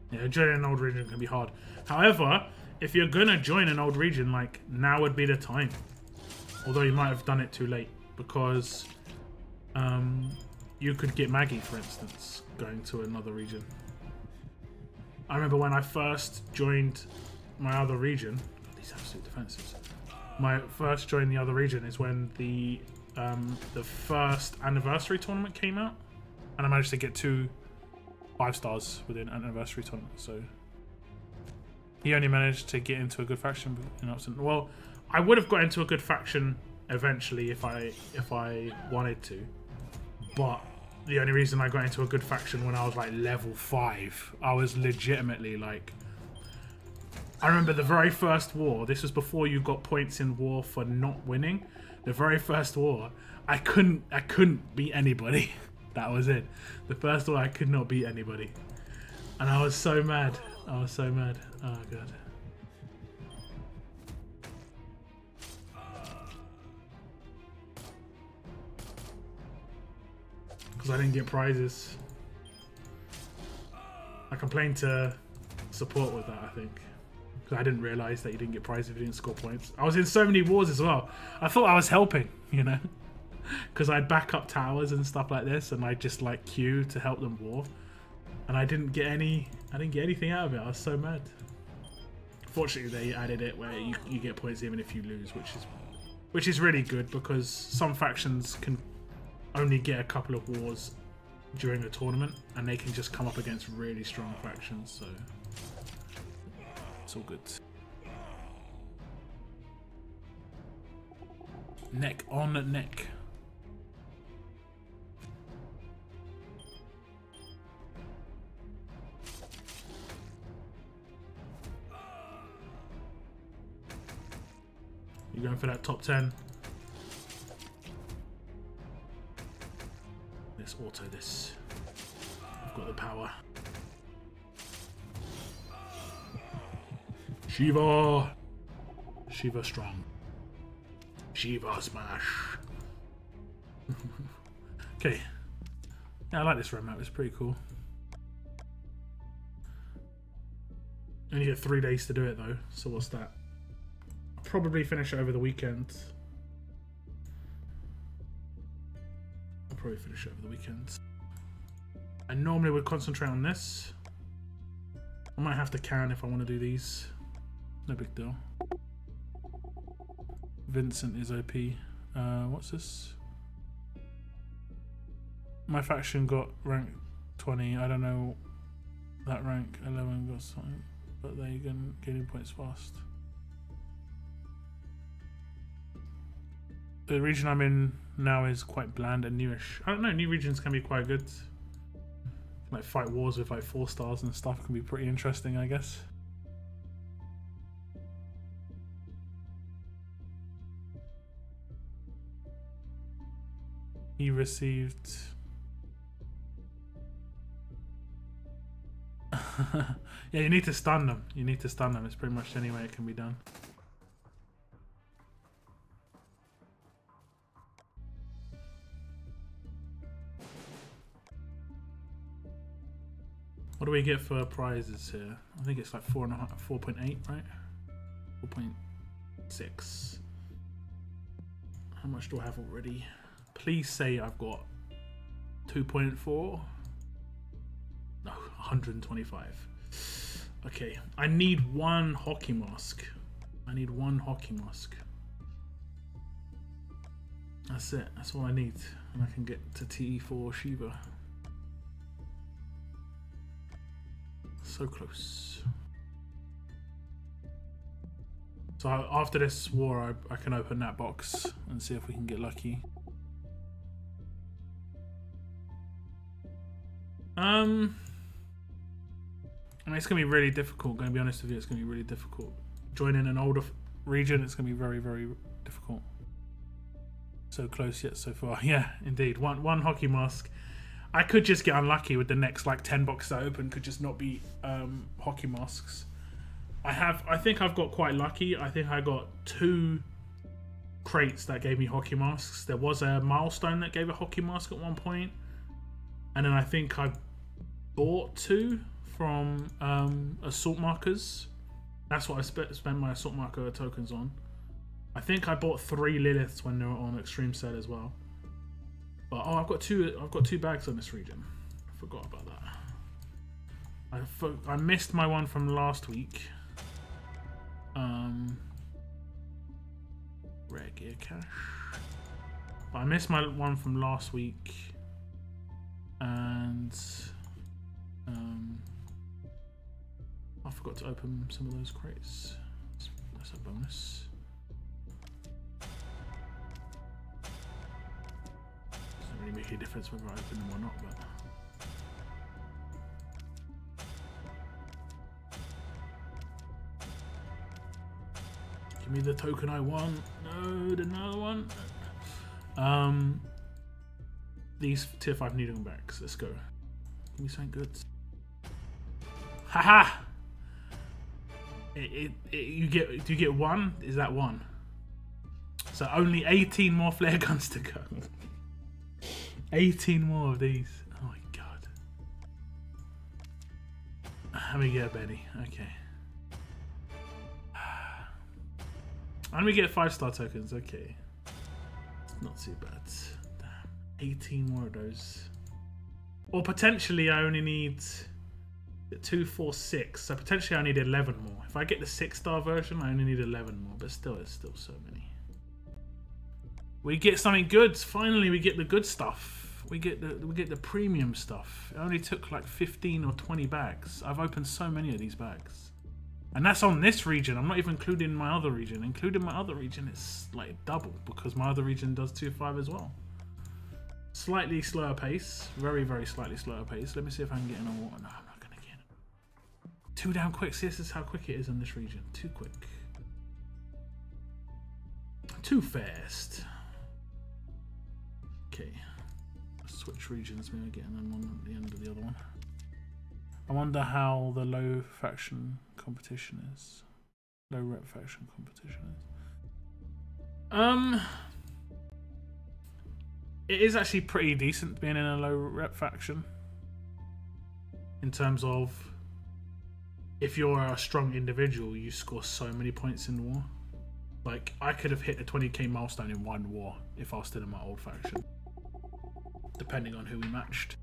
Speaker 1: Yeah, joining an old region can be hard. However, if you're gonna join an old region, like now would be the time. Although you might have done it too late because you could get Maggie, for instance, going to another region. I remember when I first joined my other region. These absolute defenses. My first joined the other region is when the first anniversary tournament came out, and I managed to get 2 5-stars within an anniversary tournament. So he only managed to get into a good faction in Upson. Well, I would have got into a good faction eventually if I wanted to, but the only reason I got into a good faction when I was like level 5, I was legitimately like, I remember the very first war. This was before you got points in war for not winning. The very first war, I couldn't beat anybody. That was it. The first war I could not beat anybody, and I was so mad. I was so mad. Oh god. Because I didn't get prizes. complained to support with that, I think. Because I didn't realise that you didn't get prizes if you didn't score points. I was in so many wars as well. I thought I was helping, you know? Because I'd back up towers and stuff like this, and I'd just like queue to help them war. And I didn't get anything out of it. I was so mad. Fortunately, they added it where you get points even if you lose, which is really good, because some factions can only get a couple of wars during a tournament, and they can just come up against really strong factions, so it's all good. Neck on neck. You going for that top 10? Let's auto this. I've got the power. Shiva! Shiva strong. Shiva smash. Okay. Yeah, I like this roadmap. It's pretty cool. Only get 3 days to do it though, so what's that? I'll probably finish it over the weekend. Probably finish it over the weekend. I normally would concentrate on this. I might have to can if I want to do these. No big deal. Vincent is OP. What's this? My faction got rank 20. I don't know that rank 11 got something, but they can gain points fast. The region I'm in now is quite bland and newish. I don't know, new regions can be quite good. Like fight wars with like 4 stars and stuff can be pretty interesting, I guess. He received... yeah, you need to stun them. You need to stun them. It's pretty much the only way it can be done. What do we get for prizes here? I think it's like 4.8, right? 4.6. How much do I have already? Please say I've got 2.4. No, 125. Okay, I need 1 hockey mask. I need 1 hockey mask. That's it. That's all I need, and I can get to TE4 Shiva. So close. So after this war, I can open that box and see if we can get lucky. I mean, it's gonna be really difficult. Gonna be honest with you, it's gonna be really difficult. Joining an older region, it's gonna be very, very difficult. So close yet so far. Yeah, indeed. One hockey mask. I could just get unlucky with the next like 10 boxes I open. Could just not be hockey masks. I think I've got quite lucky. I think I got 2 crates that gave me hockey masks. There was a milestone that gave a hockey mask at one point, and then I think I bought 2 from assault markers. That's what I spent my assault marker tokens on. I think I bought 3 Liliths when they were on extreme sale as well. But oh, I've got 2 bags on this region. I forgot about that. I missed my one from last week. Rare gear cache. But I missed my one from last week, and I forgot to open some of those crates. That's a bonus. Doesn't really make any difference whether I open them or not, but. Give me the token I want. No, another one. These tier 5 needle backs. Let's go. Give me something good. Haha! Do you get 1? Is that 1? So only 18 more flare guns to go. 18 more of these. Oh my god. Let me get a Benny. Okay. Let me get 5-star tokens. Okay. Not too bad. Damn. 18 more of those. Or potentially I only need 2, 4, 6. So potentially I need 11 more. If I get the 6-star version, I only need 11 more. But still, it's still so many. We get something good. Finally, we get the good stuff. We get the premium stuff. It only took like 15 or 20 bags. I've opened so many of these bags. And that's on this region. I'm not even including my other region. Including my other region, it's like double because my other region does 2.5 as well. Slightly slower pace. Very, very slightly slower pace. Let me see if I can get in a water. No, I'm not going to get it. Too damn quick. See, this is how quick it is in this region. Too quick. Too fast. Okay. Switch regions. Maybe getting them on at the end of the other one. I wonder how the low faction competition is. Low rep faction competition is. It is actually pretty decent being in a low rep faction. In terms of if you're a strong individual, you score so many points in war. Like I could have hit the 20k milestone in one war if I was still in my old faction. Depending on who we matched.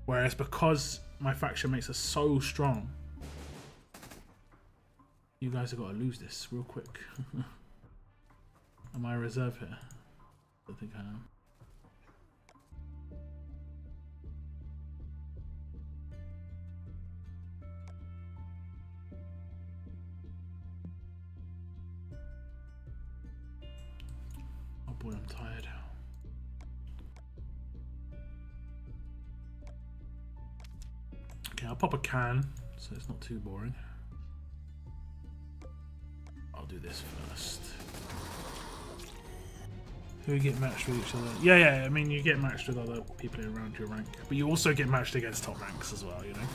Speaker 1: Whereas because my faction makes us so strong, you guys have got to lose this real quick. Am I a reserve here? I think I am. Oh boy, I'm tired. Okay, I'll pop a can, so it's not too boring. I'll do this first. Who get matched with each other? Yeah, I mean, you get matched with other people around your rank, but you also get matched against top ranks as well, you know?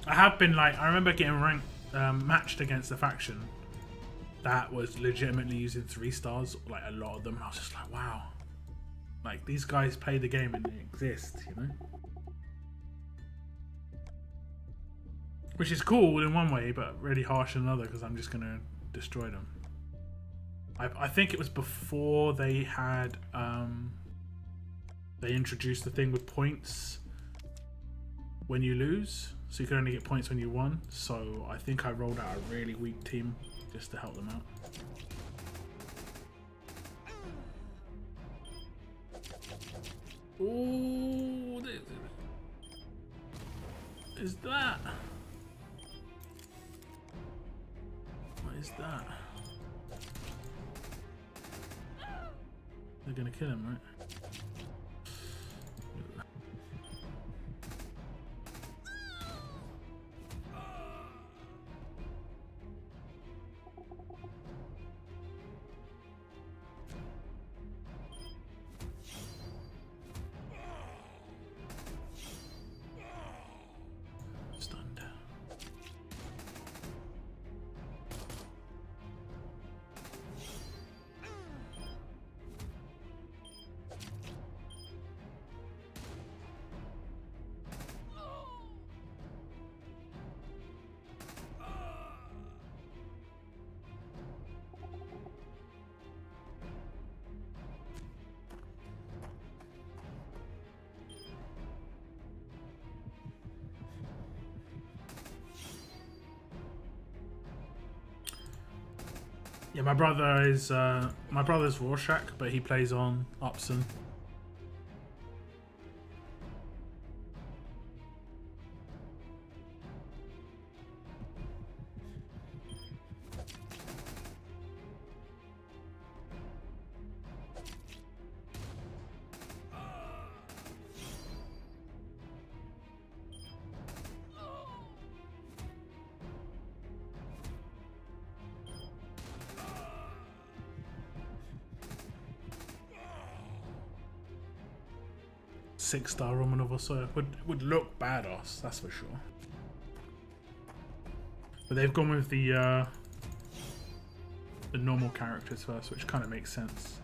Speaker 1: I have been like, I remember getting ranked, matched against a faction that was legitimately using 3 stars, like a lot of them. I was just like, wow, like these guys play the game and they exist, you know? Which is cool in one way, but really harsh in another because I'm just gonna destroy them. I think it was before they had, they introduced the thing with points when you lose. So you could only get points when you won. So I think I rolled out a really weak team just to help them out. Ooh, what is that? What is that? They're gonna kill him, right? Yeah, my brother's Rorschach, but he plays on Upson. 6-star Romanov or so. Would look badass, that's for sure. But they've gone with the normal characters first, which kind of makes sense.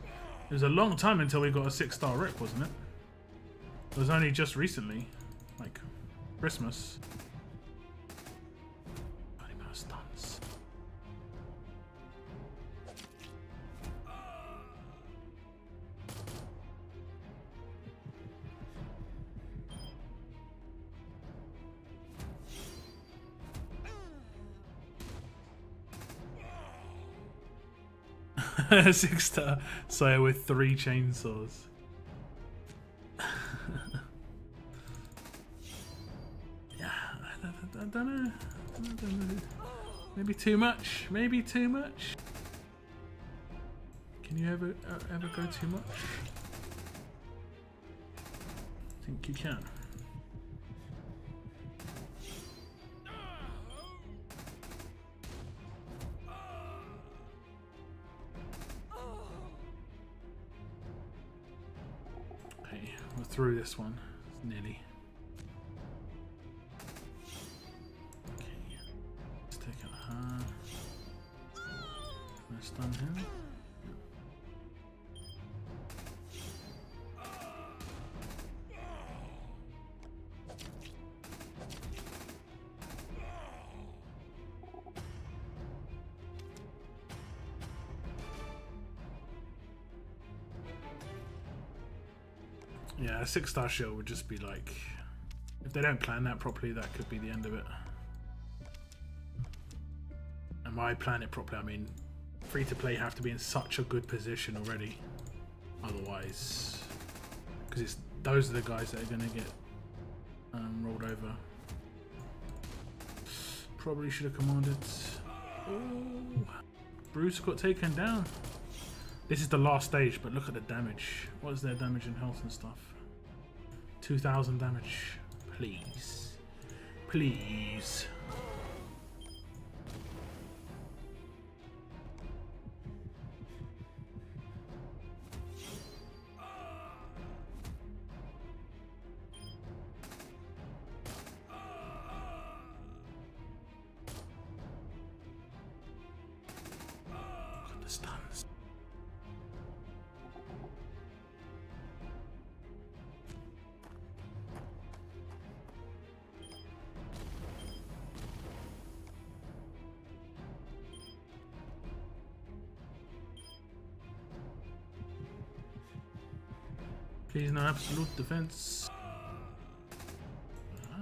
Speaker 1: It was a long time until we got a 6-star Rick, wasn't it? It was only just recently, like Christmas. Only more stuns. A 6-star Sire with 3 chainsaws. Yeah, I don't know. Maybe too much. Maybe too much. Can you ever go too much? I think you can. We're through this one. It's nearly. Okay. Let's take out her. Can I stun him? Yeah, a 6-star shield would just be like, if they don't plan that properly, that could be the end of it. And by plan it properly, I mean free to play have to be in such a good position already. Otherwise, because it's those are the guys that are going to get rolled over. Probably should have commanded. Oh, Bruce got taken down. This is the last stage, but look at the damage. What is their damage and health and stuff? 2,000 damage. Please. Please. Look at the stuns. Please, no absolute defense. Ah.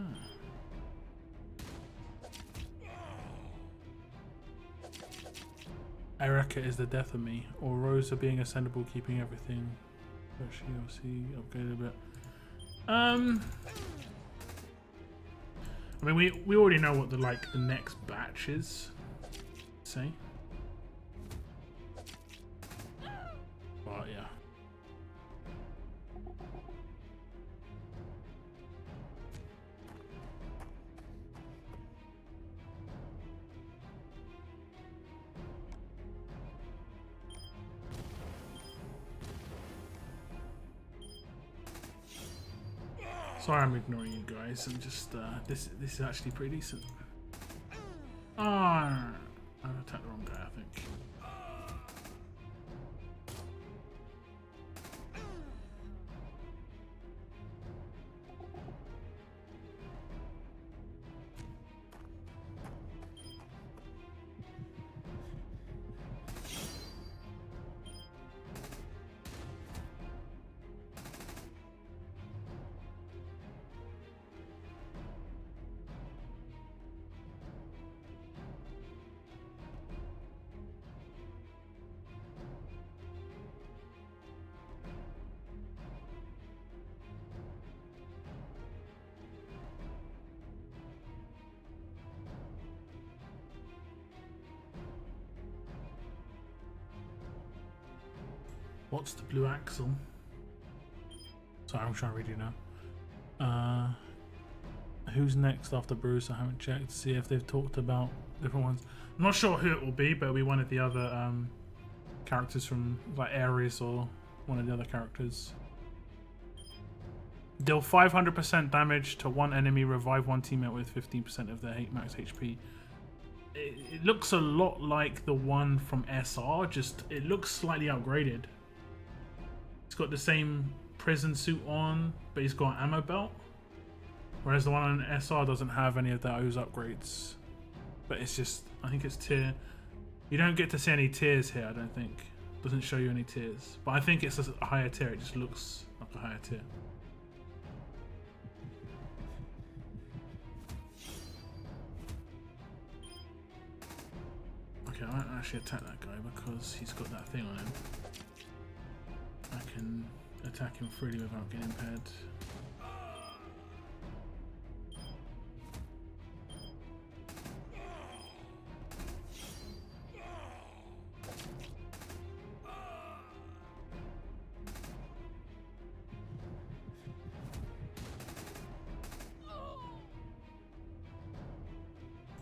Speaker 1: Erica is the death of me, or Rosa being ascendable, keeping everything. But she obviously upgraded a bit. I mean, we already know what the next batch is. Say. But yeah. Sorry, I'm ignoring you guys. I'm just this is actually pretty decent. Ah, I've attacked the wrong guy, I think. What's the blue axle? Sorry, I'm trying to read you now. Who's next after Bruce? I haven't checked to see if they've talked about different ones. I'm not sure who it will be, but it'll be one of the other characters from like Ares or one of the other characters. Deal 500% damage to one enemy, revive one teammate with 15% of their max HP. It looks a lot like the one from SR, just it looks slightly upgraded. It's got the same prison suit on, but he's got an ammo belt. Whereas the one on SR doesn't have any of those upgrades. But it's just, I think it's tier. You don't get to see any tiers here, I don't think. Doesn't show you any tiers. But I think it's a higher tier, it just looks like a higher tier. Okay, I won't actually attack that guy because he's got that thing on him. I can attack him freely without getting impaired.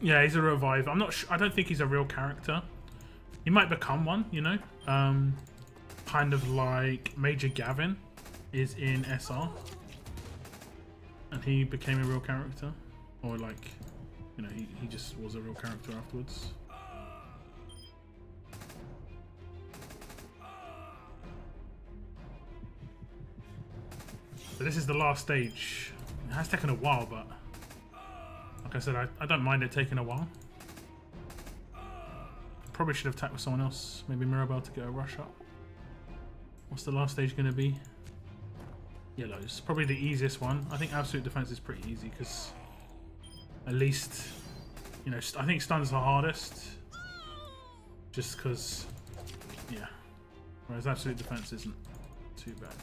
Speaker 1: Yeah, he's a revive. I'm not sure. I don't think he's a real character. He might become one, you know? Kind of like Major Gavin is in SR. And he became a real character. Or like, you know, he just was a real character afterwards. So this is the last stage. It has taken a while, but like I said, I don't mind it taking a while. Probably should have attacked with someone else. Maybe Mirabelle to get a rush up. What's the last stage going to be? Yellows. Probably the easiest one. I think absolute defense is pretty easy because at least, you know, I think stun's the hardest. Just because, yeah. Whereas absolute defense isn't too bad.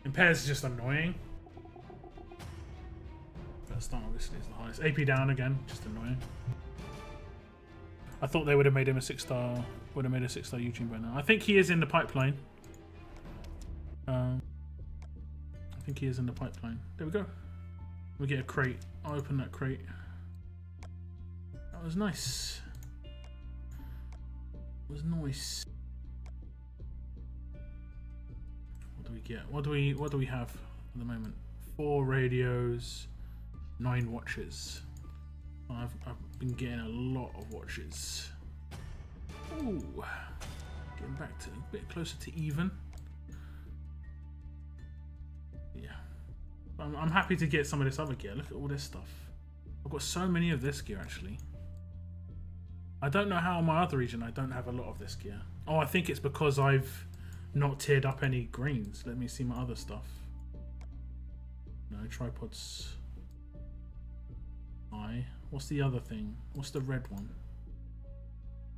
Speaker 1: Impairs is just annoying. But stun obviously is the highest. AP down again, just annoying. I thought they would have made him a 6-star. Would have made a 6-star YouTube by now. I think he is in the pipeline. I think he is in the pipeline. There we go. We get a crate. I'll open that crate. That was nice. It was nice. What do we get? What do we have at the moment? 4 radios, 9 watches. I've been getting a lot of watches. Ooh, getting back to a bit closer to even. Yeah, I'm happy to get some of this other gear. Look at all this stuff. I've got so many of this gear actually. I don't know how in my other region I don't have a lot of this gear. Oh, I think it's because I've not tiered up any greens. Let me see my other stuff. No tripods. What's the other thing? What's the red one?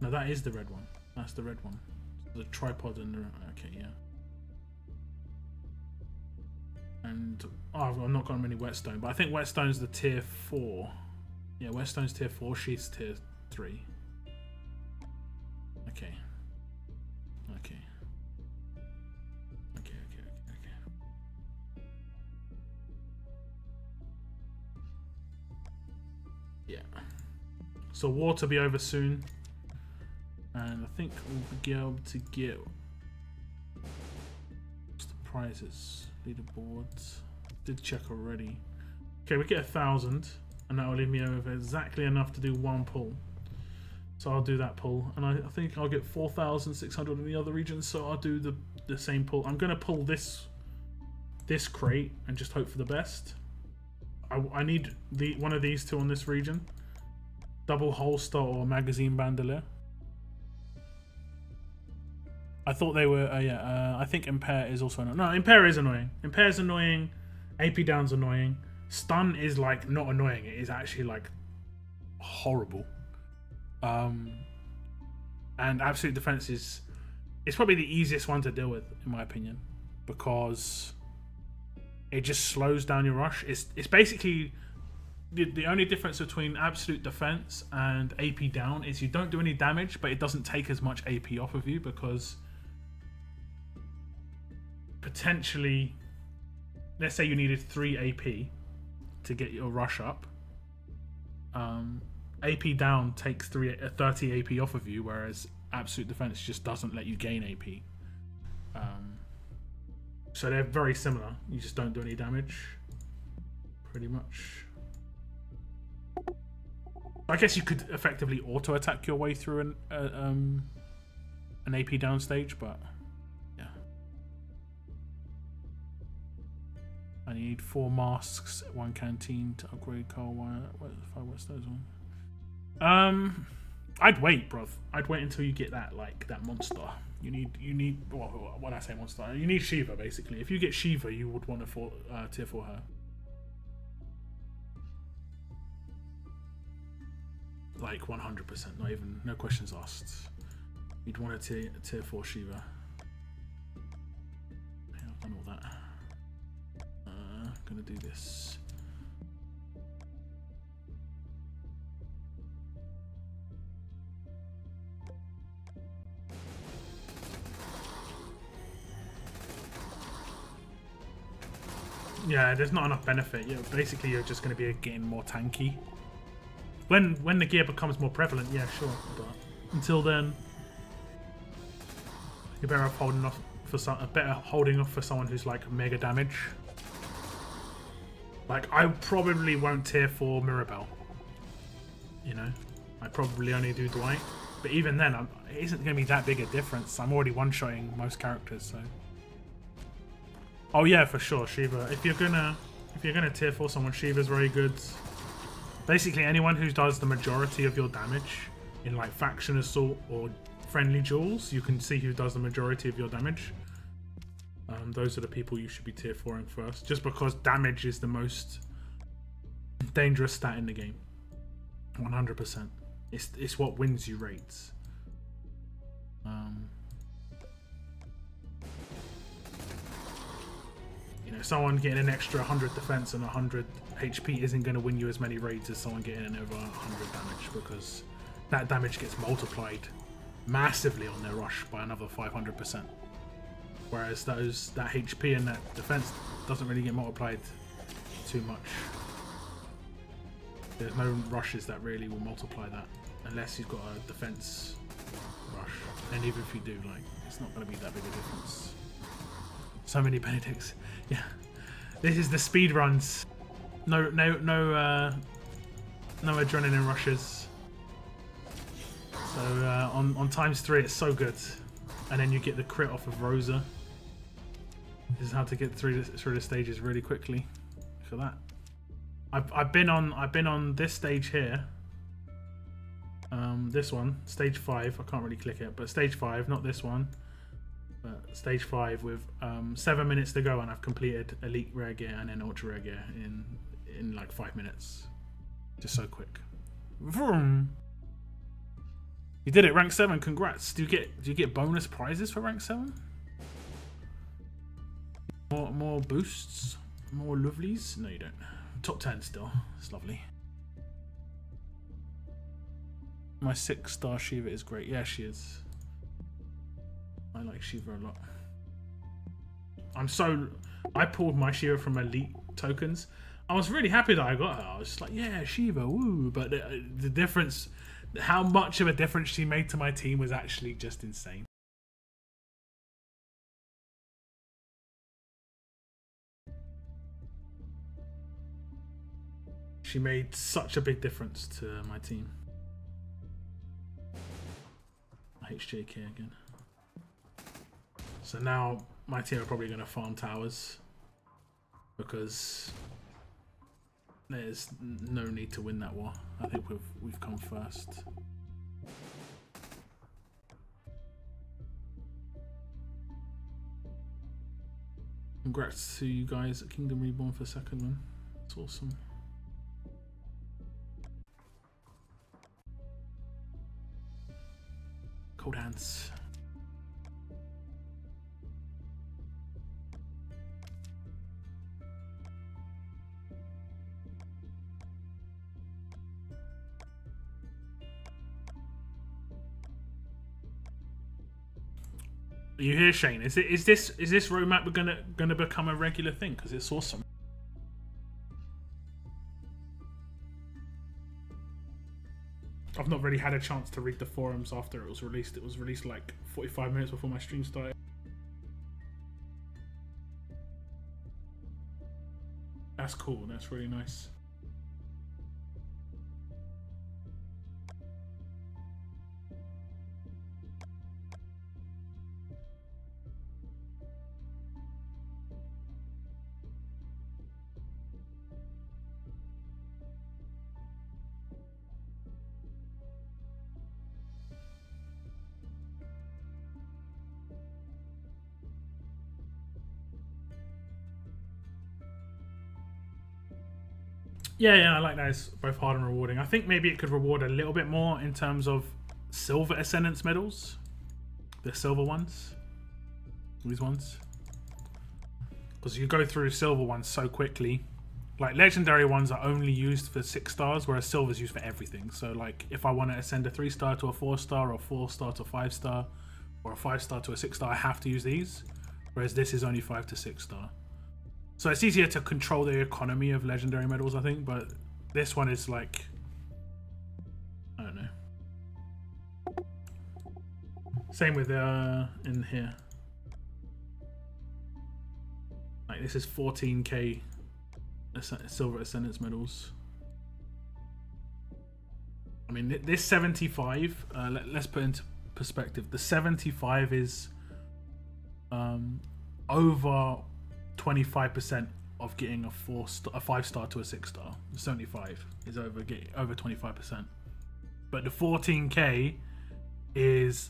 Speaker 1: No, that is the red one. That's the red one. The tripod and the... Okay, yeah. And... Oh, I've not got many whetstone, but I think whetstone's the tier 4. Yeah, whetstone's tier 4, she's tier 3. Okay. Okay. Okay. Yeah. So war to be over soon. And I think we'll be able to get... What's the prizes? Leaderboards. Did check already. Okay, we get 1,000. And that will leave me over exactly enough to do 1 pull. So I'll do that pull. And I think I'll get 4,600 in the other regions. So I'll do the same pull. I'm going to pull this crate and just hope for the best. I need one of these 2 on this region. Double holster or magazine bandolier. I thought they were, I think Impair is also annoying. No, Impair is annoying. Impair is annoying. AP down's annoying. Stun is like not annoying. It is actually like horrible. And absolute defense is, it's probably the easiest one to deal with in my opinion, because it just slows down your rush. It's basically the only difference between absolute defense and AP down is you don't do any damage, but it doesn't take as much AP off of you because potentially, let's say you needed 3 AP to get your rush up. AP down takes 30 AP off of you, whereas absolute defense just doesn't let you gain AP. So they're very similar. You just don't do any damage, pretty much. I guess you could effectively auto attack your way through an AP downstage, but yeah. I need 4 masks, 1 canteen to upgrade car wire. What's those on? I'd wait, bruv. I'd wait until you get that that monster. You need. Well, when I say monster, you need Shiva basically. If you get Shiva, you would want to tier 4 her. Like 100%, not even, no questions asked. You'd want to tier 4 Shiva. Yeah, I've done all that. Gonna do this. Yeah, there's not enough benefit. Yeah, basically you're just going to be getting more tanky. When the gear becomes more prevalent, yeah, sure. But until then, you're better off holding off for someone who's like mega damage. Like I probably won't tier 4 Mirabelle. You know, I probably only do Dwight. But even then, it isn't going to be that big a difference. I'm already one-shotting most characters, so. Oh yeah, for sure, Shiva. If you're gonna tier 4 someone, Shiva's very good. Basically, anyone who does the majority of your damage in like faction assault or friendly duels, you can see who does the majority of your damage. Those are the people you should be tier 4ing first, just because damage is the most dangerous stat in the game. 100%. It's what wins you rates. You know, someone getting an extra 100 defense and 100 HP isn't going to win you as many raids as someone getting an over 100 damage, because that damage gets multiplied massively on their rush by another 500%. Whereas that HP and that defense doesn't really get multiplied too much. There's no rushes that really will multiply that, unless you've got a defense rush. And even if you do, like, it's not going to be that big a difference. So many Benedicts. Yeah, this is the speed runs. No adrenaline rushes. So on ×3, it's so good. And then you get the crit off of Rosa. This is how to get through the stages really quickly. For that, I've been on this stage here. This one, stage 5. I can't really click it, but stage 5, not this one. But stage 5 with 7 minutes to go, and I've completed elite rare gear and then ultra rare gear in like 5 minutes. Just so quick. Vroom. You did it, rank 7. Congrats. Do you get bonus prizes for rank 7? More boosts, more lovelies. No, you don't. Top 10 still. It's lovely. My 6-star Shiva is great. Yeah, she is. I like Shiva a lot. I pulled my Shiva from elite tokens. I was really happy that I got her. I was just like, yeah, Shiva, woo. But the difference, how much of a difference she made to my team was actually just insane. She made such a big difference to my team. HJK again. So now my team are probably going to farm towers, because there's no need to win that war. I think we've come first. Congrats to you guys at Kingdom Reborn for second one. That's awesome. Cold hands. Are you here, Shane? Is this roadmap gonna become a regular thing? Because it's awesome. I've not really had a chance to read the forums after it was released. It was released like 45 minutes before my stream started. That's cool. That's really nice. Yeah, I like that. It's both hard and rewarding. I think maybe it could reward a little bit more in terms of silver Ascendance medals. The silver ones. These ones. Because you go through silver ones so quickly. Like, legendary ones are only used for 6 stars, whereas silver is used for everything. So, like, if I want to ascend a 3-star to a 4-star, or a 4-star to a 5-star, or a 5-star to a 6-star, I have to use these. Whereas this is only 5 to 6-star. So it's easier to control the economy of legendary medals, I think, but this one is like, I don't know. Same with in here. Like, this is 14k silver Ascendance medals. I mean, this 75, let's put into perspective. The 75 is over 25% of getting a 5-star to a 6-star. 75 is over 25%. But the 14k is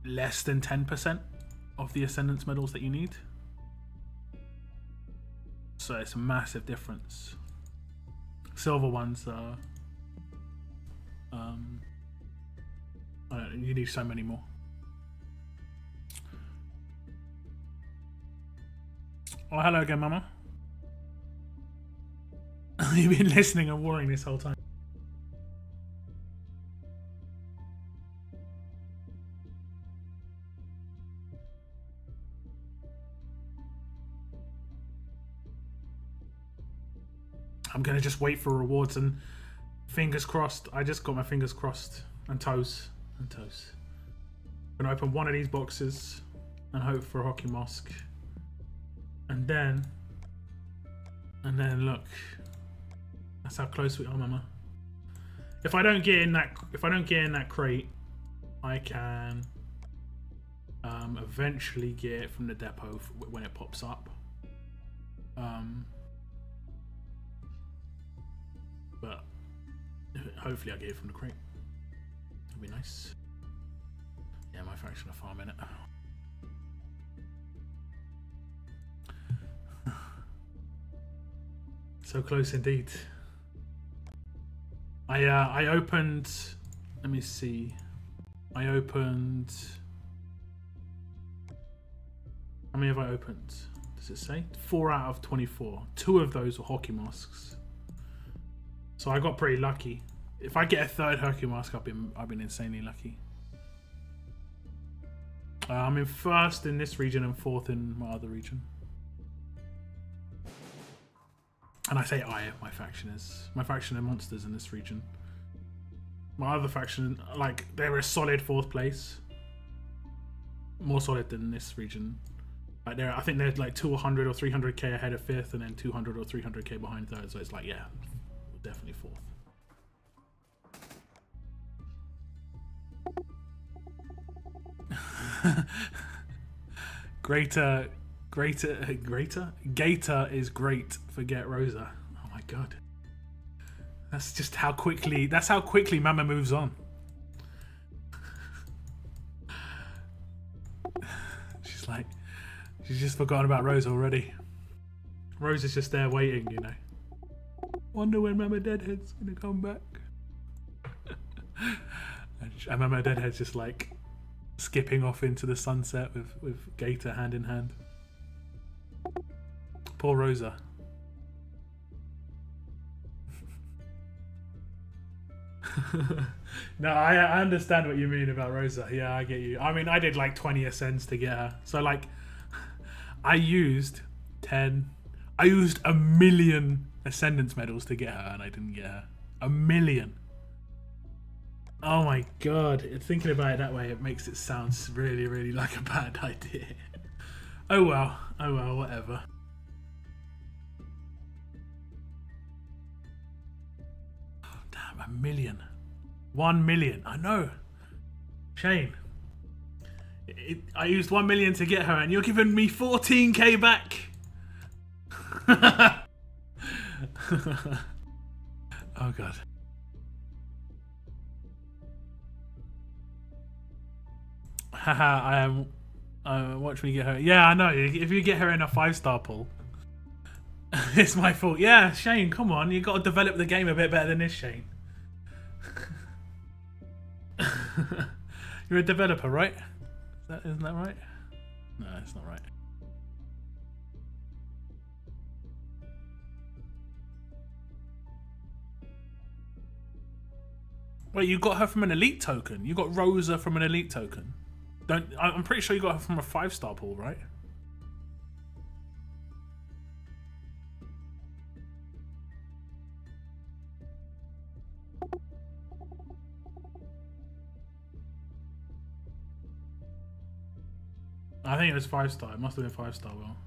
Speaker 1: less than 10% of the Ascendance medals that you need. So it's a massive difference. Silver ones are I don't know, you need so many more. Oh, hello again, Mama. You've been listening and warring this whole time. I'm gonna just wait for rewards and fingers crossed. I just got my fingers crossed and toes. I'm gonna open one of these boxes and hope for a hockey mask. And then look, that's how close we are, Mama. If I don't get in that crate, I can eventually get it from the depot when it pops up. But hopefully I get it from the crate. That'd be nice. Yeah, my faction are farming it. So close indeed. I opened, let me see. I opened, how many have I opened? Does it say? 4 out of 24. 2 of those were hockey masks. So I got pretty lucky. If I get a 3rd hockey mask, I've been insanely lucky. I'm in 1st in this region and 4th in my other region. And I say my faction are monsters in this region. My other faction, like, they're a solid 4th place. More solid than this region. Like, I think they're like 200 or 300k ahead of 5th, and then 200 or 300k behind 3rd. So it's like, yeah, definitely 4th. Gator is great. Forget Rosa. Oh my god. That's how quickly Mama moves on. She's just forgotten about Rosa already. Rosa's just there waiting, you know. Wonder when Mama Deadhead's gonna come back. And Mama Deadhead's just like skipping off into the sunset with Gator hand in hand. Poor Rosa. No, I understand what you mean about Rosa. Yeah, I get you. I mean, I did like 20 ascends to get her. So like, I used 1 million Ascendance medals to get her, and I didn't get her. 1 million. Oh my god. Thinking about it that way, it makes it sound really, really like a bad idea. Oh well, whatever. 1 million. 1 million. I know. Shane. I used 1 million to get her and you're giving me 14k back. Oh god. Haha, I am. Watch me get her. Yeah, I know. If you get her in a 5-star pool, it's my fault. Yeah, Shane, come on. You got to develop the game a bit better than this, Shane. You're a developer, right? Isn't that right? No, it's not right. Wait, you got her from an elite token? You got Rosa from an elite token? I'm pretty sure you got her from a 5-star pool, right? I think it was 5-star. It must have been 5-star, Will.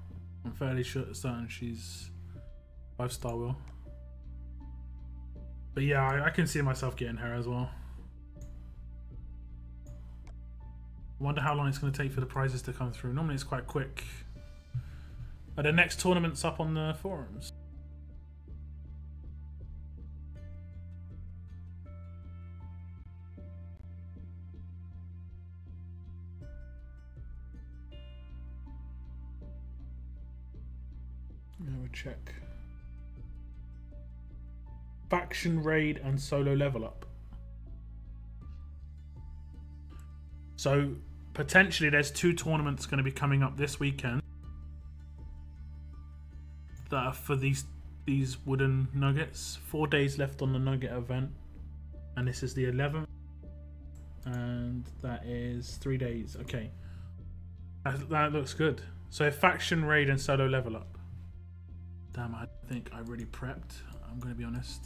Speaker 1: I'm fairly certain she's 5-star, Will. But yeah, I can see myself getting her as well. I wonder how long it's going to take for the prizes to come through. Normally it's quite quick. Are the next tournaments up on the forums? Let me check. Faction raid and solo level up. So potentially there's 2 tournaments going to be coming up this weekend that are for these wooden nuggets. 4 days left on the nugget event, and this is the 11th, and that is 3 days. Okay, that looks good. So faction raid and solo level up. Damn, I think I really prepped. I'm going to be honest.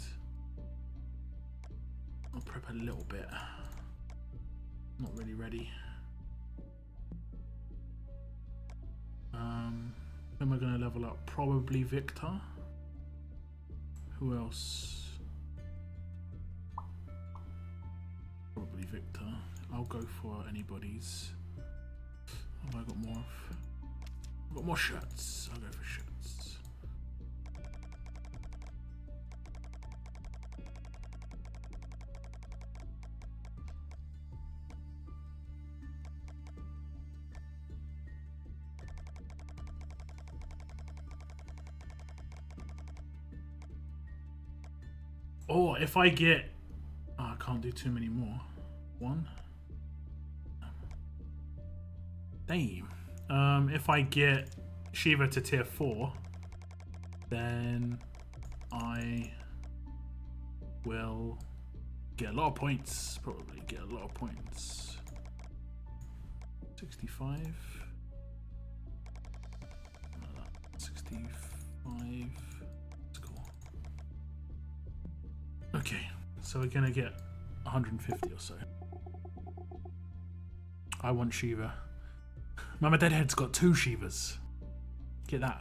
Speaker 1: I'll prep a little bit. Not really ready. Who am I going to level up? Probably Victor. Who else? Probably Victor. I'll go for anybody's. Have I got more of? I've got more shirts. I'll go for shirts. Or if I get... Oh, I can't do too many more. 1. Damn. If I get Shiva to tier 4, then I will get a lot of points. Probably get a lot of points. 65. 65. Okay, so we're gonna get 150 or so. I want Shiva. Mama Deadhead's got 2 Shivas. Get that.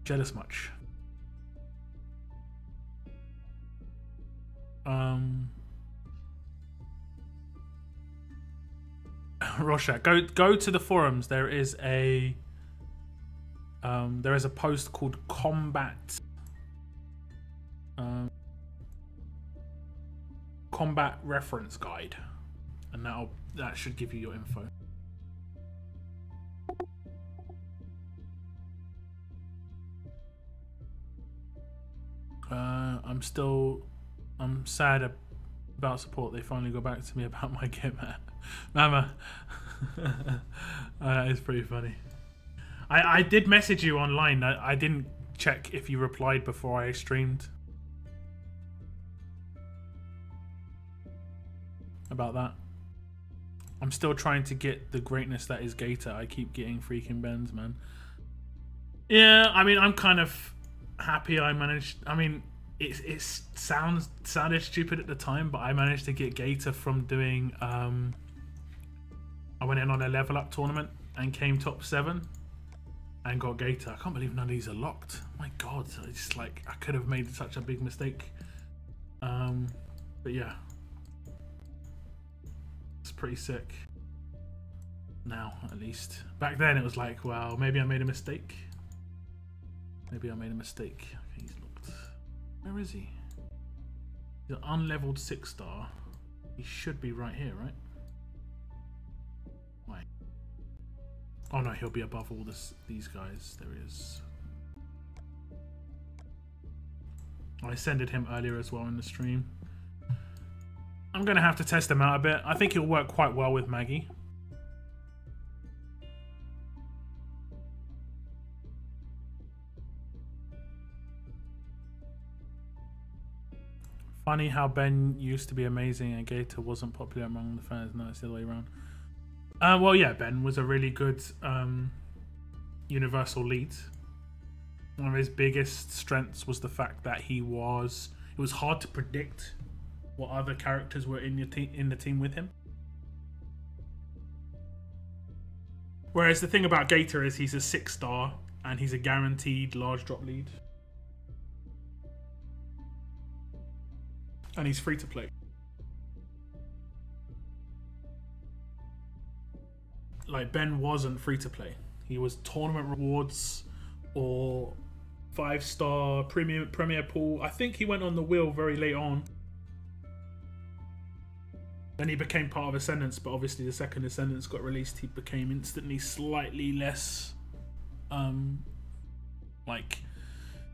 Speaker 1: Jealous much. Rorschach, go to the forums. There is a post called combat reference guide, and that should give you your info. I'm sad about support. They finally got back to me about my game, Mama. It's pretty funny. I did message you online. I didn't check if you replied before I streamed about that. I'm still trying to get the greatness that is Gator. I keep getting freaking bends, man. Yeah, I mean, I'm kind of happy I managed. I mean, it sounded stupid at the time, but I managed to get Gator from doing. I went in on a level up tournament and came top 7 and got Gator. I can't believe none of these are locked. My God, it's like I could have made such a big mistake But yeah, it's pretty sick. Now, at least. Back then, it was like, well, maybe I made a mistake. Maybe I made a mistake. Okay, he's looked. Where is he? He's an unleveled 6-star. He should be right here, right? Wait. Oh no, he'll be above all these guys. There he is. I ascended him earlier as well in the stream. I'm going to have to test him out a bit. I think he'll work quite well with Maggie. Funny how Ben used to be amazing and Gator wasn't popular among the fans. No, it's the other way around. Well, yeah, Ben was a really good universal lead. One of his biggest strengths was the fact that it was hard to predict what other characters were in the team with him. Whereas the thing about Gator is he's a 6-star and he's a guaranteed large drop lead. And he's free to play. Like, Ben wasn't free to play. He was tournament rewards or 5-star premier pool. I think he went on the wheel very late on. Then he became part of Ascendance, but obviously the second Ascendance got released, he became instantly slightly less like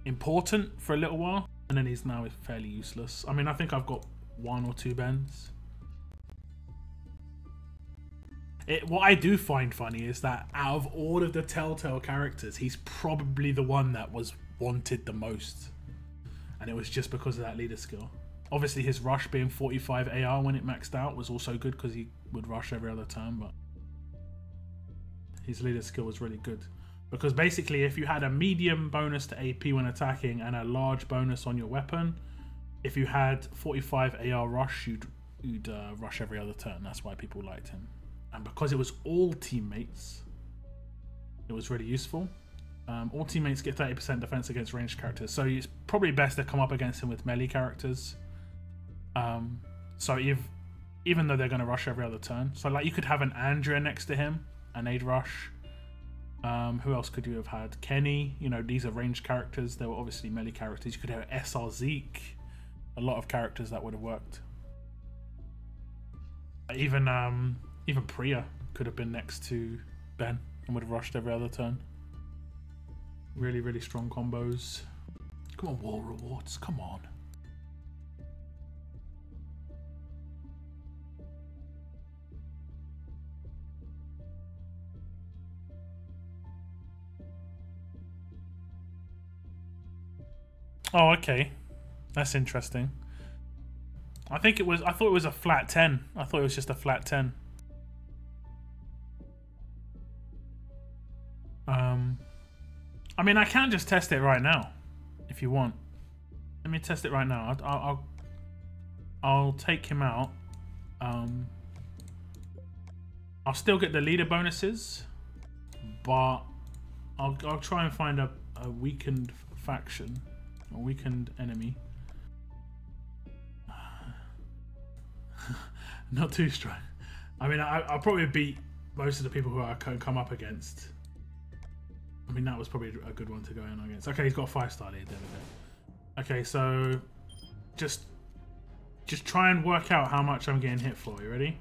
Speaker 1: important for a little while. And then he's now fairly useless. I mean, I think I've got 1 or 2 Bens. What I do find funny is that out of all of the Telltale characters, he's probably the one that was wanted the most. And it was just because of that leader skill. Obviously, his rush being 45 AR when it maxed out was also good because he would rush every other turn, but his leader skill was really good. Because basically, if you had a medium bonus to AP when attacking and a large bonus on your weapon, if you had 45 AR rush, you'd rush every other turn. That's why people liked him. And because it was all teammates, it was really useful. All teammates get 30% defense against ranged characters, so it's probably best to come up against him with melee characters. So even though they're going to rush every other turn, so like you could have an Andrea next to him, an aid rush. Who else could you have had? Kenny, you know, these are ranged characters. They were obviously melee characters. You could have SR Zeke. A lot of characters that would have worked. Even Priya could have been next to Ben and would have rushed every other turn. Really, really strong combos. Come on, War Rewards, come on. Oh, okay. That's interesting. I thought it was a flat 10. I thought it was just a flat 10. I mean, I can just test it right now, if you want. Let me test it right now. I'll take him out. I'll still get the leader bonuses, but I'll try and find a weakened faction, a weakened enemy. Not too strong. I mean, I'll probably beat most of the people who I can come up against. I mean, that was probably a good one to go in against. Okay, he's got a 5-star lead. There we go. Okay, so just try and work out how much I'm getting hit for. You ready?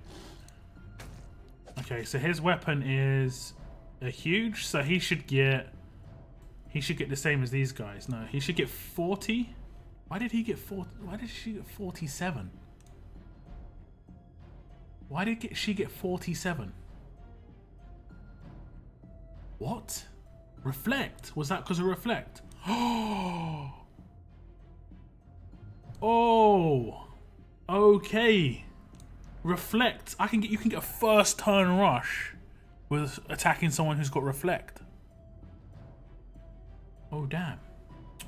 Speaker 1: Okay, so his weapon is a huge, so he should get the same as these guys. No, he should get 40. Why did he get 40? Why did she get 47? Why did she get 47? What? Reflect? Was that because of Reflect? Oh, okay. Reflect. You can get a first turn rush with attacking someone who's got Reflect. Oh damn.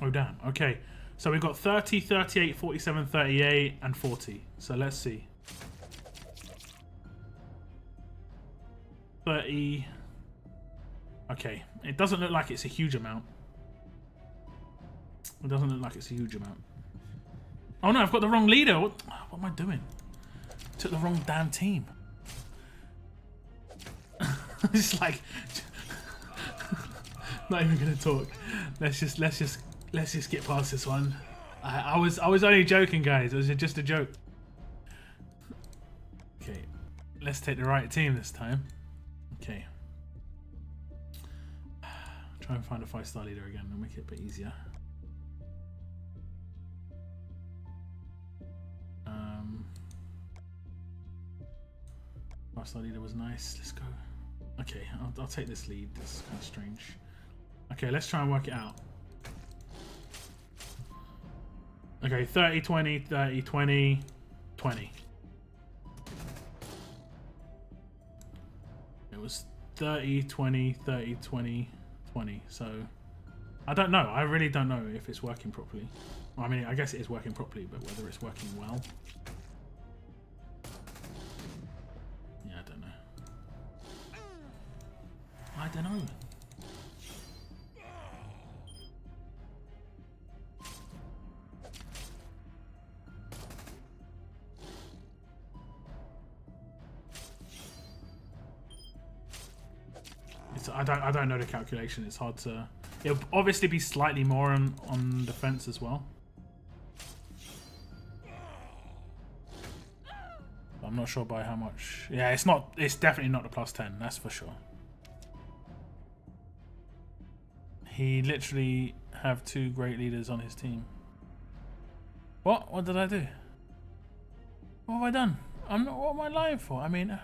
Speaker 1: Oh damn. Okay. So we've got 30, 38, 47, 38, and 40. So let's see. 30. Okay. It doesn't look like it's a huge amount. It doesn't look like it's a huge amount. Oh no, I've got the wrong leader. What am I doing? Took the wrong damn team. It's like not even gonna talk. Let's just get past this one. I was only joking, guys. It was just a joke. Okay, let's take the right team this time. Okay. Try and find a 5-star leader again and make it a bit easier. 5-star leader was nice. Let's go. Okay, I'll take this lead. This is kind of strange. Okay, let's try and work it out. Okay, 30, 20, 30, 20, 20. It was 30, 20, 30, 20, 20. So, I don't know. I really don't know if it's working properly. Well, I mean, I guess it is working properly, but whether it's working well. Yeah, I don't know. I don't know. I don't know the calculation. It's hard to. It'll obviously be slightly more on defense as well. But I'm not sure by how much. Yeah, it's not. It's definitely not the +10. That's for sure. He literally have 2 great leaders on his team. What? What did I do? What have I done? I'm not. What am I lying for? I mean.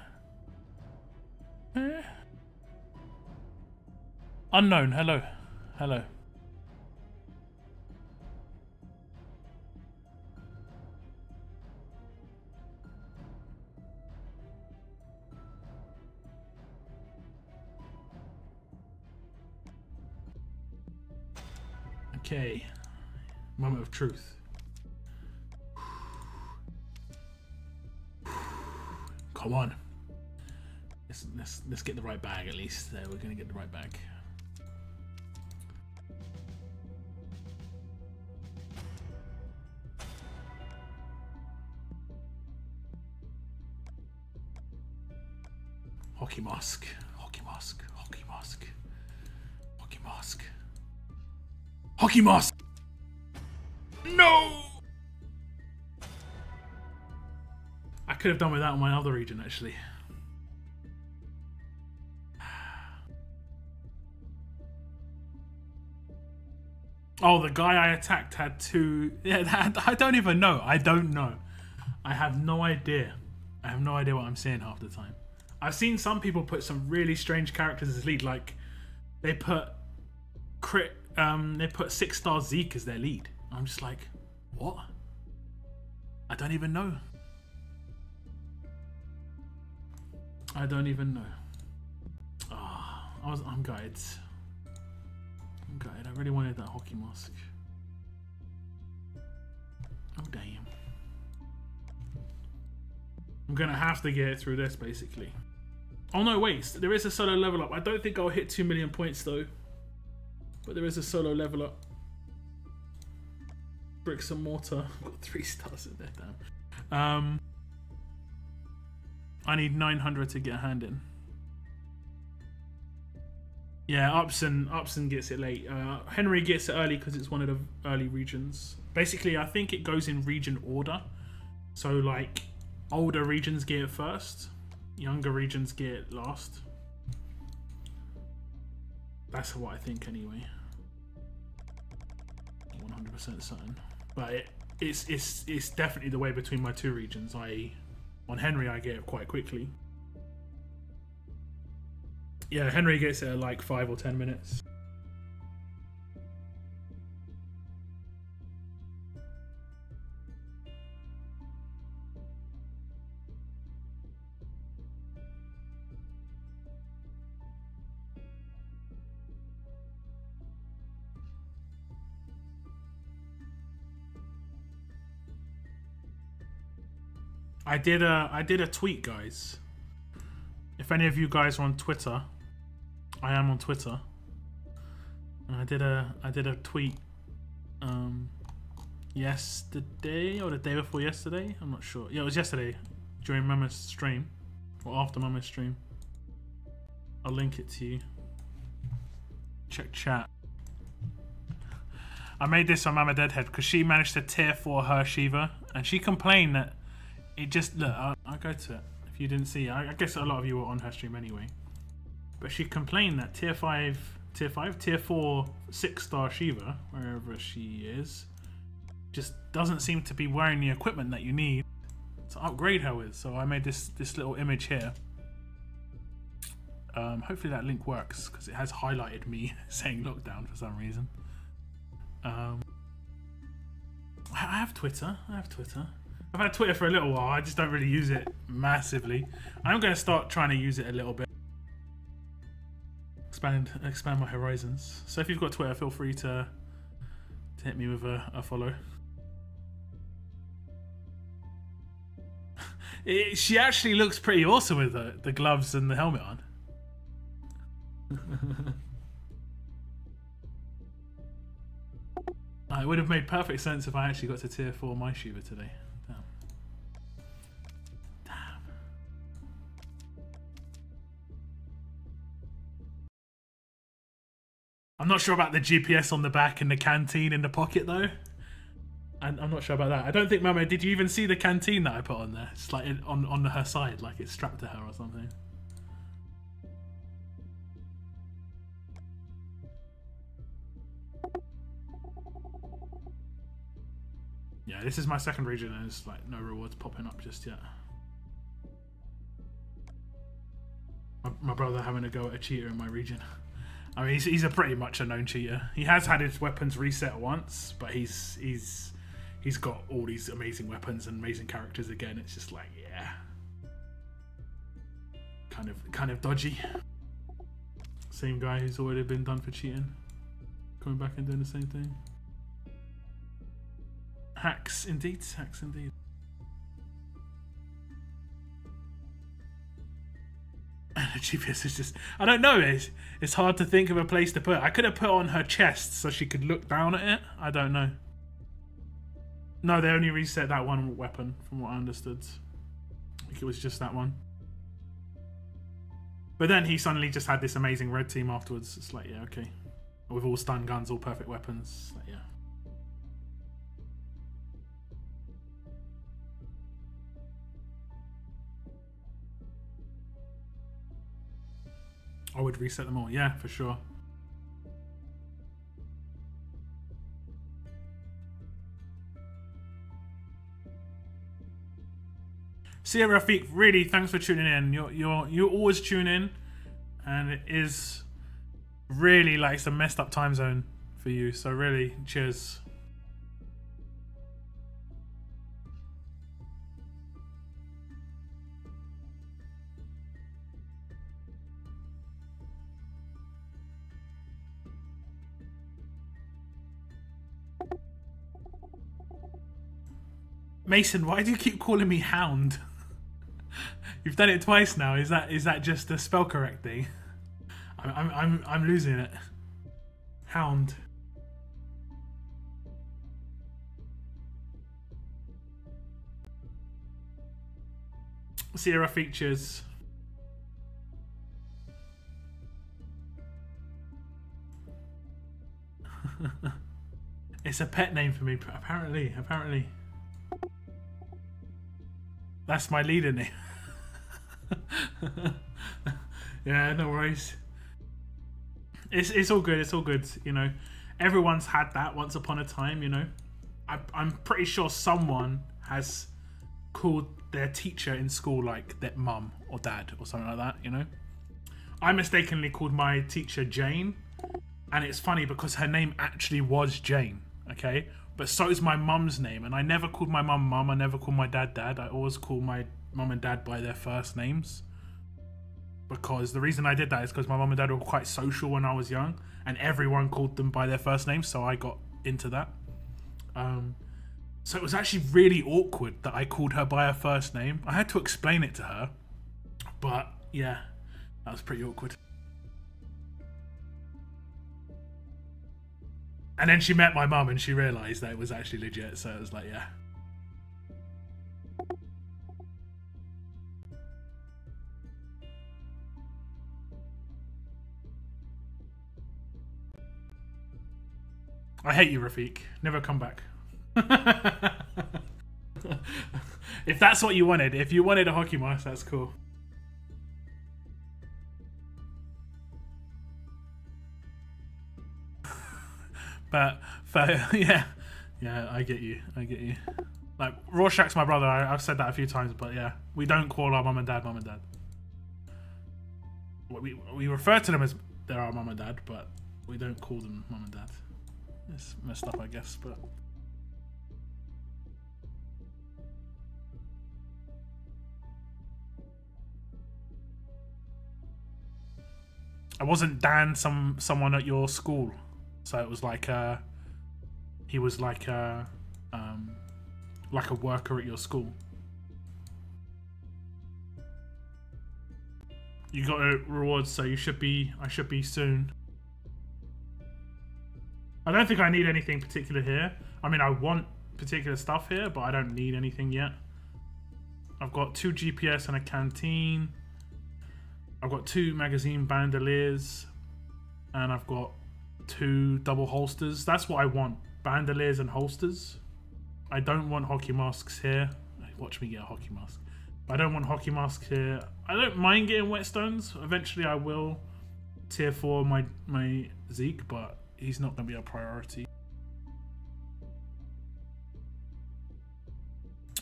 Speaker 1: Unknown. Hello. Hello. Okay. Moment of truth. Come on. Let's get the right bag at least. There, we're gonna get the right bag. Hockey mask, hockey mask, hockey mask, hockey mask, hockey mask. No! I could have done with that on my other region actually. Oh, the guy I attacked had 2. Yeah, I don't even know. I don't know. I have no idea. I have no idea what I'm saying half the time. I've seen some people put some really strange characters as lead, like they put 6-star Zeke as their lead. I'm just like, what? I don't even know. I don't even know. Oh, I'm gutted. I'm gutted. I really wanted that hockey mask. Oh damn. I'm gonna have to get it through this basically. Oh no, wait, there is a solo level up. I don't think I'll hit 2 million points though. But there is a solo level up. Bricks and mortar. I've got 3 stars in there, damn. I need 900 to get a hand in. Yeah, Upson gets it late. Henry gets it early because it's one of the early regions. Basically, I think it goes in region order. So like, older regions get it first. Younger regions get it last. That's what I think anyway. 100% certain. But it's definitely the way between my 2 regions. On Henry I get it quite quickly. Yeah, Henry gets it at like 5 or 10 minutes. I did a tweet, guys. If any of you guys are on Twitter, I am on Twitter. And I did a tweet yesterday or the day before yesterday. I'm not sure. Yeah, it was yesterday during Mama's stream or after Mama's stream. I'll link it to you. Check chat. I made this on Mama Deadhead because she managed to tier 4 her Shiva, and she complained that it just look. I'll go to it if you didn't see. I guess a lot of you were on her stream anyway. But she complained that tier 4 6-star Shiva, wherever she is, just doesn't seem to be wearing the equipment that you need to upgrade her with. So I made this little image here. Hopefully that link works because it has highlighted me saying lockdown for some reason. I have Twitter. I've had Twitter for a little while. I just don't really use it massively. I'm going to start trying to use it a little bit. Expand my horizons. So if you've got Twitter, feel free to hit me with a follow. She actually looks pretty awesome with the gloves and the helmet on. It would have made perfect sense if I actually got to tier 4 my Shiva today. Damn. I'm not sure about the GPS on the back and the canteen in the pocket though. And I'm not sure about that. I don't think, Mama, did you even see the canteen that I put on there? It's like on her side, like it's strapped to her or something. Yeah, this is my second region and there's like no rewards popping up just yet. My brother having a go at a cheater in my region. I mean, he's a pretty much a known cheater. He has had his weapons reset once, but he's got all these amazing weapons and amazing characters again. It's just like, yeah, kind of dodgy. Same guy who's already been done for cheating, coming back and doing the same thing. Hacks indeed, hacks indeed. The GPS is just, I don't know, it's hard to think of a place to put it. I could have put it on her chest so she could look down at it. I don't know. No, they only reset that one weapon from what I understood. I think it was just that one. But then he suddenly just had this amazing red team afterwards. It's like, yeah, okay. With all stun guns, all perfect weapons. It's like, yeah. I would reset them all, yeah, for sure. Sierra Rafiq, really, thanks for tuning in. You always tune in, and it is really like some messed up time zone for you. So really, cheers. Mason, why do you keep calling me Hound? You've done it twice now. Is that just a spell correct thing? I'm losing it. Hound. Sierra features. It's a pet name for me, apparently. That's my leader name. Yeah, no worries. It's all good. It's all good. You know, everyone's had that once upon a time. You know, I'm pretty sure someone has called their teacher in school like their mum or dad or something like that. You know, I mistakenly called my teacher Jane, and it's funny because her name actually was Jane. Okay. But so is my mum's name, and I never called my mum mum, I never called my dad dad. I always call my mum and dad by their first names. Because the reason I did that is because my mum and dad were quite social when I was young, and everyone called them by their first names, so I got into that. So it was actually really awkward that I called her by her first name. I had to explain it to her, but yeah, that was pretty awkward. And then she met my mum and she realised that it was actually legit, so it was like, yeah. I hate you, Rafiq. Never come back. If that's what you wanted, if you wanted a hockey mask, that's cool. but yeah, I get you. Like, Rorschach's my brother. I've said that a few times, but yeah, we don't call our mum and dad. We refer to them as they're our mum and dad, but we don't call them mum and dad. It's messed up, I guess, but. I wasn't Dan someone at your school, so it was like he was like a worker at your school. You got a reward, so I should be soon. I don't think I need anything particular here. I mean, I want particular stuff here, but I don't need anything yet. I've got 2 GPS and a canteen. I've got 2 magazine bandoliers, and I've got 2 double holsters. That's what I want, bandoliers and holsters. I don't want hockey masks here. Watch me get a hockey mask. I don't want hockey masks here. I don't mind getting whetstones. Eventually I will tier 4 my Zeke, but he's not going to be a priority.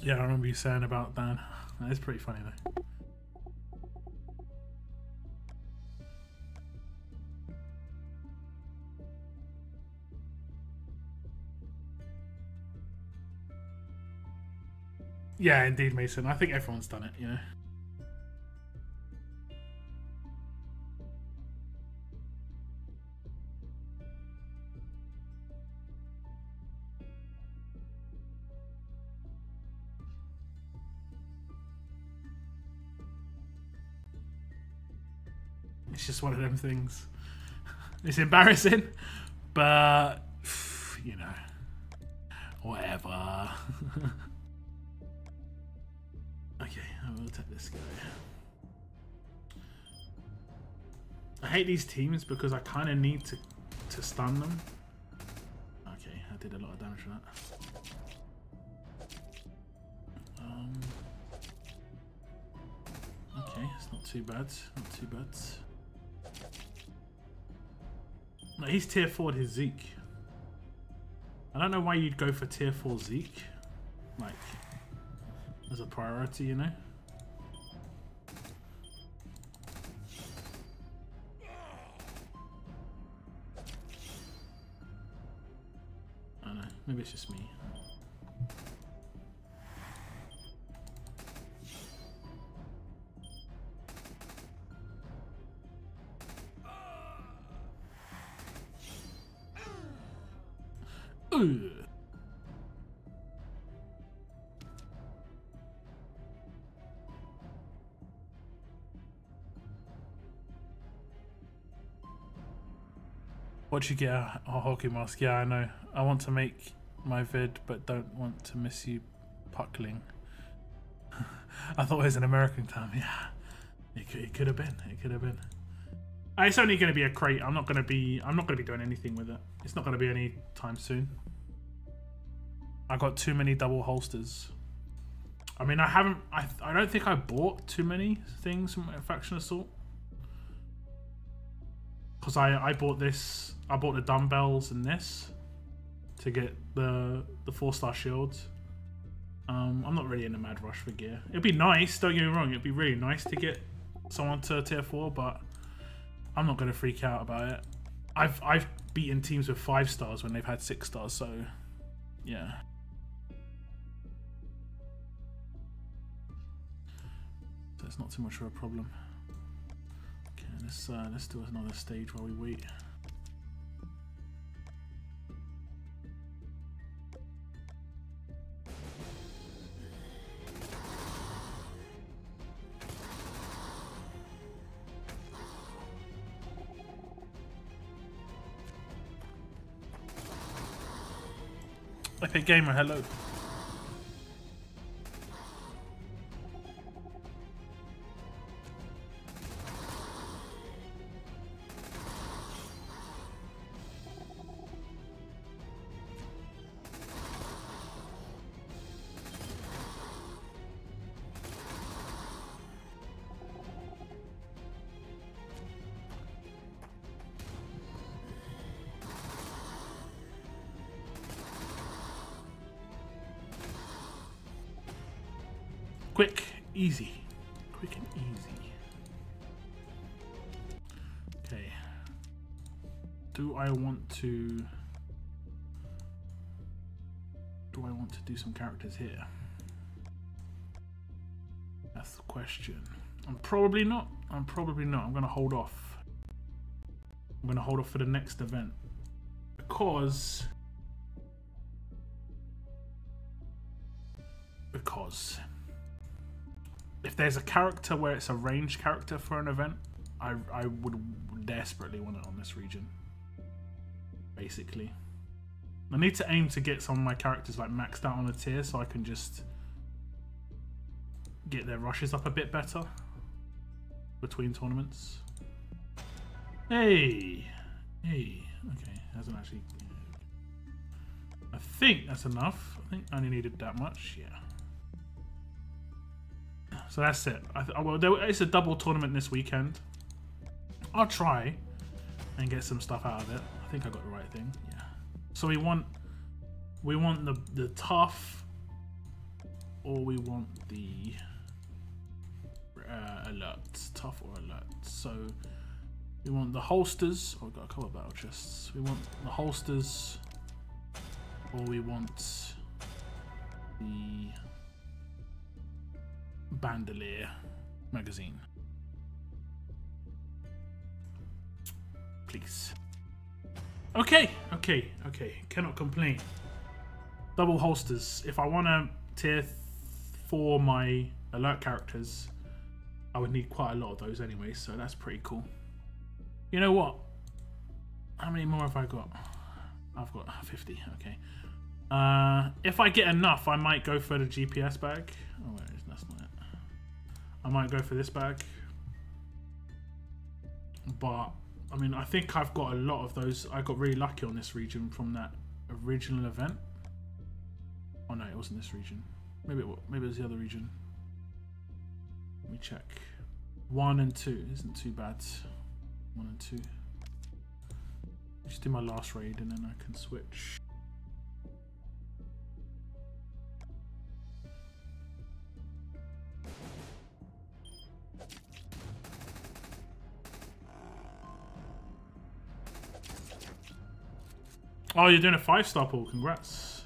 Speaker 1: Yeah, I remember you saying about Dan. That is pretty funny though. Yeah, indeed, Mason. I think everyone's done it, you know. It's just one of them things. It's embarrassing, but, you know, whatever. Okay, I will take this guy. I hate these teams because I kind of need to stun them. Okay, I did a lot of damage for that. Okay, it's not too bad. Not too bad. No, he's tier 4'd his Zeke. I don't know why you'd go for tier 4 Zeke. Like, as a priority, you know? I don't know, maybe it's just me. Ugh. What'd you get? A hockey mask? Yeah, I know. I want to make my vid, but don't want to miss you puckling. I thought it was an American term. Yeah, it could have been. It could have been. It's only going to be a crate. I'm not going to be doing anything with it. It's not going to be any time soon. I got too many double holsters. I mean, I don't think I bought too many things from Faction Assault. Because I bought this. I bought the dumbbells and this to get the 4-star shields. I'm not really in a mad rush for gear. It'd be nice, don't get me wrong, it'd be really nice to get someone to tier 4, but I'm not going to freak out about it. I've beaten teams with 5 stars when they've had 6 stars, so yeah. So it's not too much of a problem. Okay, let's do another stage while we wait. Okay, gamer, hello. Quick, easy. Quick and easy. Okay. Do I want to do some characters here? That's the question. I'm probably not. I'm gonna hold off. I'm gonna hold off for the next event. Because if there's a character where it's a ranged character for an event, I would desperately want it on this region. Basically. I need to aim to get some of my characters like maxed out on a tier so I can just get their rushes up a bit better between tournaments. Hey! Hey. Okay, hasn't actually... I think that's enough. I think I only needed that much, yeah. So that's it. Well, it's a double tournament this weekend. I'll try and get some stuff out of it. I think I got the right thing. Yeah. So we want the tough, or we want the alert. Tough or alert. So we want the holsters. Oh, I've got a couple of battle chests. We want the holsters, or we want the bandolier magazine. Please. Okay. Cannot complain. Double holsters. If I want to tier 4 my alert characters, I would need quite a lot of those anyway, so that's pretty cool. You know what? How many more have I got? I've got 50. Okay. If I get enough, I might go for the GPS bag. Oh, wait, that's not it. I might go for this bag. But, I mean, I think I've got a lot of those. I got really lucky on this region from that original event. Oh no, it wasn't this region. Maybe it was the other region. Let me check. 1 and 2 isn't too bad. 1 and 2. Just do my last raid and then I can switch. Oh, you're doing a 5-star pool. Congrats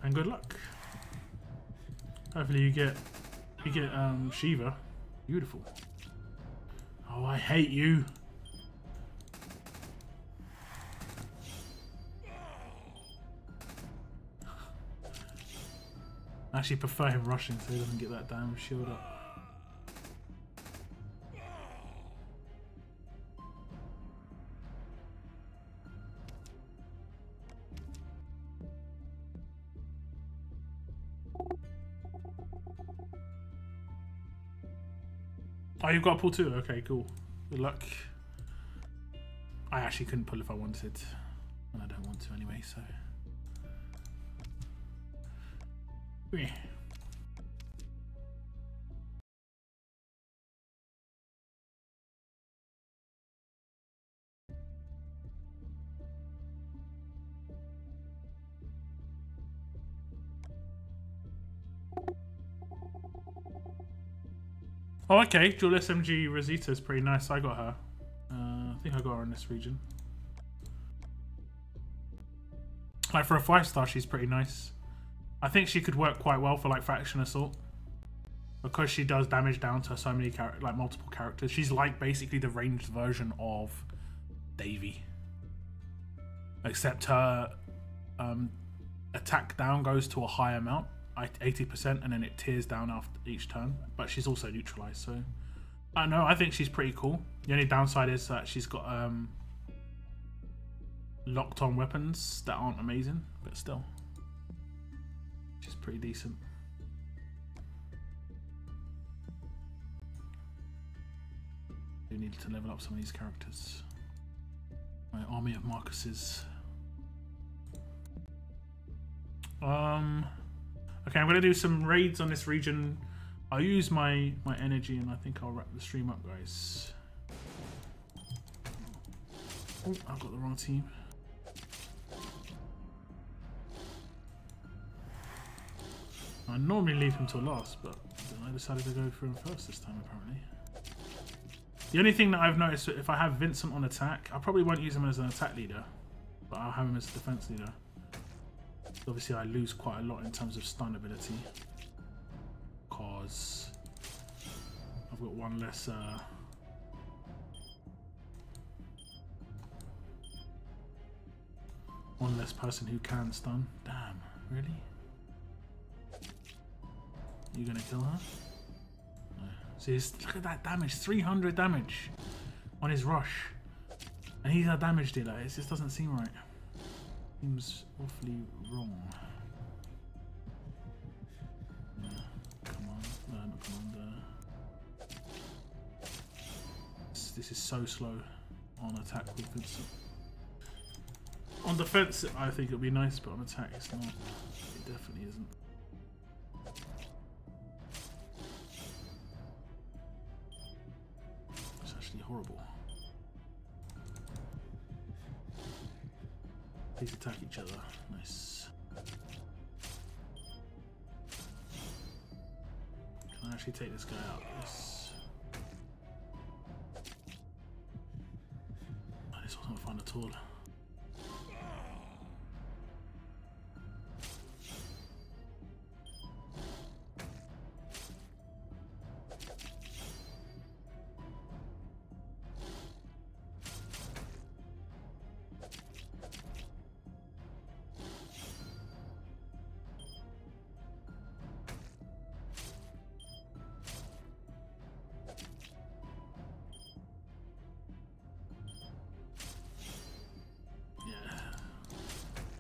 Speaker 1: and good luck. Hopefully you get Shiva. Beautiful. Oh, I hate you. I actually prefer him rushing so he doesn't get that damn shield up. Oh, you've got a pull too? Okay, cool. Good luck. I actually couldn't pull if I wanted. And I don't want to anyway, so... Yeah. Oh, okay. Dual SMG Rosita is pretty nice. I got her. I think I got her in this region. Like for a 5-star, she's pretty nice. I think she could work quite well for like faction assault because she does damage down to so many multiple characters. She's like basically the ranged version of Davy, except her attack down goes to a high amount. 80%, and then it tears down after each turn, but she's also neutralized, so I don't know, I think she's pretty cool. The only downside is that she's got locked on weapons that aren't amazing, but still. which is pretty decent. Do need to level up some of these characters. My army of Marcuses. Okay, I'm gonna do some raids on this region. I'll use my energy, and I think I'll wrap the stream up, guys. Oh, I've got the wrong team. I normally leave him till last, but I decided to go for him first this time, apparently. The only thing that I've noticed, if I have Vincent on attack, I probably won't use him as an attack leader, but I'll have him as a defense leader. Obviously, I lose quite a lot in terms of stun ability, because I've got one less. One less person who can stun. Damn, really? You gonna kill her? No. See, look at that damage, 300 damage on his rush, and he's a damage dealer. It just doesn't seem right. Seems awfully wrong. Yeah. Come on, Commander. This is so slow on attack with Vincent. On defense, I think it'll be nice, but on attack, it's not. It definitely isn't. It's actually horrible. Please attack each other. Nice. Can I actually take this guy out? Yes. Oh, this wasn't fun at all.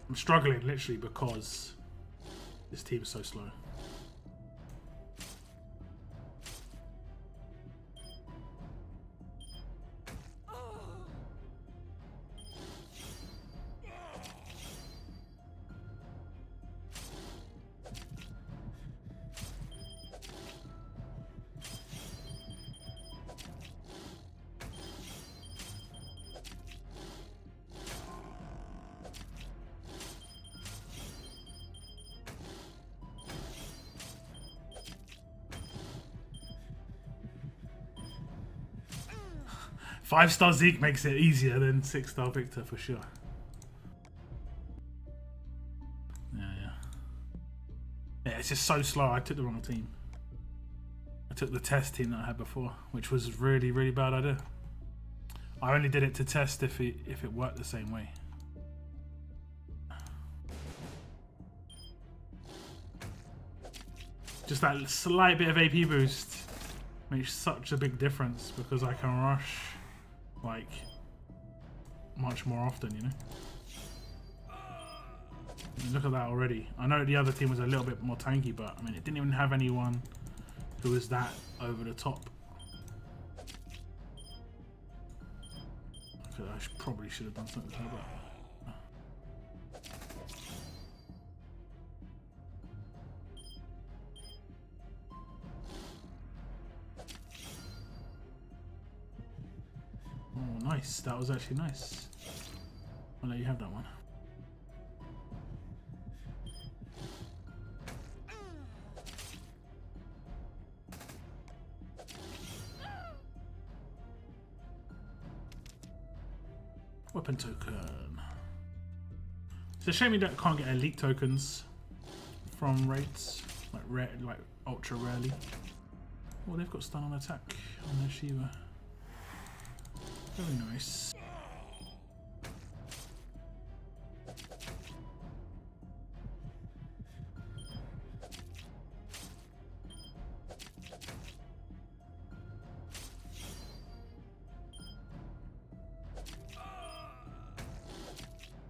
Speaker 1: I'm struggling literally because this team is so slow. Five-star Zeke makes it easier than 6-star Victor for sure. Yeah, it's just so slow. I took the wrong team. I took the test team that I had before, which was really, really bad idea. I only did it to test if it worked the same way. Just that slight bit of AP boost makes such a big difference because I can rush like much more often, you know. Look at that already. I know the other team was a little bit more tanky, but I mean, it didn't even have anyone who was that over the top. Okay, I probably should have done something about that. Oh, nice. That was actually nice. I'll let you have that one. Weapon token. It's a shame you can't get elite tokens from raids, like rare, like ultra rarely. Oh, they've got stun on attack on their Shiva. Very nice.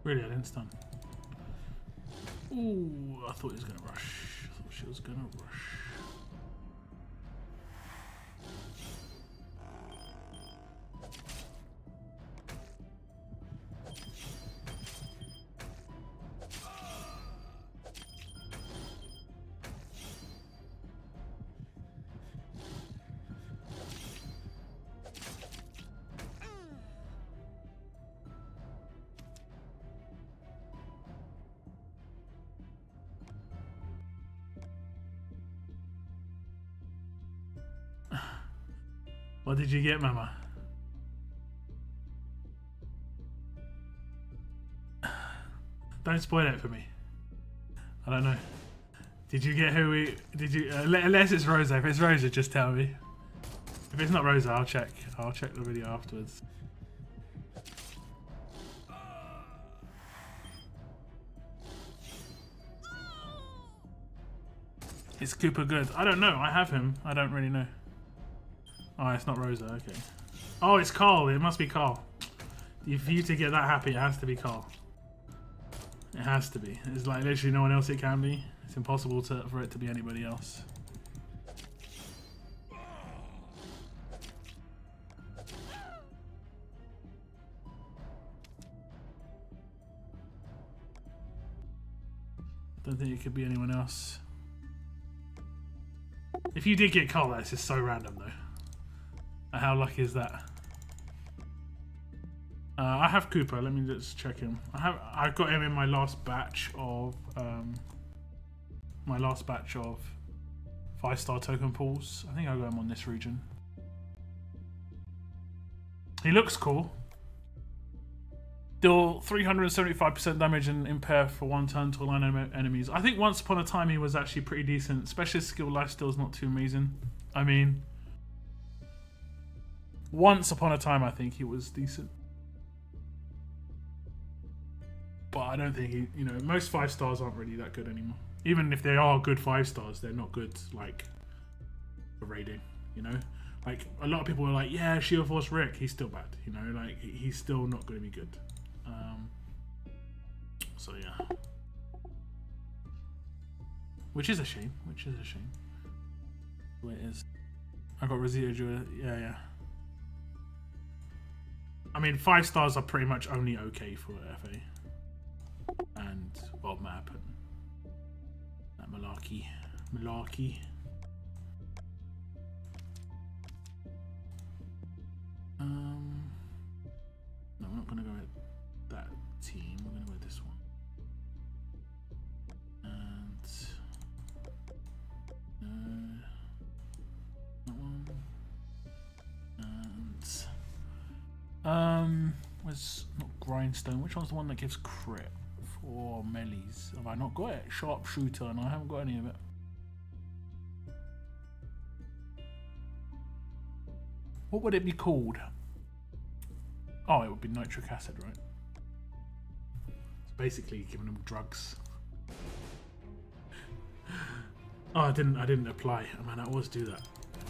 Speaker 1: Really, I didn't stun. Ooh, I thought he was going to rush. she was gonna rush. What did you get, Mama? Don't spoil it for me. I don't know. Did you get who we... Did you... unless it's Rosa. If it's Rosa, just tell me. If it's not Rosa, I'll check. I'll check the video afterwards. Is Cooper good? I don't know. I have him. I don't really know. Oh, it's not Rosa, okay. Oh, it's Carl. It must be Carl. For you to get that happy, it has to be Carl. It has to be. It's like literally no one else it can be. It's impossible for it to be anybody else. Don't think it could be anyone else. If you did get Carl, that's just so random though. How lucky is that? I have Cooper. Let me just check him. I got him in my last batch of 5-star token pools. I think I got him on this region. He looks cool. Deal 375% damage and impair for 1 turn to align enemies. I think once upon a time he was actually pretty decent. Specialist skill lifesteal is not too amazing. I mean, once upon a time I think he was decent. But I don't think he, you know, most 5-stars aren't really that good anymore. Even if they are good 5-stars, they're not good, like, for raiding, you know? Like, a lot of people are like, yeah, Shield Force Rick, he's still bad, you know? Like, he's still not going to be good. So, yeah. Which is a shame, The way it is. I got Rosita Jewel, yeah. I mean, 5-stars are pretty much only okay for FA. And World Map and that malarkey. No, we're not gonna go with that team. We're gonna go with this one. And that one. And where's not Grindstone? Which one's the one that gives crit? Or melees. Have I not got it? Sharpshooter, and I haven't got any of it. What would it be called? Oh, it would be nitric acid, right? It's basically giving them drugs. Oh, I didn't apply. Oh, man, I always do that.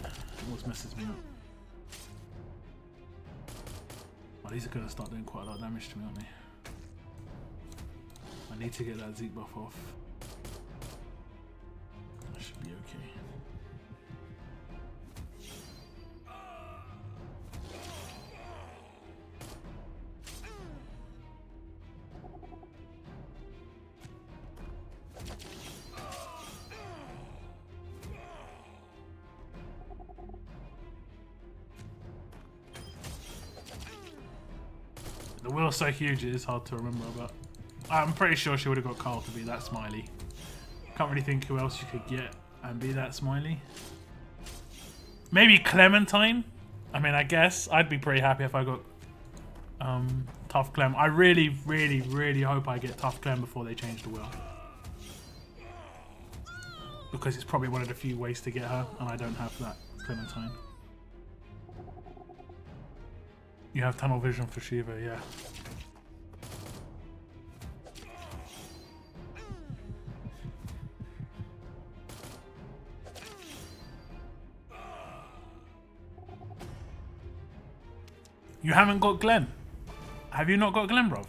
Speaker 1: It always messes me up. Well, these are gonna start doing quite a lot of damage to me, aren't they? I need to get that Zeke buff off. That should be okay. The wheel's so huge it is hard to remember, but I'm pretty sure she would have got Carl to be that smiley. Can't really think who else you could get and be that smiley. Maybe Clementine? I mean, I guess I'd be pretty happy if I got Tough Clem. I really hope I get Tough Clem before they change the wheel. Because it's probably one of the few ways to get her, and I don't have that Clementine. You have tunnel vision for Shiva, yeah. You haven't got Glenn? Have you not got Glenn, bruv?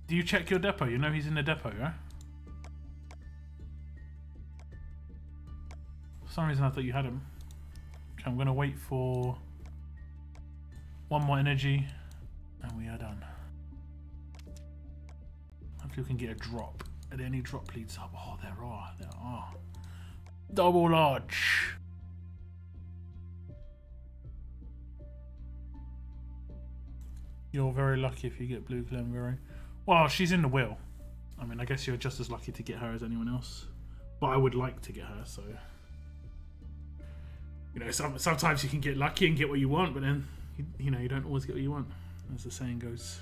Speaker 1: Do you check your depot? You know he's in the depot, right? For some reason I thought you had him. Okay, I'm gonna wait for one more energy and we are done. Hopefully we can get a drop. Are there any drop leads up? Oh, there are. Double large. You're very lucky if you get blue Glengarry. Well, she's in the wheel. I mean, I guess you're just as lucky to get her as anyone else. But I would like to get her, so... You know, sometimes you can get lucky and get what you want, but then, you know, you don't always get what you want, as the saying goes.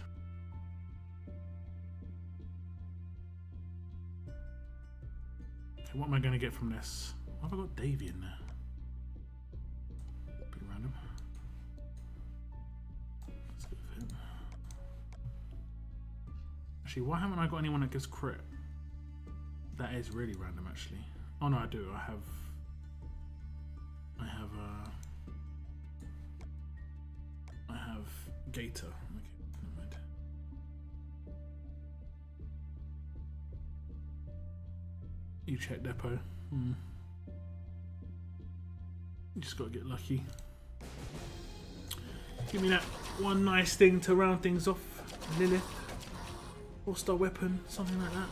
Speaker 1: Okay, what am I going to get from this? Why have I got Davey in there? Pretty random. Let's go with him. Actually, why haven't I got anyone that gives crit? That is really random, actually. Oh no, I do. I have Gator. Okay, never mind. You check depot. You just gotta get lucky. Give me that one nice thing to round things off. Lilith. All-star weapon, something like that.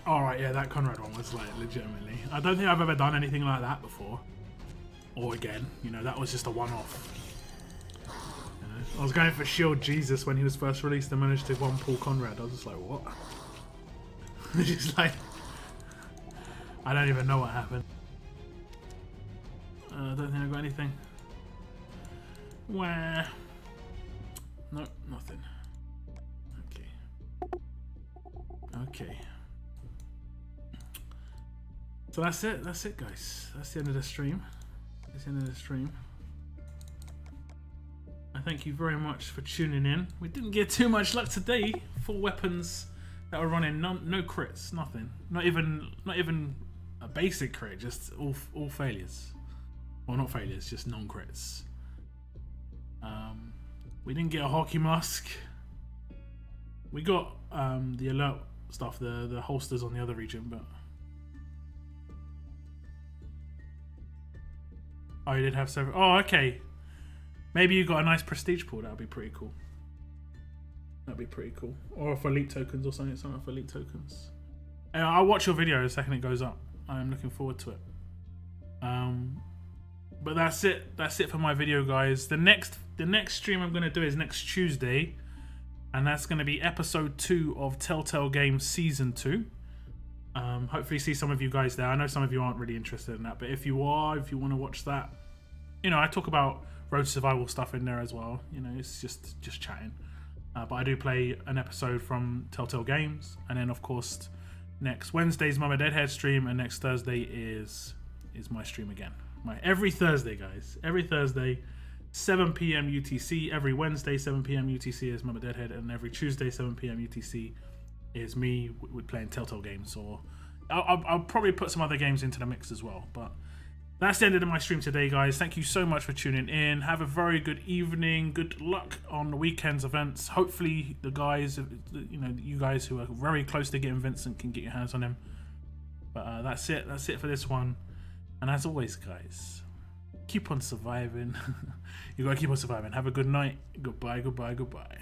Speaker 1: Alright, yeah, that Conrad one was like legitimately. I don't think I've ever done anything like that before. Or again, you know, that was just a one-off. You know, I was going for Shield Jesus when he was first released and managed to one-pull Conrad. I was just like, what? Just like... I don't even know what happened. I don't think I got anything. Where? No, nothing. Okay. Okay. So that's it guys. That's the end of the stream. That's the end of the stream. I thank you very much for tuning in. We didn't get too much luck today. 4 weapons that were running, no crits, nothing. Not even a basic crit, just all failures. Well, not failures, just non-crits. We didn't get a hockey mask. We got the alert stuff, the holsters on the other region, but oh, you did have several. Oh, okay. Maybe you got a nice prestige pool. That'd be pretty cool. That'd be pretty cool. Or for elite tokens or something. Something for elite tokens. And I'll watch your video the second it goes up. I'm looking forward to it. But that's it. That's it for my video, guys. The next stream I'm gonna do is next Tuesday, and that's gonna be episode 2 of Telltale Games Season 2. Hopefully see some of you guys there. I know some of you aren't really interested in that, but if you are, if you want to watch that, you know, I talk about road survival stuff in there as well. You know, it's just chatting. But I do play an episode from Telltale Games, and then of course next Wednesday's Mama Deadhead stream, and next Thursday is my stream again. Every Thursday, guys. Every Thursday, 7 PM UTC. Every Wednesday, 7 PM UTC is Mama Deadhead, and every Tuesday, 7 PM UTC is me with playing Telltale Games. Or I'll probably put some other games into the mix as well. But that's the end of my stream today, guys. Thank you so much for tuning in. Have a very good evening. Good luck on the weekend's events. Hopefully the guys, you know, you guys who are very close to getting Vincent can get your hands on him. But that's it. That's it for this one. And as always, guys, keep on surviving. You gotta keep on surviving. Have a good night. Goodbye, goodbye, goodbye.